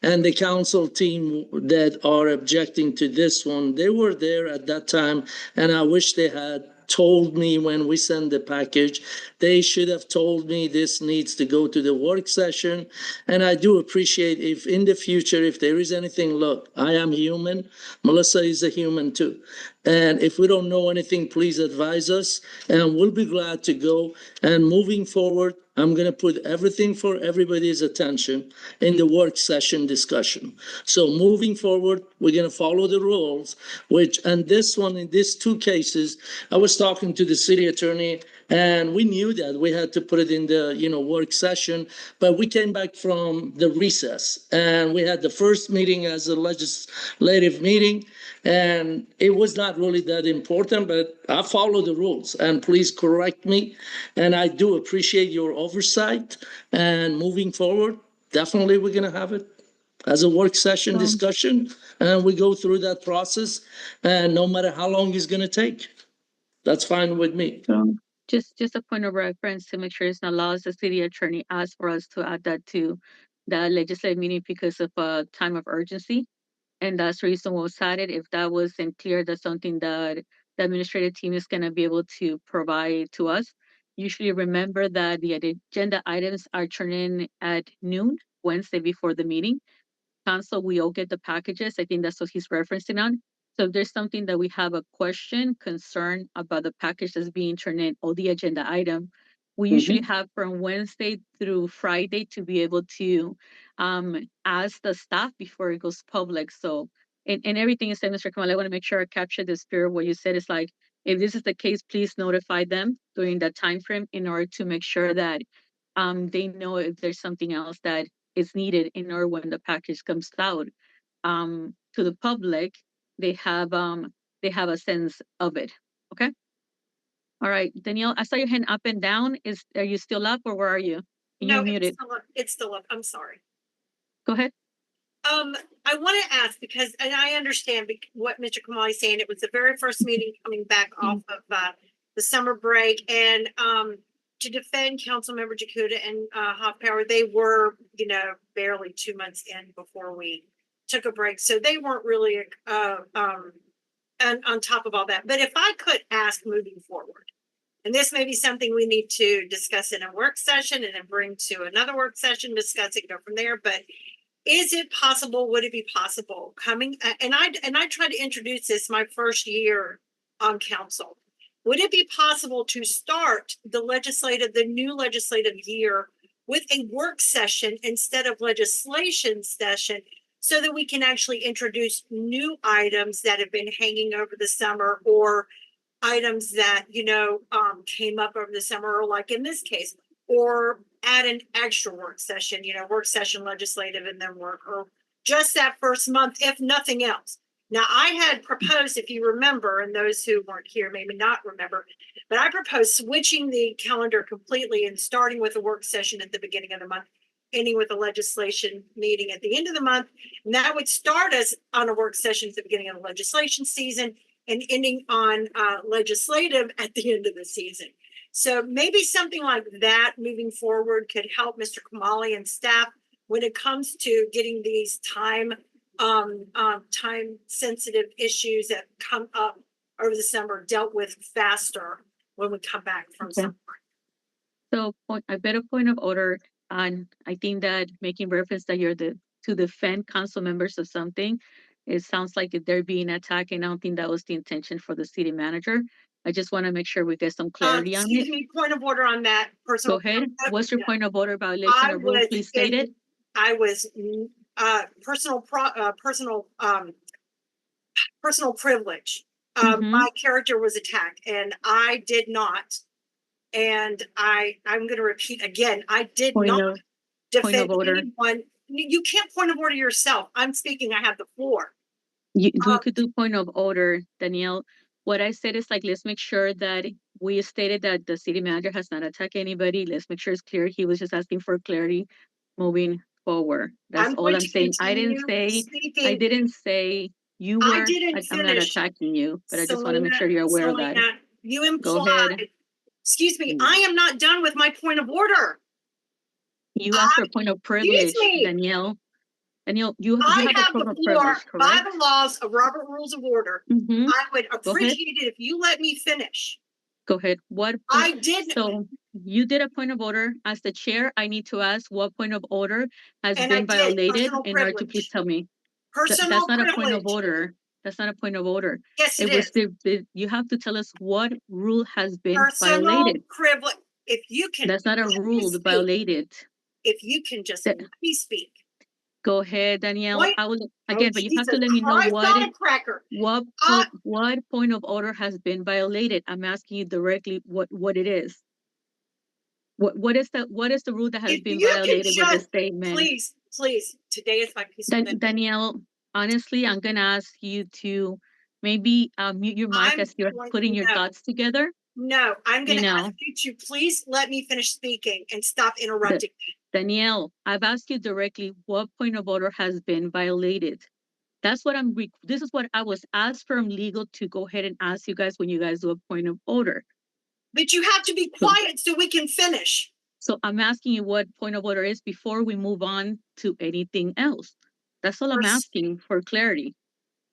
and the council team that are objecting to this one, they were there at that time. And I wish they had told me when we sent the package, they should have told me this needs to go to the work session. And I do appreciate if in the future, if there is anything, look, I am human. Melissa is a human too. And if we don't know anything, please advise us and we'll be glad to go. And moving forward, I'm going to put everything for everybody's attention in the work session discussion. So moving forward, we're going to follow the rules, and this one, in these 2 cases, I was talking to the city attorney and we knew that we had to put it in the, work session, but we came back from the recess and we had the first meeting as a legislative meeting. And it was not really that important, but I follow the rules and please correct me. And I do appreciate your oversight and moving forward. Definitely we're going to have it as a work session discussion and we go through that process and no matter how long it's going to take, that's fine with me. Just a point of reference to make sure it's not laws. The city attorney asked for us to add that to the legislative meeting because of a time of urgency. And that's the reason was added. If that wasn't clear, that's something that the administrative team is going to be able to provide to us. Usually remember that the agenda items are turned in at noon, Wednesday before the meeting. Council, we all get the packages. I think that's what he's referencing on. So if there's something that we have a question, concern about the package that's being turned in or the agenda item, we usually have from Wednesday through Friday to be able to ask the staff before it goes public. So, and everything is said, Mr. Kamal, I want to make sure I capture the spirit. What you said is like, if this is the case, please notify them during that time frame in order to make sure that they know if there's something else that is needed in order when the package comes out to the public, they have a sense of it. Okay. All right, Danielle, I saw your hand up and down. Are you still up or where are you? No, You muted. it's still up. I'm sorry. Go ahead. I want to ask because, and I understand what Mr. Kamali is saying. It was the very first meeting coming back off of the summer break, and to defend Councilmember Jakuta and Hoffpower, they were, barely 2 months in before we took a break, so they weren't really on top of all that. But if I could ask moving forward, and this may be something we need to discuss in a work session and then bring to another work session, discuss it, go from there. But is it possible, would it be possible coming, and I tried to introduce this my first year on council, would it be possible to start the new legislative year with a work session instead of legislation session, so that we can actually introduce new items that have been hanging over the summer, or items that, came up over the summer, or like in this case, or add an extra work session, work session legislative and then work, or just that first month, if nothing else. Now, I had proposed, if you remember, and those who weren't here maybe not remember, but I proposed switching the calendar completely and starting with a work session at the beginning of the month, ending with a legislation meeting at the end of the month. And that would start us on a work session at the beginning of the legislation season and ending on legislative at the end of the season. So maybe something like that moving forward could help Mr. Kamali and staff when it comes to getting these time sensitive issues that come up over the summer dealt with faster when we come back from summer. So a better point of order, and I think that making reference that you're to defend council members of something, it sounds like they're being attacked, and I don't think that was the intention for the city manager. I just want to make sure we get some clarity on it. Excuse me, point of order on that. Go ahead. What's your point of order violation of rule? Please state it. I was personal privilege. My character was attacked, and I did not. And I'm going to repeat again. I did not defend anyone. You can't point of order yourself. I'm speaking. I have the floor. You could do point of order, Danielle. What I said is, like, let's make sure that we stated that the city manager has not attacked anybody. Let's make sure it's clear. He was just asking for clarity moving forward. That's all I'm saying. I didn't say you were. I'm not attacking you, but I just want to make sure you're aware of that. You implied. Excuse me. I am not done with my point of order. You asked for a point of privilege, Danielle. Danielle, you have a point of privilege, correct? By the laws of Robert Rules of Order, I would appreciate it if you let me finish. Go ahead. I did. So you did a point of order. As the chair, I need to ask what point of order has been violated in order to please tell me. That's not a point of order. That's not a point of order. Yes, it is. You have to tell us what rule has been personal violated. Privilege. If you can. That's not a rule violated. If you can just let me speak. Go ahead, Danielle. I will again, but you have to let me know what point of order has been violated. I'm asking you directly what it is. What is the rule that has been violated with the statement? Please. Today is my piece of Danielle, honestly, I'm gonna ask you to maybe mute your mic as you're putting your thoughts together. No, I'm gonna ask you to please let me finish speaking and stop interrupting me. Danielle, I've asked you directly what point of order has been violated. That's what this is what I was asked from legal to go ahead and ask you guys when you guys do a point of order. But you have to be quiet so we can finish. So I'm asking you what point of order is before we move on to anything else. That's all I'm asking for clarity.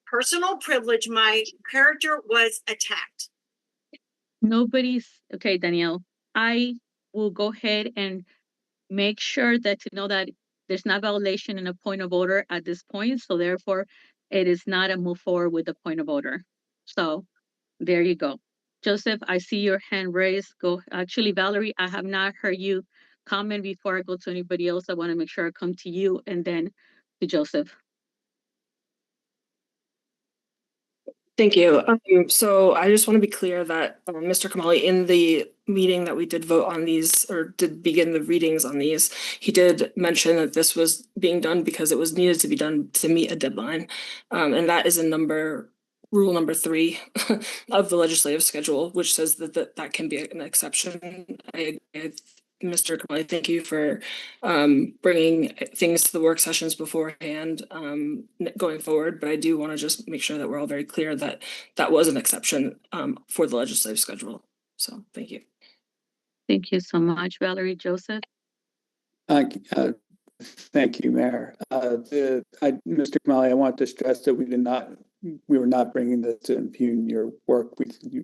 Personal privilege, my character was attacked. Okay, Danielle, I will go ahead and make sure that to know that there's not violation in a point of order at this point. So therefore, it is not a move forward with the point of order. So there you go. Joseph, I see your hand raised. Actually, Valerie, I have not heard you comment before I go to anybody else. I want to make sure I come to you and then to Joseph. Thank you. So I just want to be clear that Mr. Kamali, in the meeting that we did vote on these, or did begin the readings on these, he did mention that this was being done because it was needed to be done to meet a deadline. And that is rule number 3 of the legislative schedule, which says that can be an exception. I Mr. Kamali, thank you for bringing things to the work sessions beforehand going forward. But I do want to just make sure that we're all very clear that that was an exception for the legislative schedule. So thank you. Thank you so much, Valerie. Joseph? Thank you, Mayor. Mr. Kamali, I want to stress that we were not bringing this to impugn your work.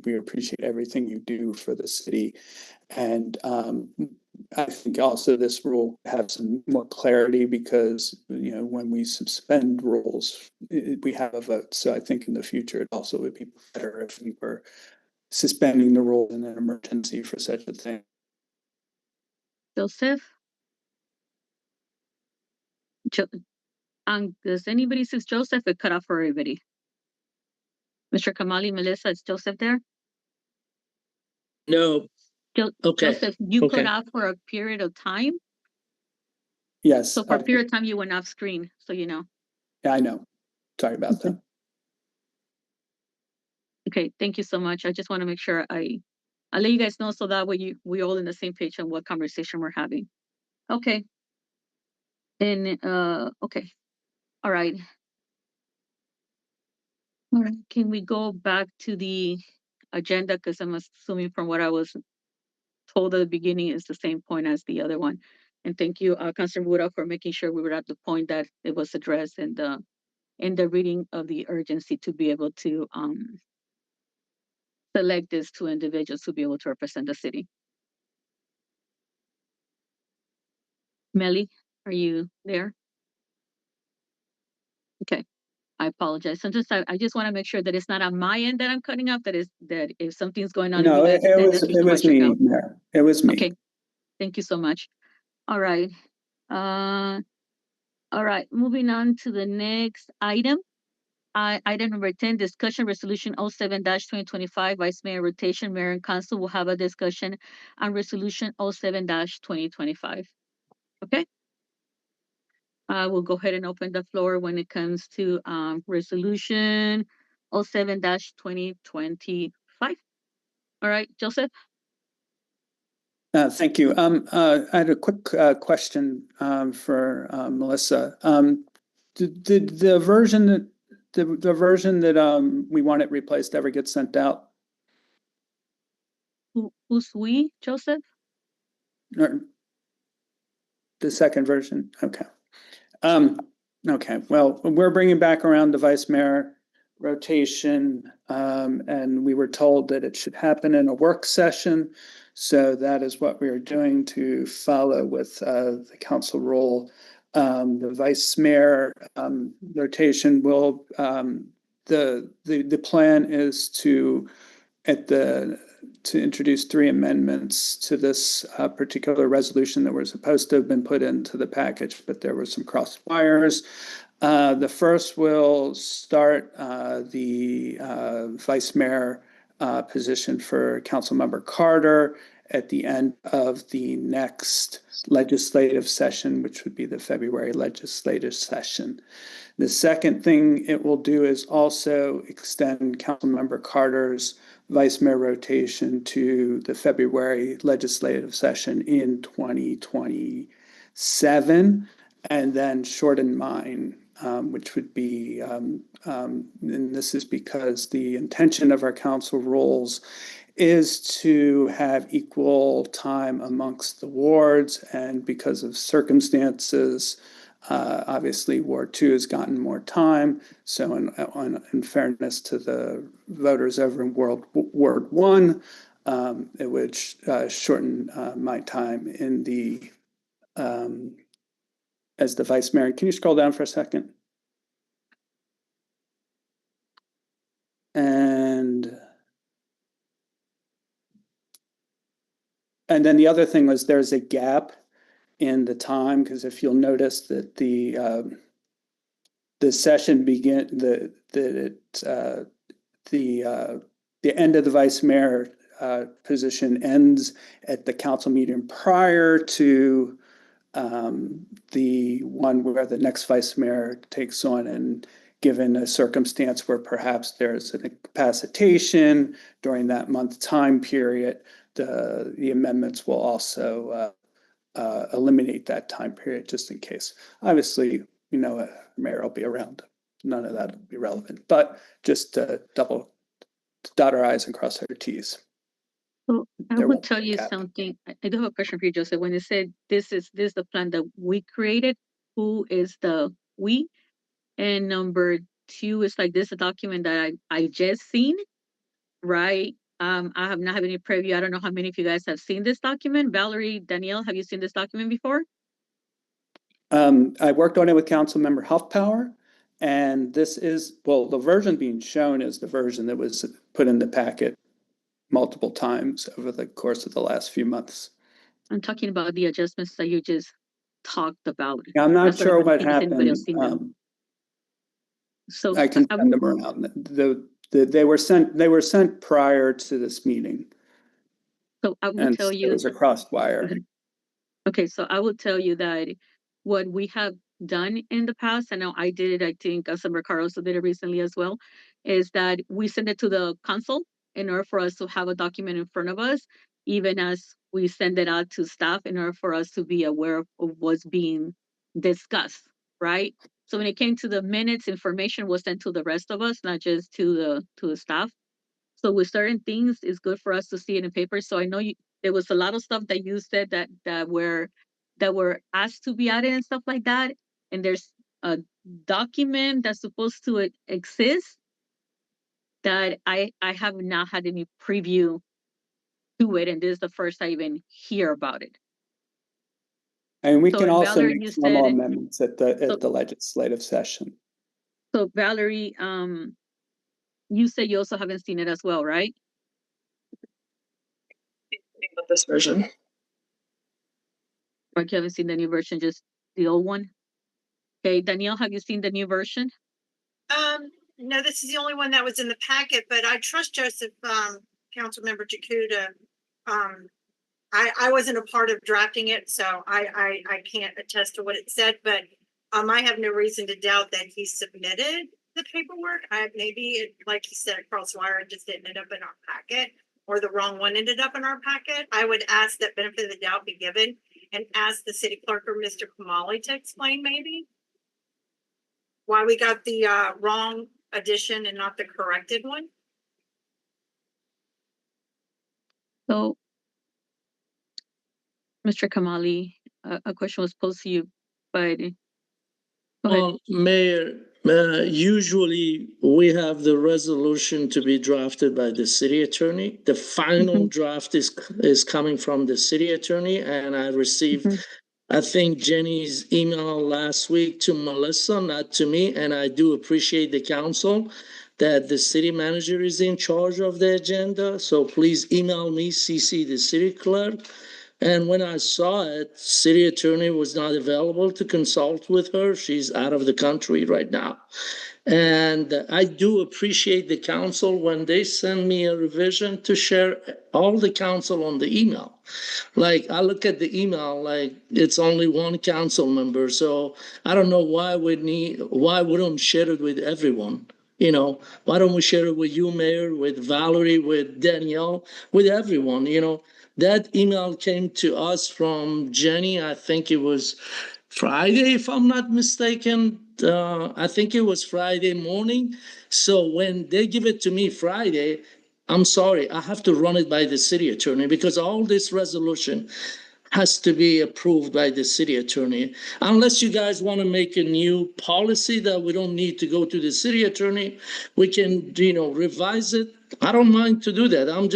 We appreciate everything you do for the city. And I think also this rule have some more clarity because, you know, when we suspend rules, we have a vote. So I think in the future, it also would be better if we were suspending the rule in an emergency for such a thing. Joseph? Does anybody see Joseph? It cut off for everybody. Mr. Kamali, Melissa, is Joseph there? No. Okay. Joseph, you Okay. cut off for a period of time? Yes. So for a period of time, you went off screen, so you know. Yeah, I know. Sorry about that. Okay, thank you so much. I just want to make sure I'll let you guys know so that way we all in the same page on what conversation we're having. Okay. And okay. All right. All right. Can we go back to the agenda? Because I'm assuming from what I was told at the beginning is the same point as the other one. And thank you, Councilor Buda, for making sure we were at the point that it was addressed in the reading of the urgency to be able to select these two individuals to be able to represent the city. Melly, are you there? Okay, I apologize. Sometimes I just want to make sure that it's not on my end that I'm cutting off. That if something's going on, No, it was me. Yeah, it was me. Okay, thank you so much. All right. All right, moving on to the next item. Item number 10, discussion resolution 07-2025, Vice Mayor rotation. Mayor and Council will have a discussion on resolution 07-2025. Okay. We'll go ahead and open the floor when it comes to resolution 07-2025. All right, Joseph. Thank you. I had a quick question for Melissa. The version that we want it replaced ever get sent out? Who's we, Joseph? Or the second version? Okay. Okay. Well, we're bringing back around the vice mayor rotation, and we were told that it should happen in a work session. So that is what we are doing to follow with the council rule. The vice mayor rotation will, the plan is to introduce 3 amendments to this particular resolution that were supposed to have been put into the package, but there were some cross wires. The first will start the vice mayor position for Councilmember Carter at the end of the next legislative session, which would be the February legislative session. The second thing it will do is also extend Councilmember Carter's vice mayor rotation to the February legislative session in 2027, and then shorten mine, which would be, and this is because the intention of our council rules is to have equal time amongst the wards, and because of circumstances, obviously Ward 2 has gotten more time. So in fairness to the voters over in Ward 1, it would shorten my time in the as the vice mayor. Can you scroll down for a second? And then the other thing was there's a gap in the time, because if you'll notice that the session begin the end of the vice mayor position ends at the council meeting prior to the one where the next vice mayor takes on, and given a circumstance where perhaps there's an incapacitation during that month time period, the amendments will also eliminate that time period just in case. Obviously, mayor will be around. None of that will be relevant, but just dot our I's and cross our T's. So I There will won't tell be a you gap. something. I do have a question for you, Joseph. When you said this is the plan that we created, who is the we? And number two is like this a document that I just seen, right? I have not had any preview. I don't know how many of you guys have seen this document. Valerie, Danielle, have you seen this document before? I worked on it with Councilmember Huffpower, and this is, well, the version being shown is the version that was put in the packet multiple times over the course of the last few months. I'm talking about the adjustments that you just talked about. Yeah, I'm not That's sure I wanna what see if anybody else happened. seen them. So I can I send will, them around. They were sent prior to this meeting, so I will and tell it you. was a crossed wire. Okay, so I will tell you that what we have done in the past, I know I did it, I think Councilmember Carlos did it recently as well, is that we send it to the council in order for us to have a document in front of us, even as we send it out to staff in order for us to be aware of what's being discussed, right? So when it came to the minutes, information was sent to the rest of us, not just to the staff. So with certain things, it's good for us to see it in paper. So I know there was a lot of stuff that you said that were asked to be added and stuff like that. And there's a document that's supposed to exist that I have not had any preview to it, and this is the first I even hear about it. And we So can and also Valerie, make you formal said amendments at the legislative session. so. Valerie, you said you also haven't seen it as well, right? About this version. Or you haven't seen the new version, just the old one? Okay, Danielle, have you seen the new version? No, this is the only one that was in the packet, but I trust Joseph, Councilmember Jakuda. I wasn't a part of drafting it, so I can't attest to what it said, but I have no reason to doubt that he submitted the paperwork. Maybe it, like he said, across wire, it just didn't end up in our packet, or the wrong one ended up in our packet. I would ask that benefit of the doubt be given and ask the city clerk or Mr. Kamali to explain maybe why we got the wrong addition and not the corrected one. So, Mr. Kamali, a question was posed to you, but go ahead. Mayor, usually we have the resolution to be drafted by the city attorney. The final draft is coming from the city attorney, and I received, I think, Jenny's email last week to Melissa, not to me, and I do appreciate the council that the city manager is in charge of the agenda. So please email me, CC the city clerk. And when I saw it, city attorney was not available to consult with her. She's out of the country right now. And I do appreciate the council when they send me a revision to share all the council on the email. Like I look at the email, like it's only one council member. So I don't know why wouldn't share it with everyone? Why don't we share it with you, Mayor, with Valerie, with Danielle, with everyone, That email came to us from Jenny. I think it was Friday, if I'm not mistaken. I think it was Friday morning. So when they give it to me Friday, I'm sorry, I have to run it by the city attorney because all this resolution has to be approved by the city attorney. Unless you guys want to make a new policy that we don't need to go to the city attorney, we can, revise it. I don't mind to do that. I'm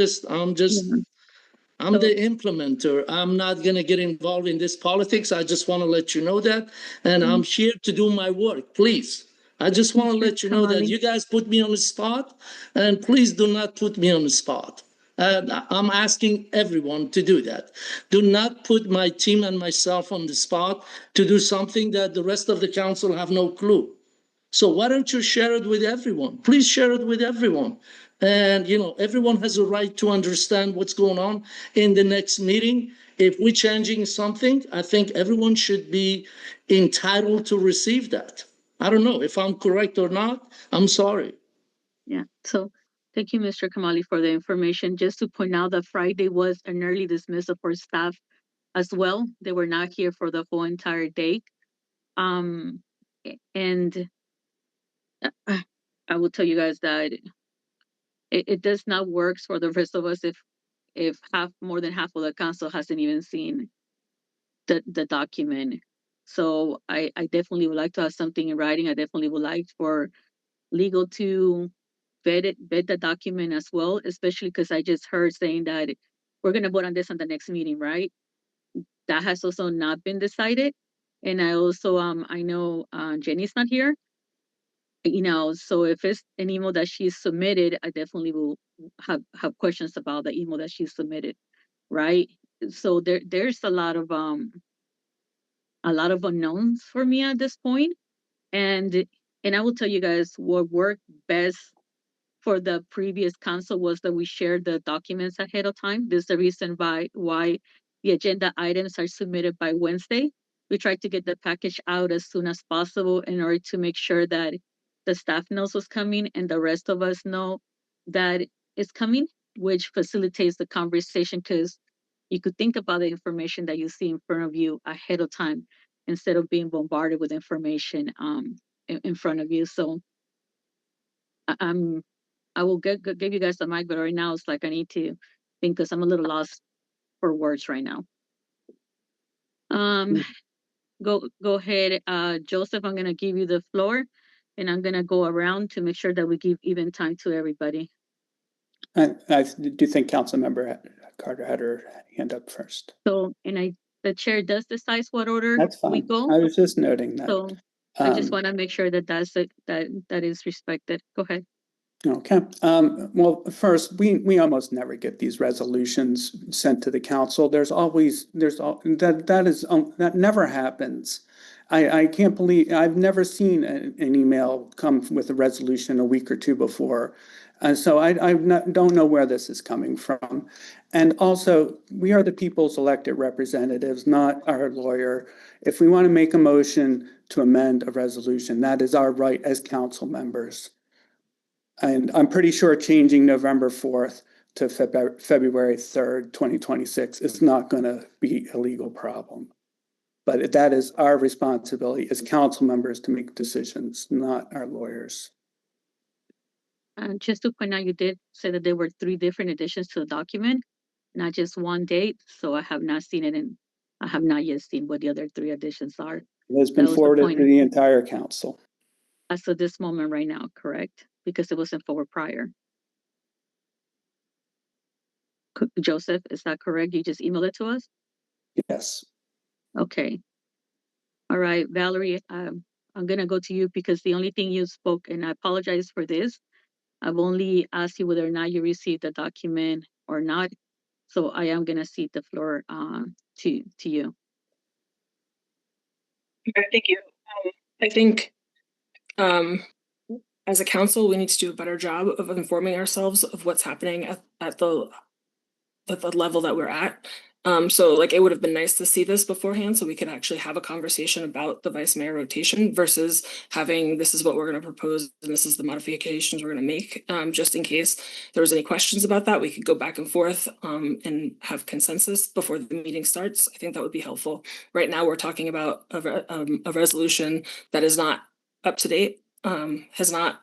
the implementer. I'm not going to get involved in this politics. I just want to let you know that. And I'm here to do my work, please. I just want to let you know that you guys put me on the spot, and please do not put me on the spot. I'm asking everyone to do that. Do not put my team and myself on the spot to do something that the rest of the council have no clue. So why don't you share it with everyone? Please share it with everyone. And, everyone has a right to understand what's going on in the next meeting. If we're changing something, I think everyone should be entitled to receive that. I don't know if I'm correct or not. I'm sorry. Yeah. So thank you, Mr. Kamali, for the information. Just to point out that Friday was an early dismissal for staff as well. They were not here for the whole entire day. And I will tell you guys that it does not work for the rest of us if more than half of the council hasn't even seen the document. So I definitely would like to have something in writing. I definitely would like for legal to vet the document as well, especially because I just heard saying that we're gonna vote on this on the next meeting, right? That has also not been decided. And I also I know Jenny's not here. So if it's an email that she's submitted, I definitely will have questions about the email that she submitted, right? So there's a lot of unknowns for me at this point. And I will tell you guys what worked best for the previous council was that we shared the documents ahead of time. This is the reason why the agenda items are submitted by Wednesday. We try to get the package out as soon as possible in order to make sure that the staff knows what's coming and the rest of us know that it's coming, which facilitates the conversation because you could think about the information that you see in front of you ahead of time instead of being bombarded with information in front of you. So I will give you guys the mic, but right now it's like I need to think because I'm a little lost for words right now. Go ahead, Joseph. I'm gonna give you the floor, and I'm gonna go around to make sure that we give even time to everybody. I do think Councilmember Carter had her hand up first. So, the chair does decide what order That's we fine. go. I was just noting that. So I just want to make sure that that is respected. Go ahead. Okay. Well, first, we almost never get these resolutions sent to the council. That never happens. I can't believe, I've never seen an email come with a resolution a week or two before. So I don't know where this is coming from. And also, we are the people's elected representatives, not our lawyer. If we want to make a motion to amend a resolution, that is our right as council members. And I'm pretty sure changing November 4th to February 3rd, 2026 is not going to be a legal problem. But that is our responsibility as council members to make decisions, not our lawyers. Just to point out, you did say that there were 3 different additions to the document, not just one date. So I have not seen it, and I have not yet seen what the other 3 additions are. It has been forwarded to the entire council. As of this moment right now, correct? Because it wasn't forward prior. Joseph, is that correct? You just emailed it to us? Yes. Okay. All right, Valerie, I'm going to go to you because the only thing you spoke, and I apologize for this, I've only asked you whether or not you received the document or not. So I am going to cede the floor to you. Okay, thank you. I think as a council, we need to do a better job of informing ourselves of what's happening at the level that we're at. So like it would have been nice to see this beforehand so we could actually have a conversation about the vice mayor rotation versus having this is what we're going to propose and this is the modifications we're going to make. Just in case there was any questions about that, we could go back and forth and have consensus before the meeting starts. I think that would be helpful. Right now, we're talking about a resolution that is not up to date, has not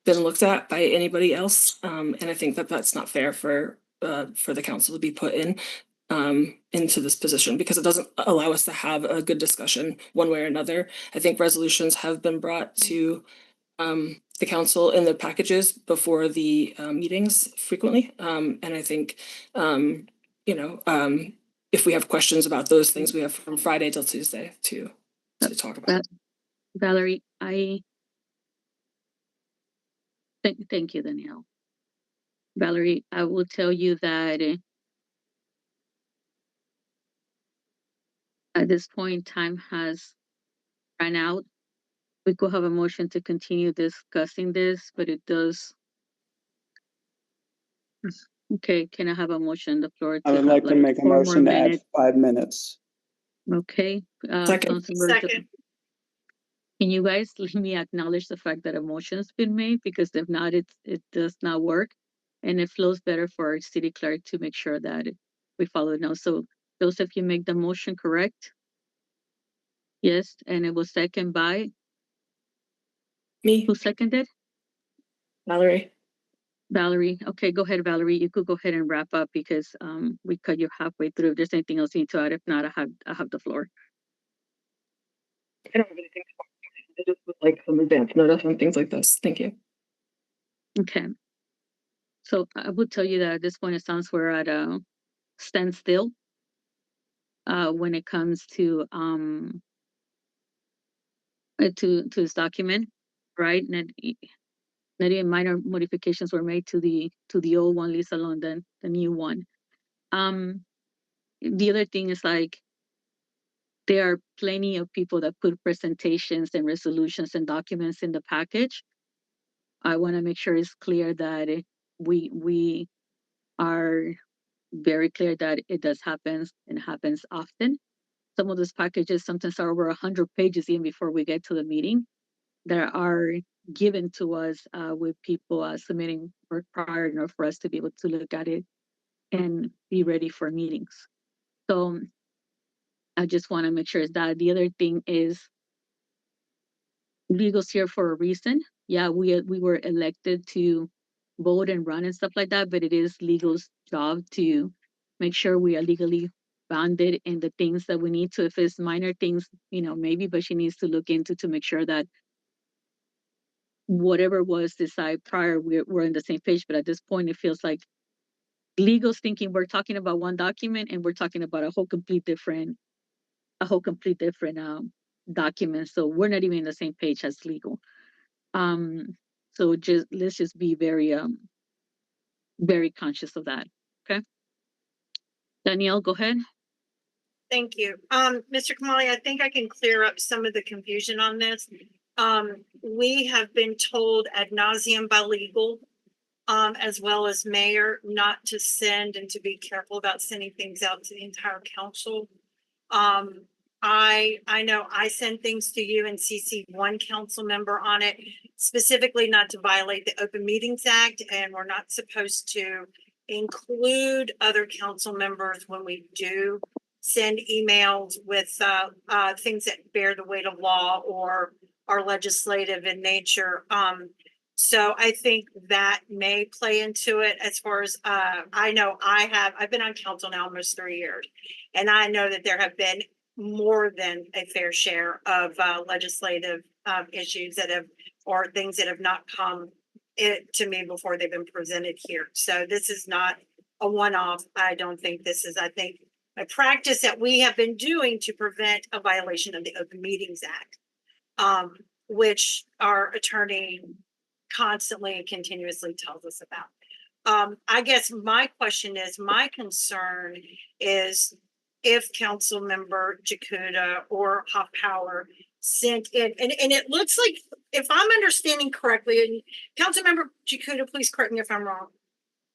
been looked at by anybody else. And I think that that's not fair for the council to be put into this position because it doesn't allow us to have a good discussion one way or another. I think resolutions have been brought to the council in the packages before the meetings frequently. And I think, if we have questions about those things, we have from Friday till Tuesday to talk about. Valerie, thank you, Danielle. Valerie, I will tell you that at this point, time has run out. We could have a motion to continue discussing this, but it does. Okay, can I have a motion on the floor? I would like to make a motion to add 5 minutes. Okay. Second. Can you guys let me acknowledge the fact that a motion's been made? Because if not, it does not work. And it flows better for our city clerk to make sure that we follow it now. So Joseph, you make the motion, correct? Yes, and it was second by, Me, who seconded? Valerie. Valerie. Okay, go ahead, Valerie. You could go ahead and wrap up because we cut you halfway through. If there's anything else you need to add, if not, I have the floor. I don't have anything. I just would like some advance notice on things like this. Thank you. Okay. So I would tell you that at this point, it sounds we're at a standstill when it comes to this document, right? Not even minor modifications were made to the old one, leave alone the new one. The other thing is like there are plenty of people that put presentations and resolutions and documents in the package. I want to make sure it's clear that we are very clear that it does happen and happens often. Some of those packages sometimes are over 100 pages even before we get to the meeting that are given to us with people submitting work prior in order for us to be able to look at it and be ready for meetings. So I just want to make sure that the other thing is legal's here for a reason. Yeah, we were elected to vote and run and stuff like that, but it is legal's job to make sure we are legally bounded in the things that we need to. If it's minor things, maybe, but she needs to look into to make sure that whatever was decided prior, we're on the same page. But at this point, it feels like legal's thinking we're talking about one document and we're talking about a whole complete different document. So we're not even on the same page as legal. So let's just be very very conscious of that. Okay. Danielle, go ahead. Thank you. Mr. Kamali, I think I can clear up some of the confusion on this. We have been told ad nauseum by legal, as well as mayor, not to send and to be careful about sending things out to the entire council. I know I send things to you and CC one council member on it, specifically not to violate the Open Meetings Act, and we're not supposed to include other council members when we do send emails with things that bear the weight of law or are legislative in nature. So I think that may play into it as far as I know. I've been on council now almost 3 years, and I know that there have been more than a fair share of legislative issues or things that have not come to me before they've been presented here. So this is not a one-off. I don't think this is, I think, a practice that we have been doing to prevent a violation of the Open Meetings Act, which our attorney constantly and continuously tells us about. I guess my concern is if Council Member Jakuta or Hoff Power sent in, and it looks like, if I'm understanding correctly, and Council Member Jakuta, please correct me if I'm wrong,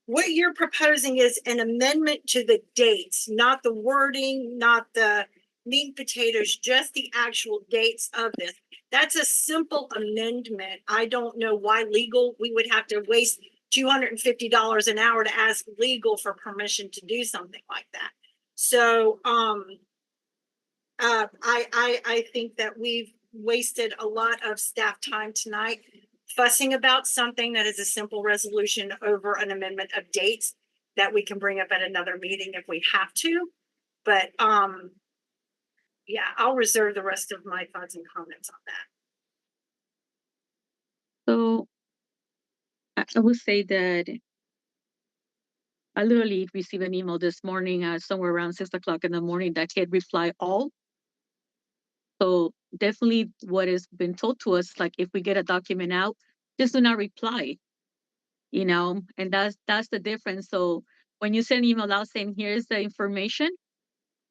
what you're proposing is an amendment to the dates, not the wording, not the meat and potatoes, just the actual dates of this. That's a simple amendment. I don't know why legal, we would have to waste $250 an hour to ask legal for permission to do something like that. So I think that we've wasted a lot of staff time tonight fussing about something that is a simple resolution over an amendment of dates that we can bring up at another meeting if we have to. But yeah, I'll reserve the rest of my thoughts and comments on that. So I would say that I literally received an email this morning somewhere around 6 o'clock in the morning that had reply all. So definitely what has been told to us, like if we get a document out, just do not reply, and that's the difference. So when you send an email out saying here's the information,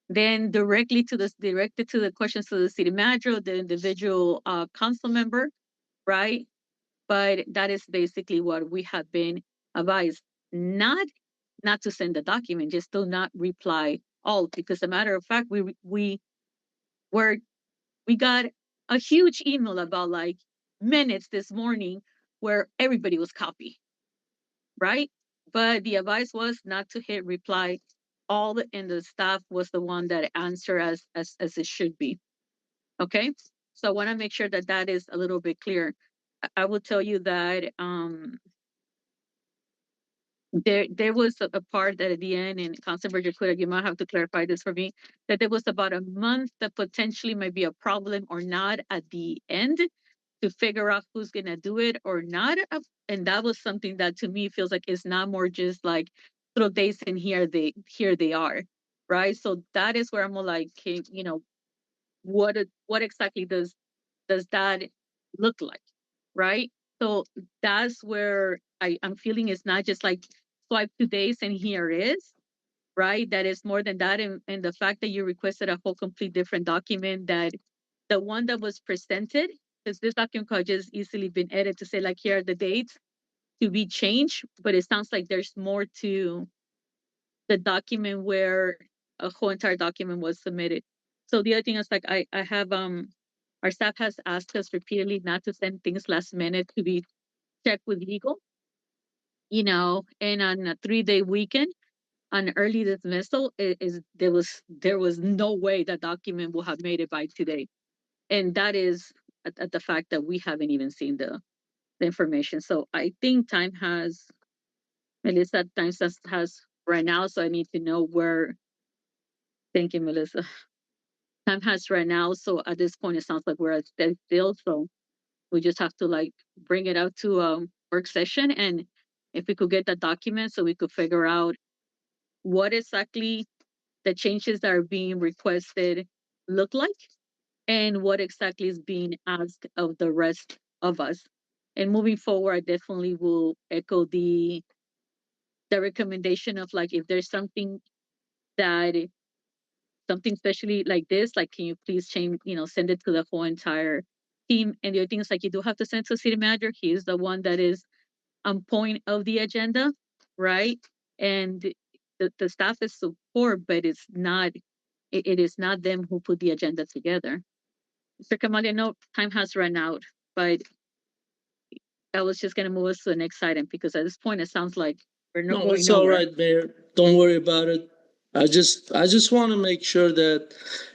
then directed to the questions to the city manager, the individual council member, right? But that is basically what we have been advised, not to send the document, just do not reply all, because as a matter of fact, we got a huge email about like minutes this morning where everybody was copied, right? But the advice was not to hit reply and the staff was the one that answered as it should be. Okay, so I want to make sure that that is a little bit clear. I will tell you that there was a part that at the end, and Councilor Jacuda, you might have to clarify this for me, that there was about a month that potentially might be a problem or not at the end to figure out who's gonna do it or not. And that was something that to me feels like it's not more just like throw days and here they are, right? So that is where I'm like, okay, you know, what exactly does that look like, right? So that's where I'm feeling it's not just like swipe 2 days and here it is, right? That is more than that. And the fact that you requested a whole complete different document, that the one that was presented, because this document could just easily been edited to say like, here are the dates to be changed, but it sounds like there's more to the document where a whole entire document was submitted. So the other thing is like I have our staff has asked us repeatedly not to send things last minute to be checked with legal, you know, and on a 3-day weekend, on early dismissal, there was no way that document will have made it by today. And that is at the fact that we haven't even seen the information. So I think time has, Melissa, has right now. So I need to know where. Thank you, Melissa. Time has right now. So at this point, it sounds like we're at standstill. So we just have to like bring it out to a work session. And if we could get that document so we could figure out what exactly the changes that are being requested look like and what exactly is being asked of the rest of us. And moving forward, I definitely will echo the recommendation of like, if there's something that something especially like this, like, can you please change, you know, send it to the whole entire team. And the other thing is like, you do have to send to the city manager. He is the one that is on point of the agenda, right? And the staff is support, but it's not, it is not them who put the agenda together. Mr. Kamali, I know time has run out, but I was just gonna move us to the next item because at this point it sounds like we're not No, going it's all nowhere. right, Mayor. Don't worry about it. I just want to make sure that,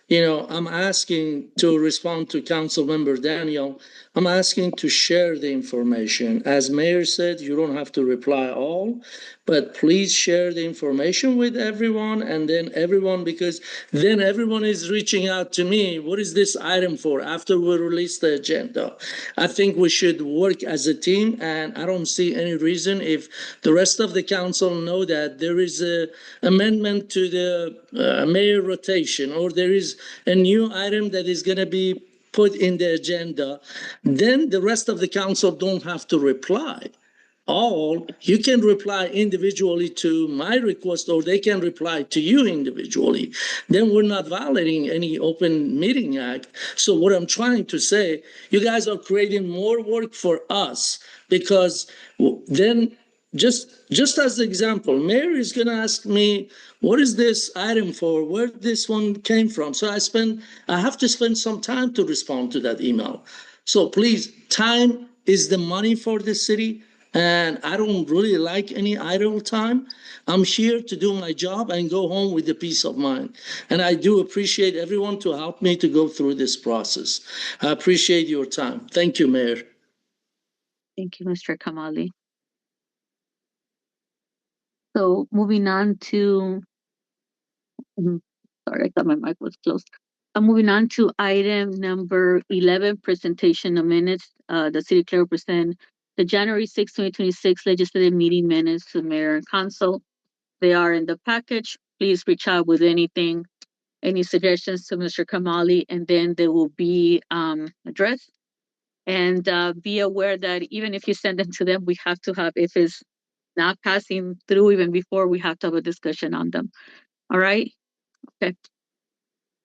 you know, I'm asking to respond to Councilmember Daniel. I'm asking to share the information. As Mayor said, you don't have to reply all, but please share the information with everyone and then everyone, because then everyone is reaching out to me. What is this item for after we release the agenda? I think we should work as a team, and I don't see any reason if the rest of the council know that there is a amendment to the mayor rotation, or there is a new item that is going to be put in the agenda, then the rest of the council don't have to reply. All you can reply individually to my request, or they can reply to you individually. Then we're not violating any open meeting act. So what I'm trying to say, you guys are creating more work for us, because then just as an example, Mayor is going to ask me, what is this item for? Where this one came from? So I have to spend some time to respond to that email. So please, time is the money for the city, and I don't really like any idle time. I'm here to do my job and go home with a peace of mind. And I do appreciate everyone to help me to go through this process. I appreciate your time. Thank you, Mayor. Thank you, Mr. Kamali. So moving on to, sorry, I thought my mic was closed. I'm moving on to item number 11, presentation of minutes. The city clerk will present the January 6, 2026 legislative meeting minutes to the mayor and council. They are in the package. Please reach out with anything, any suggestions to Mr. Kamali, and then they will be addressed. And be aware that even if you send them to them, we have to have, if it's not passing through even before, we have to have a discussion on them. All right? Okay.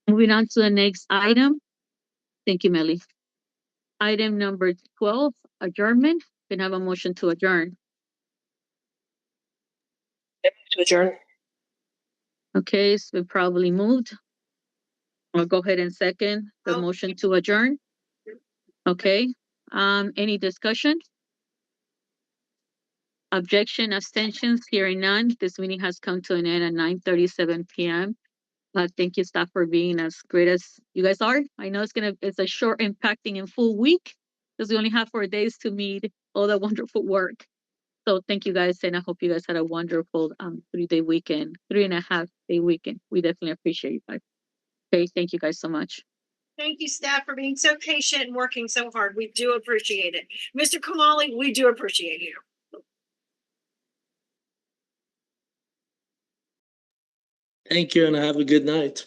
Moving on to the next item. Thank you, Melly. Item number 12, adjournment. Can I have a motion to adjourn? To adjourn. Okay, it's been probably moved. I'll go ahead and second the motion to adjourn. Okay. Any discussion? Objection, abstentions, hearing none. This meeting has come to an end at 9:37 p.m. Thank you, staff, for being as great as you guys are. I know it's a short, impacting, and full week because we only have 4 days to meet all the wonderful work. So thank you guys, and I hope you guys had a wonderful 3-day weekend, 3.5-day weekend. We definitely appreciate you guys. Okay, thank you guys so much. Thank you, staff, for being so patient and working so hard. We do appreciate it. Mr. Kamali, we do appreciate you. Thank you and have a good night.